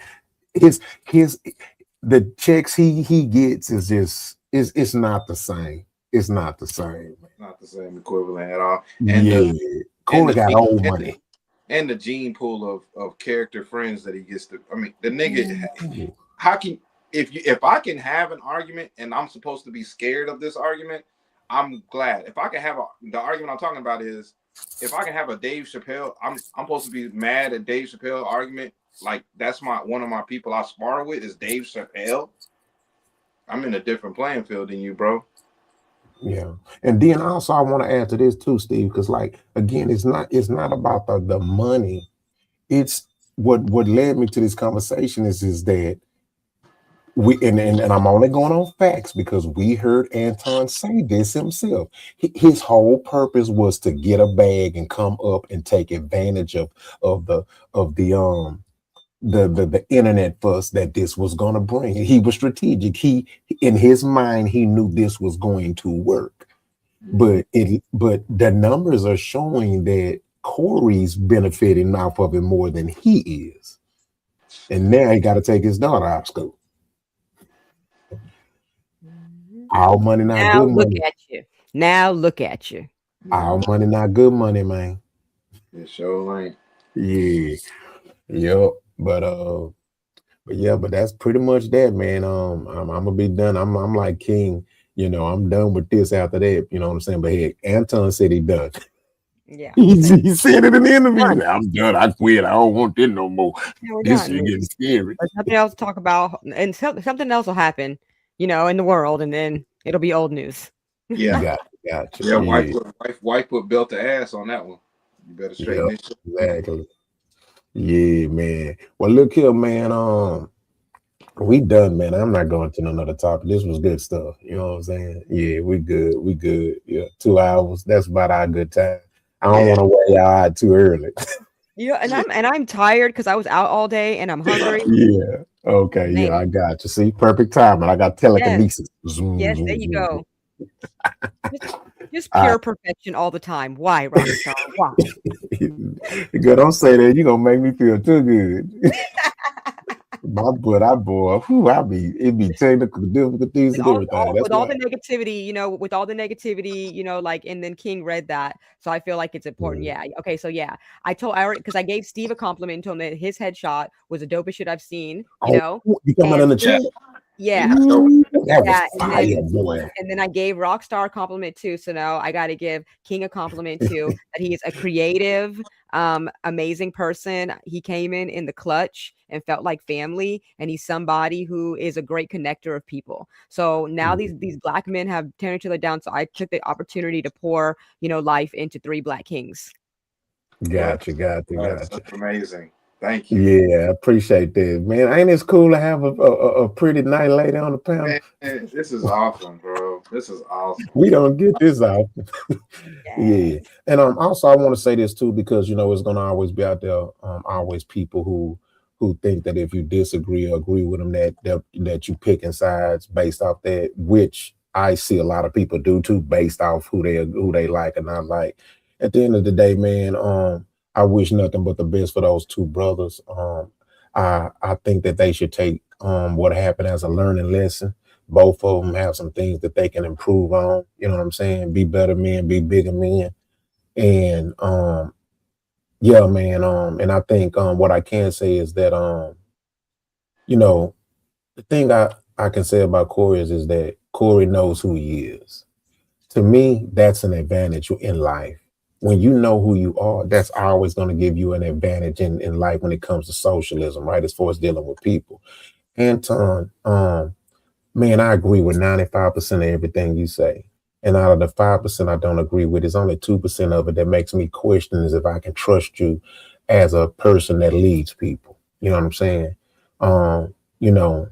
[SPEAKER 1] the checks he gets is just it's not the same. It's not the same.
[SPEAKER 4] Not the same equivalent at all.
[SPEAKER 1] And Corey got old money.
[SPEAKER 4] And the gene pool of character friends that he gets to. I mean, the nigga. How can if I can have an argument and I'm supposed to be scared of this argument, I'm glad. If I can have the argument I'm talking about is if I can have a Dave Chappelle, I'm supposed to be mad at Dave Chappelle argument. Like that's one of my people I spar with is Dave Chappelle. I'm in a different playing field than you, bro.
[SPEAKER 1] Yeah, and then also I want to add to this too, Steve, because like again, it's not about the money. It's what led me to this conversation is that we and I'm only going on facts because we heard Anton say this himself. His whole purpose was to get a bag and come up and take advantage of the internet fuss that this was going to bring. He was strategic. He in his mind he knew this was going to work, but the numbers are showing that Corey's benefiting off of it more than he is, and now he got to take his daughter out of school. All money not
[SPEAKER 2] now
[SPEAKER 1] good money.
[SPEAKER 2] Now look at you.
[SPEAKER 1] All money not good money, man.
[SPEAKER 4] It sure ain't.
[SPEAKER 1] Yeah. Yep. But that's pretty much that, man. I'm gonna be done. I'm like King, I'm done with this after that. You know what I'm saying? But hey, Anton said he done.
[SPEAKER 2] Yeah.
[SPEAKER 1] he said it in the interview. I'm done. I quit. I don't want this no more. This shit getting scary.
[SPEAKER 2] There's something else to talk about, and something else will happen, in the world, and then it'll be old news.
[SPEAKER 4] Yeah.
[SPEAKER 1] Gotcha.
[SPEAKER 4] Yeah, wife put belt to ass on that one. You better straighten this shit.
[SPEAKER 1] Exactly. Yeah, man. Well, look here, man. We done, man. I'm not going to another topic. This was good stuff. You know what I'm saying? Yeah, we good. We good. Yeah, 2 hours. That's about our good time. I don't want to wear y'all out too early.
[SPEAKER 2] Yeah, and I'm tired because I was out all day and I'm hungry.
[SPEAKER 1] Yeah. Okay,
[SPEAKER 2] Man.
[SPEAKER 1] yeah, I got you. See, perfect timing. I got telekinesis. Zoom,
[SPEAKER 2] Yes,
[SPEAKER 1] zoom,
[SPEAKER 2] there you
[SPEAKER 1] zoom.
[SPEAKER 2] go. Just
[SPEAKER 1] All
[SPEAKER 2] pure
[SPEAKER 1] right.
[SPEAKER 2] perfection all the time. Why, Rockstar? Why?
[SPEAKER 1] Good, don't say that. You're gonna make me feel too good. My butt, it be technical difficulties
[SPEAKER 2] With
[SPEAKER 1] and
[SPEAKER 2] all,
[SPEAKER 1] everything. That's
[SPEAKER 2] with all
[SPEAKER 1] why.
[SPEAKER 2] the negativity, with all the negativity, like, and then King read that, so I feel like it's important. Yeah. Okay. So yeah, because I gave Steve a compliment and told him that his headshot was the dopest shit I've seen.
[SPEAKER 1] Oh, you talking about in
[SPEAKER 2] And
[SPEAKER 1] the chat?
[SPEAKER 2] yeah,
[SPEAKER 1] Ooh, that was
[SPEAKER 2] yeah,
[SPEAKER 1] fire, boy.
[SPEAKER 2] and then I gave Rockstar a compliment too. So now I got to give King a compliment too, that he is a creative, amazing person. He came in the clutch and felt like family, and he's somebody who is a great connector of people. So now these black men have tearing each other down. So I took the opportunity to pour, life into 3 black kings.
[SPEAKER 1] Gotcha.
[SPEAKER 4] That's amazing. Thank you.
[SPEAKER 1] Yeah, I appreciate that, man. Ain't it cool to have a pretty night lady on the panel?
[SPEAKER 4] Man, this is awesome, bro. This is awesome.
[SPEAKER 1] We don't get this out. Yeah. And also I want to say this too, because it's gonna always be out there, always people who think that if you disagree or agree with them that you picking sides based off that, which I see a lot of people do too, based off who they like and not like. At the end of the day, man, I wish nothing but the best for those 2 brothers. I think that they should take what happened as a learning lesson. Both of them have some things that they can improve on. You know what I'm saying? Be better men, be bigger men. And yeah, man. And I think what I can say is that the thing I can say about Corey is that Corey knows who he is. To me, that's an advantage in life. When you know who you are, that's always going to give you an advantage in life when it comes to socialism, right? As far as dealing with people. Anton, man, I agree with 95% of everything you say. And out of the 5% I don't agree with, it's only 2% of it that makes me question is if I can trust you as a person that leads people. You know what I'm saying? You know,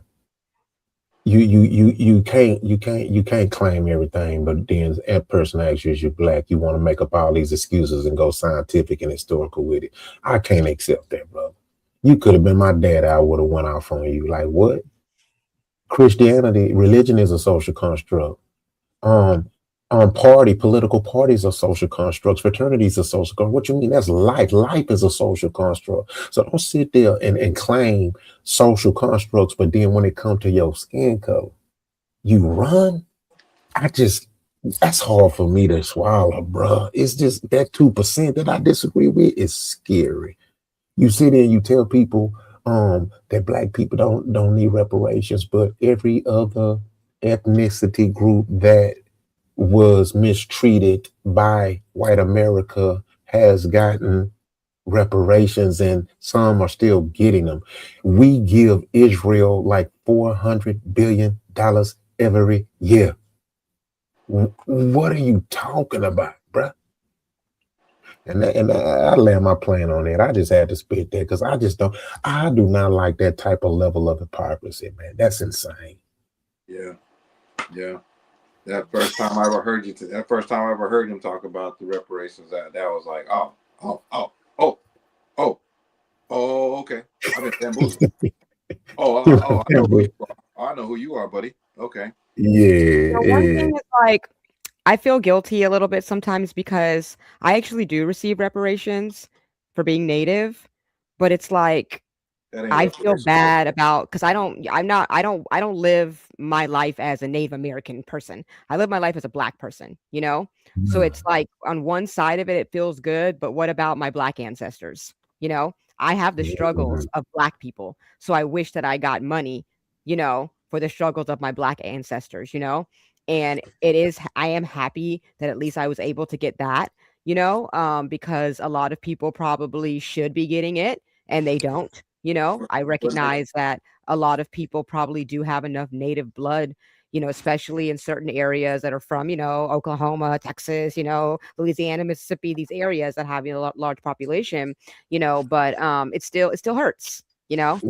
[SPEAKER 1] you can't claim everything, but then a person asks you, is you black, you want to make up all these excuses and go scientific and historical with it. I can't accept that, brother. You could have been my dad, I would have went off on you. Like, what? Christianity, religion is a social construct. Political parties are social constructs. Fraternities are social constructs. What you mean? That's life. Life is a social construct. So don't sit there and claim social constructs, but then when it comes to your skin color, you run. That's hard for me to swallow, bro. It's just that 2% that I disagree with is scary. You sit there and you tell people that black people don't need reparations, but every other ethnicity group that was mistreated by white America has gotten reparations, and some are still getting them. We give Israel like $400 billion every year. What are you talking about, bruh? And I land my plane on that. I just had to spit that because I do not like that type of level of hypocrisy, man. That's insane.
[SPEAKER 4] Yeah. That first time I ever heard him talk about the reparations, that was like, okay. I've been bamboozled. I know who you are, buddy. Okay.
[SPEAKER 1] Yeah.
[SPEAKER 2] One thing is, like, I feel guilty a little bit sometimes because I actually do receive reparations for being Native, but it's like I feel bad about because I don't live my life as a Native American person. I live my life as a black person, So it's like on one side of it, it feels good, but what about my black ancestors? I have the struggles of black people, so I wish that I got money, for the struggles of my black ancestors, and I am happy that at least I was able to get that, because a lot of people probably should be getting it and they don't. I recognize that a lot of people probably do have enough native blood, especially in certain areas that are from, Oklahoma, Texas, Louisiana, Mississippi, these areas that have, large population, but it still hurts, and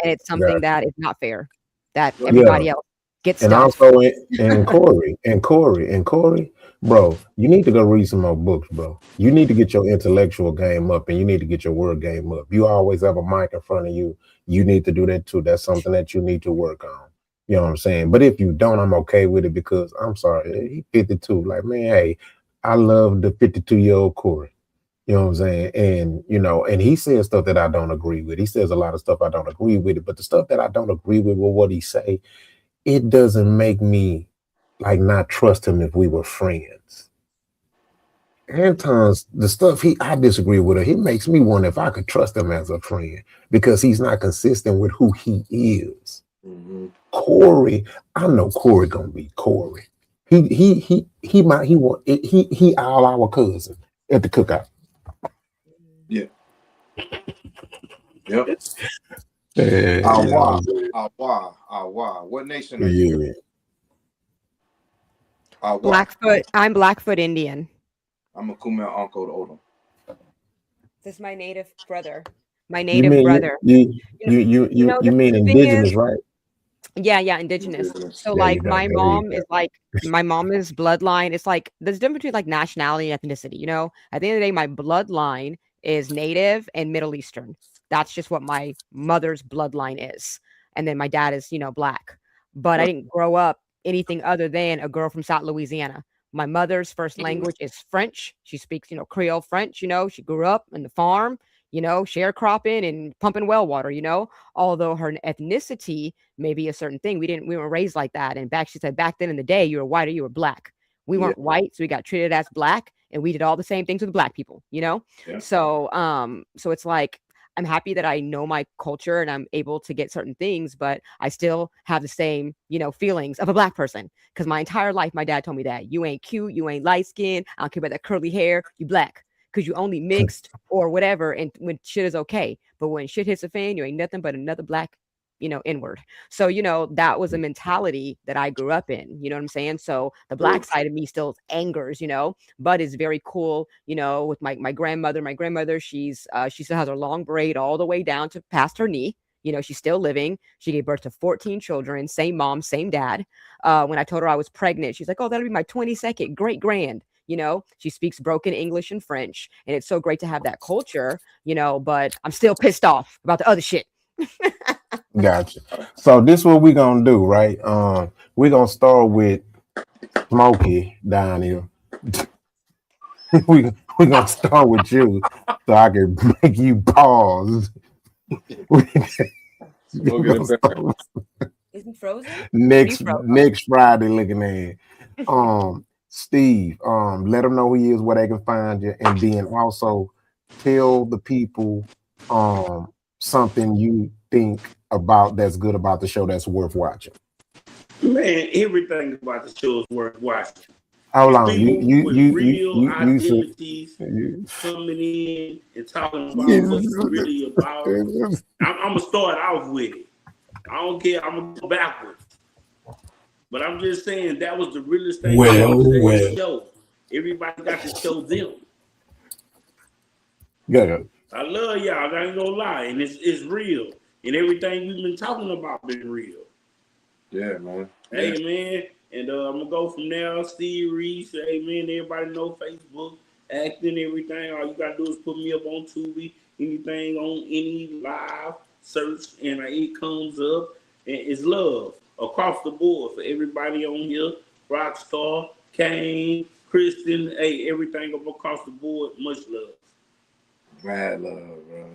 [SPEAKER 2] it's something that is not fair that everybody else gets
[SPEAKER 1] and
[SPEAKER 2] stuff.
[SPEAKER 1] also and Corey, bro, you need to go read some more books, bro. You need to get your intellectual game up and you need to get your word game up. You always have a mic in front of you. you need to do that too. That's something that you need to work on. You know what I'm saying? But if you don't, I'm okay with it because I'm sorry, he 52. Like, man, hey, I love the 52-year-old Corey. You know what I'm saying? And, you know, and he says stuff that I don't agree with. He says a lot of stuff I don't agree with it, but the stuff that I don't agree with what he say, it doesn't make me like not trust him if we were friends. Anton's the stuff I disagree with him. He makes me wonder if I could trust him as a friend because he's not consistent with who he is.
[SPEAKER 4] Mm-hmm.
[SPEAKER 1] Corey, I know Corey gonna be Corey. He all our cousin at the cookout.
[SPEAKER 4] Yeah. Yep.
[SPEAKER 1] Yeah,
[SPEAKER 4] Awa. What nation are you?
[SPEAKER 1] yeah.
[SPEAKER 4] Awa.
[SPEAKER 2] Blackfoot. I'm Blackfoot Indian.
[SPEAKER 4] I'm a Kumel uncle to Odom.
[SPEAKER 2] This is my native brother. My
[SPEAKER 1] You
[SPEAKER 2] native
[SPEAKER 1] mean
[SPEAKER 2] brother.
[SPEAKER 1] you mean
[SPEAKER 2] The thing
[SPEAKER 1] indigenous,
[SPEAKER 2] is,
[SPEAKER 1] right?
[SPEAKER 2] yeah, indigenous. So
[SPEAKER 1] There you
[SPEAKER 2] like
[SPEAKER 1] go.
[SPEAKER 2] my
[SPEAKER 1] There you
[SPEAKER 2] mom
[SPEAKER 1] go.
[SPEAKER 2] is like my mama's bloodline. It's like there's a difference between like nationality and ethnicity. You know, at the end of the day, my bloodline is Native and Middle Eastern. That's just what my mother's bloodline is, and then my dad is black. But I didn't grow up anything other than a girl from South Louisiana. My mother's first language is French. She speaks Creole French. She grew up in the farm. Sharecropping and pumping well water. Although her ethnicity may be a certain thing, we weren't raised like that. And she said back then in the day, you were white or you were black. We weren't white, so we got treated as black, and we did all the same things with black people.
[SPEAKER 4] Yeah.
[SPEAKER 2] So it's like I'm happy that I know my culture and I'm able to get certain things, but I still have the same feelings of a black person because my entire life my dad told me that you ain't cute, you ain't light skinned, I don't care about that curly hair, you black. Because you only mixed or whatever, and when shit is okay. But when shit hits the fan, you ain't nothing but another black, N-word. So, that was a mentality that I grew up in. You know what I'm saying? So the black side of me still angers, but it's very cool, with my grandmother. My grandmother, she still has her long braid all the way down to past her knee. She's still living. She gave birth to 14 children, same mom, same dad. When I told her I was pregnant, she's like, oh, that'll be my 22nd great grand. She speaks broken English and French, and it's so great to have that culture, but I'm still pissed off about the other shit.
[SPEAKER 1] Gotcha. So this is what we're gonna do, right? We're gonna start with Smokey down here. We're gonna start with you so I can make you pause.
[SPEAKER 2] Isn't frozen?
[SPEAKER 1] Next Friday looking at. Steve, let them know who he is, where they can find you, and then also tell the people something you think about that's good about the show that's worth watching.
[SPEAKER 3] Man, everything about the show is worth watching.
[SPEAKER 1] Hold on,
[SPEAKER 3] People with real identities coming in and talking about what it's really about. I'm gonna start off with it. I don't care. I'm gonna go backwards. But I'm just saying that was the realest thing about today's show. Everybody got to show them.
[SPEAKER 1] Yeah.
[SPEAKER 3] I love y'all. I ain't gonna lie, and it's real. And everything we've been talking about been real.
[SPEAKER 4] Yeah, man.
[SPEAKER 3] Hey, man. And I'm gonna go from there. Steve Reese. Hey, man. Everybody know Facebook, acting, everything. All you gotta do is put me up on Tubi. Anything on any live search, and it comes up. And it's love across the board for everybody on here. Rockstar, Kane, Kristen. Hey, everything up across the board. Much love.
[SPEAKER 4] Mad love, bro.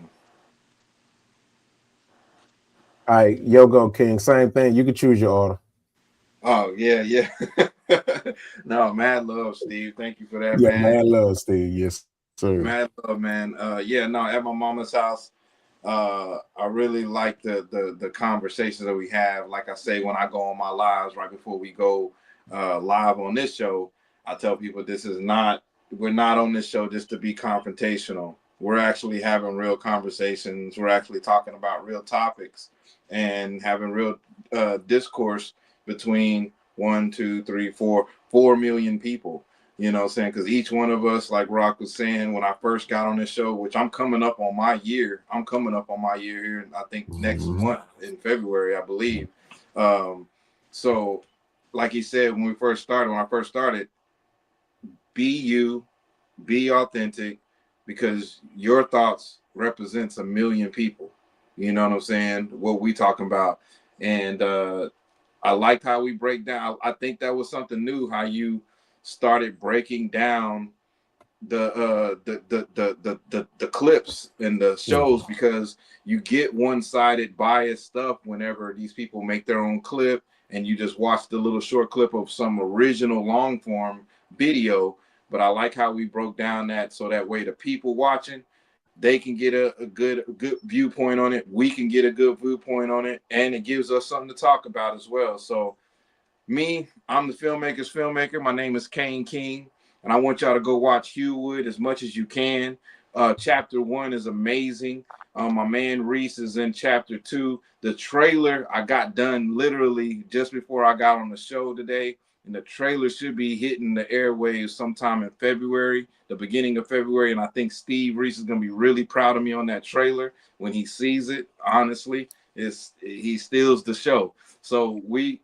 [SPEAKER 1] All right, Yogo King, same thing. You can choose your order.
[SPEAKER 4] Oh, yeah. No, mad love, Steve. Thank you for that,
[SPEAKER 1] Yeah,
[SPEAKER 4] man.
[SPEAKER 1] mad love, Steve. Yes, sir.
[SPEAKER 4] Mad love, man. At my mama's house, I really like the conversations that we have. Like I say, when I go on my lives right before we go live on this show, I tell people we're not on this show just to be confrontational. We're actually having real conversations. We're actually talking about real topics and having real discourse between 4 million people. You know what I'm saying? Because each one of us, like Rock was saying, when I first got on this show, which I'm coming up on my year here, I think next month in February, I believe. So like he said, when I first started, be you, be authentic, because your thoughts represents 1 million people. You know what I'm saying? What we talking about. And I liked how we break down. I think that was something new, how you started breaking down the clips and the shows, because you get one-sided biased stuff whenever these people make their own clip and you just watch the little short clip of some original long form video. But I like how we broke down that, so that way the people watching, they can get a good viewpoint on it, we can get a good viewpoint on it, and it gives us something to talk about as well. So me, I'm the filmmaker's filmmaker. My name is Kane King, and I want y'all to go watch Hewwood as much as you can. Chapter 1 is amazing. My man Reese is in chapter 2. The trailer I got done literally just before I got on the show today, and the trailer should be hitting the airwaves sometime in February, the beginning of February. And I think Steve Reese is going to be really proud of me on that trailer when he sees it. Honestly, he steals the show. So we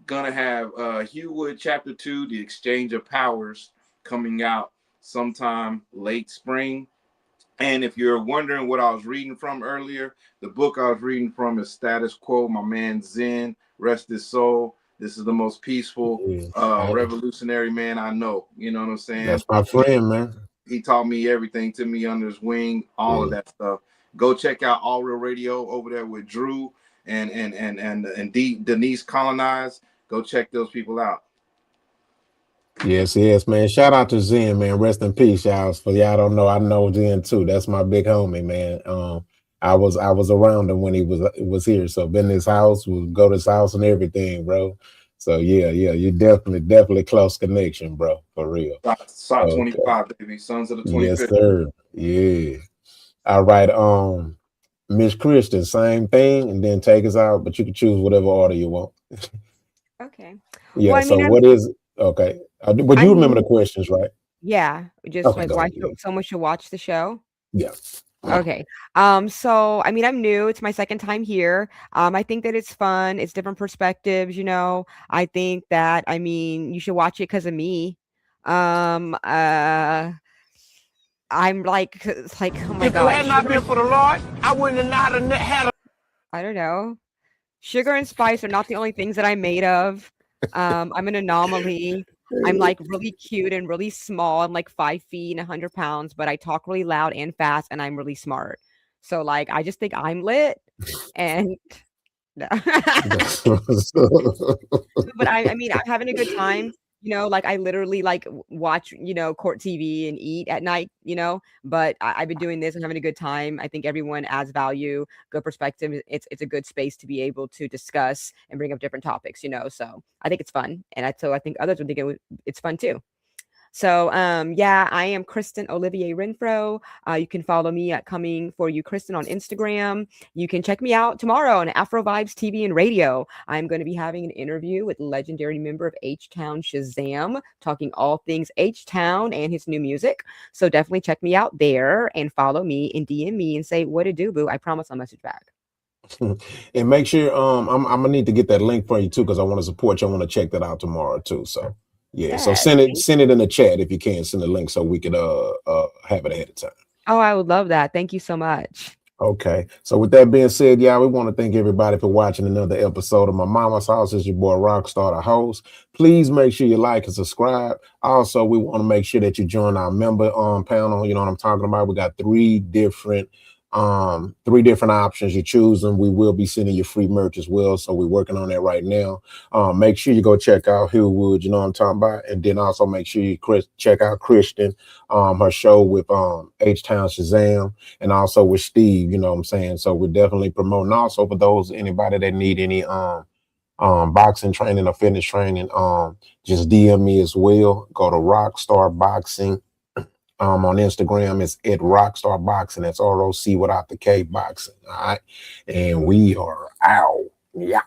[SPEAKER 4] gonna have Hewwood chapter 2, the exchange of powers, coming out sometime late spring. And if you're wondering what I was reading from earlier, the book I was reading from is Status Quo. My man Zen, rest his soul. This is the most peaceful revolutionary man I know. You know what I'm saying?
[SPEAKER 1] That's my friend, man.
[SPEAKER 4] He taught me everything, to me under his wing, all of that stuff. Go check out All Real Radio over there with Drew and Denise Colonize. Go check those people out.
[SPEAKER 1] Yes, man. Shout out to Zen, man. Rest in peace, y'all. For y'all don't know, I know Zen too. That's my big homie, man. I was around him when he was here, so been in his house, would go to his house and everything, bro. So yeah, you definitely close connection, bro, for real.
[SPEAKER 4] SOT 25, baby, Sons of the 25th.
[SPEAKER 1] Yes, sir. Yeah. All right. Miss Christian, same thing, and then take us out, but you can choose whatever order you want.
[SPEAKER 2] Okay.
[SPEAKER 1] Yeah.
[SPEAKER 2] Well, I mean,
[SPEAKER 1] what is okay? But you remember the questions, right?
[SPEAKER 2] Yeah, just
[SPEAKER 1] Okay,
[SPEAKER 2] like
[SPEAKER 1] go
[SPEAKER 2] why
[SPEAKER 1] ahead.
[SPEAKER 2] someone should watch the show.
[SPEAKER 1] Yeah.
[SPEAKER 2] Okay. So I mean, I'm new. It's my second time here. I think that it's fun. It's different perspectives, you know. I think that, I mean, you should watch it because of me. I'm like, it's like, oh my
[SPEAKER 18] If it
[SPEAKER 2] God,
[SPEAKER 18] had not been for the Lord, I wouldn't have not have had a.
[SPEAKER 2] I don't know. Sugar and spice are not the only things that I'm made of. I'm an anomaly. I'm like really cute and really small. I'm like 5 feet and 100 pounds, but I talk really loud and fast, and I'm really smart. So like, I just think I'm lit, and no. But I mean, I'm having a good time. You know, like I literally like watch, you know, court TV and eat at night, you know, but I've been doing this and having a good time. I think everyone adds value, good perspective. It's a good space to be able to discuss and bring up different topics, you know, so I think it's fun. And I think others would think it's fun too. So, yeah, I am Kristen Olivier Renfro. You can follow me at Coming For You Kristen on Instagram. You can check me out tomorrow on Afro Vibes TV and Radio. I'm going to be having an interview with legendary member of H-Town Shazam, talking all things H-Town and his new music. So definitely check me out there and follow me and DM me and say, what to do, boo. I promise I'll message back.
[SPEAKER 1] And make sure I'm gonna need to get that link for you too, because I want to support you. I want to check that out tomorrow too. So yeah, so send it in the chat if you can. Send the link so we could have it ahead of time.
[SPEAKER 2] Oh, I would love that. Thank you so much.
[SPEAKER 1] Okay, so with that being said, y'all, we want to thank everybody for watching another episode of My Mama's House. It's your boy Rockstar, the host. Please make sure you like and subscribe. Also, we want to make sure that you join our member panel. You know what I'm talking about? We got three different options. You choose them. We will be sending you free merch as well, so we're working on that right now. Make sure you go check out Hillwood, you know what I'm talking about, and then also make sure you check out Christian, her show with H-Town Shazam, and also with Steve, you know what I'm saying. So we're definitely promoting. Also, for those anybody that need any boxing training or fitness training, just DM me as well. Go to Rockstar Boxing. On Instagram, it's at Rockstar Boxing. That's ROC without the K Boxing. All right. And we are out. Yeah.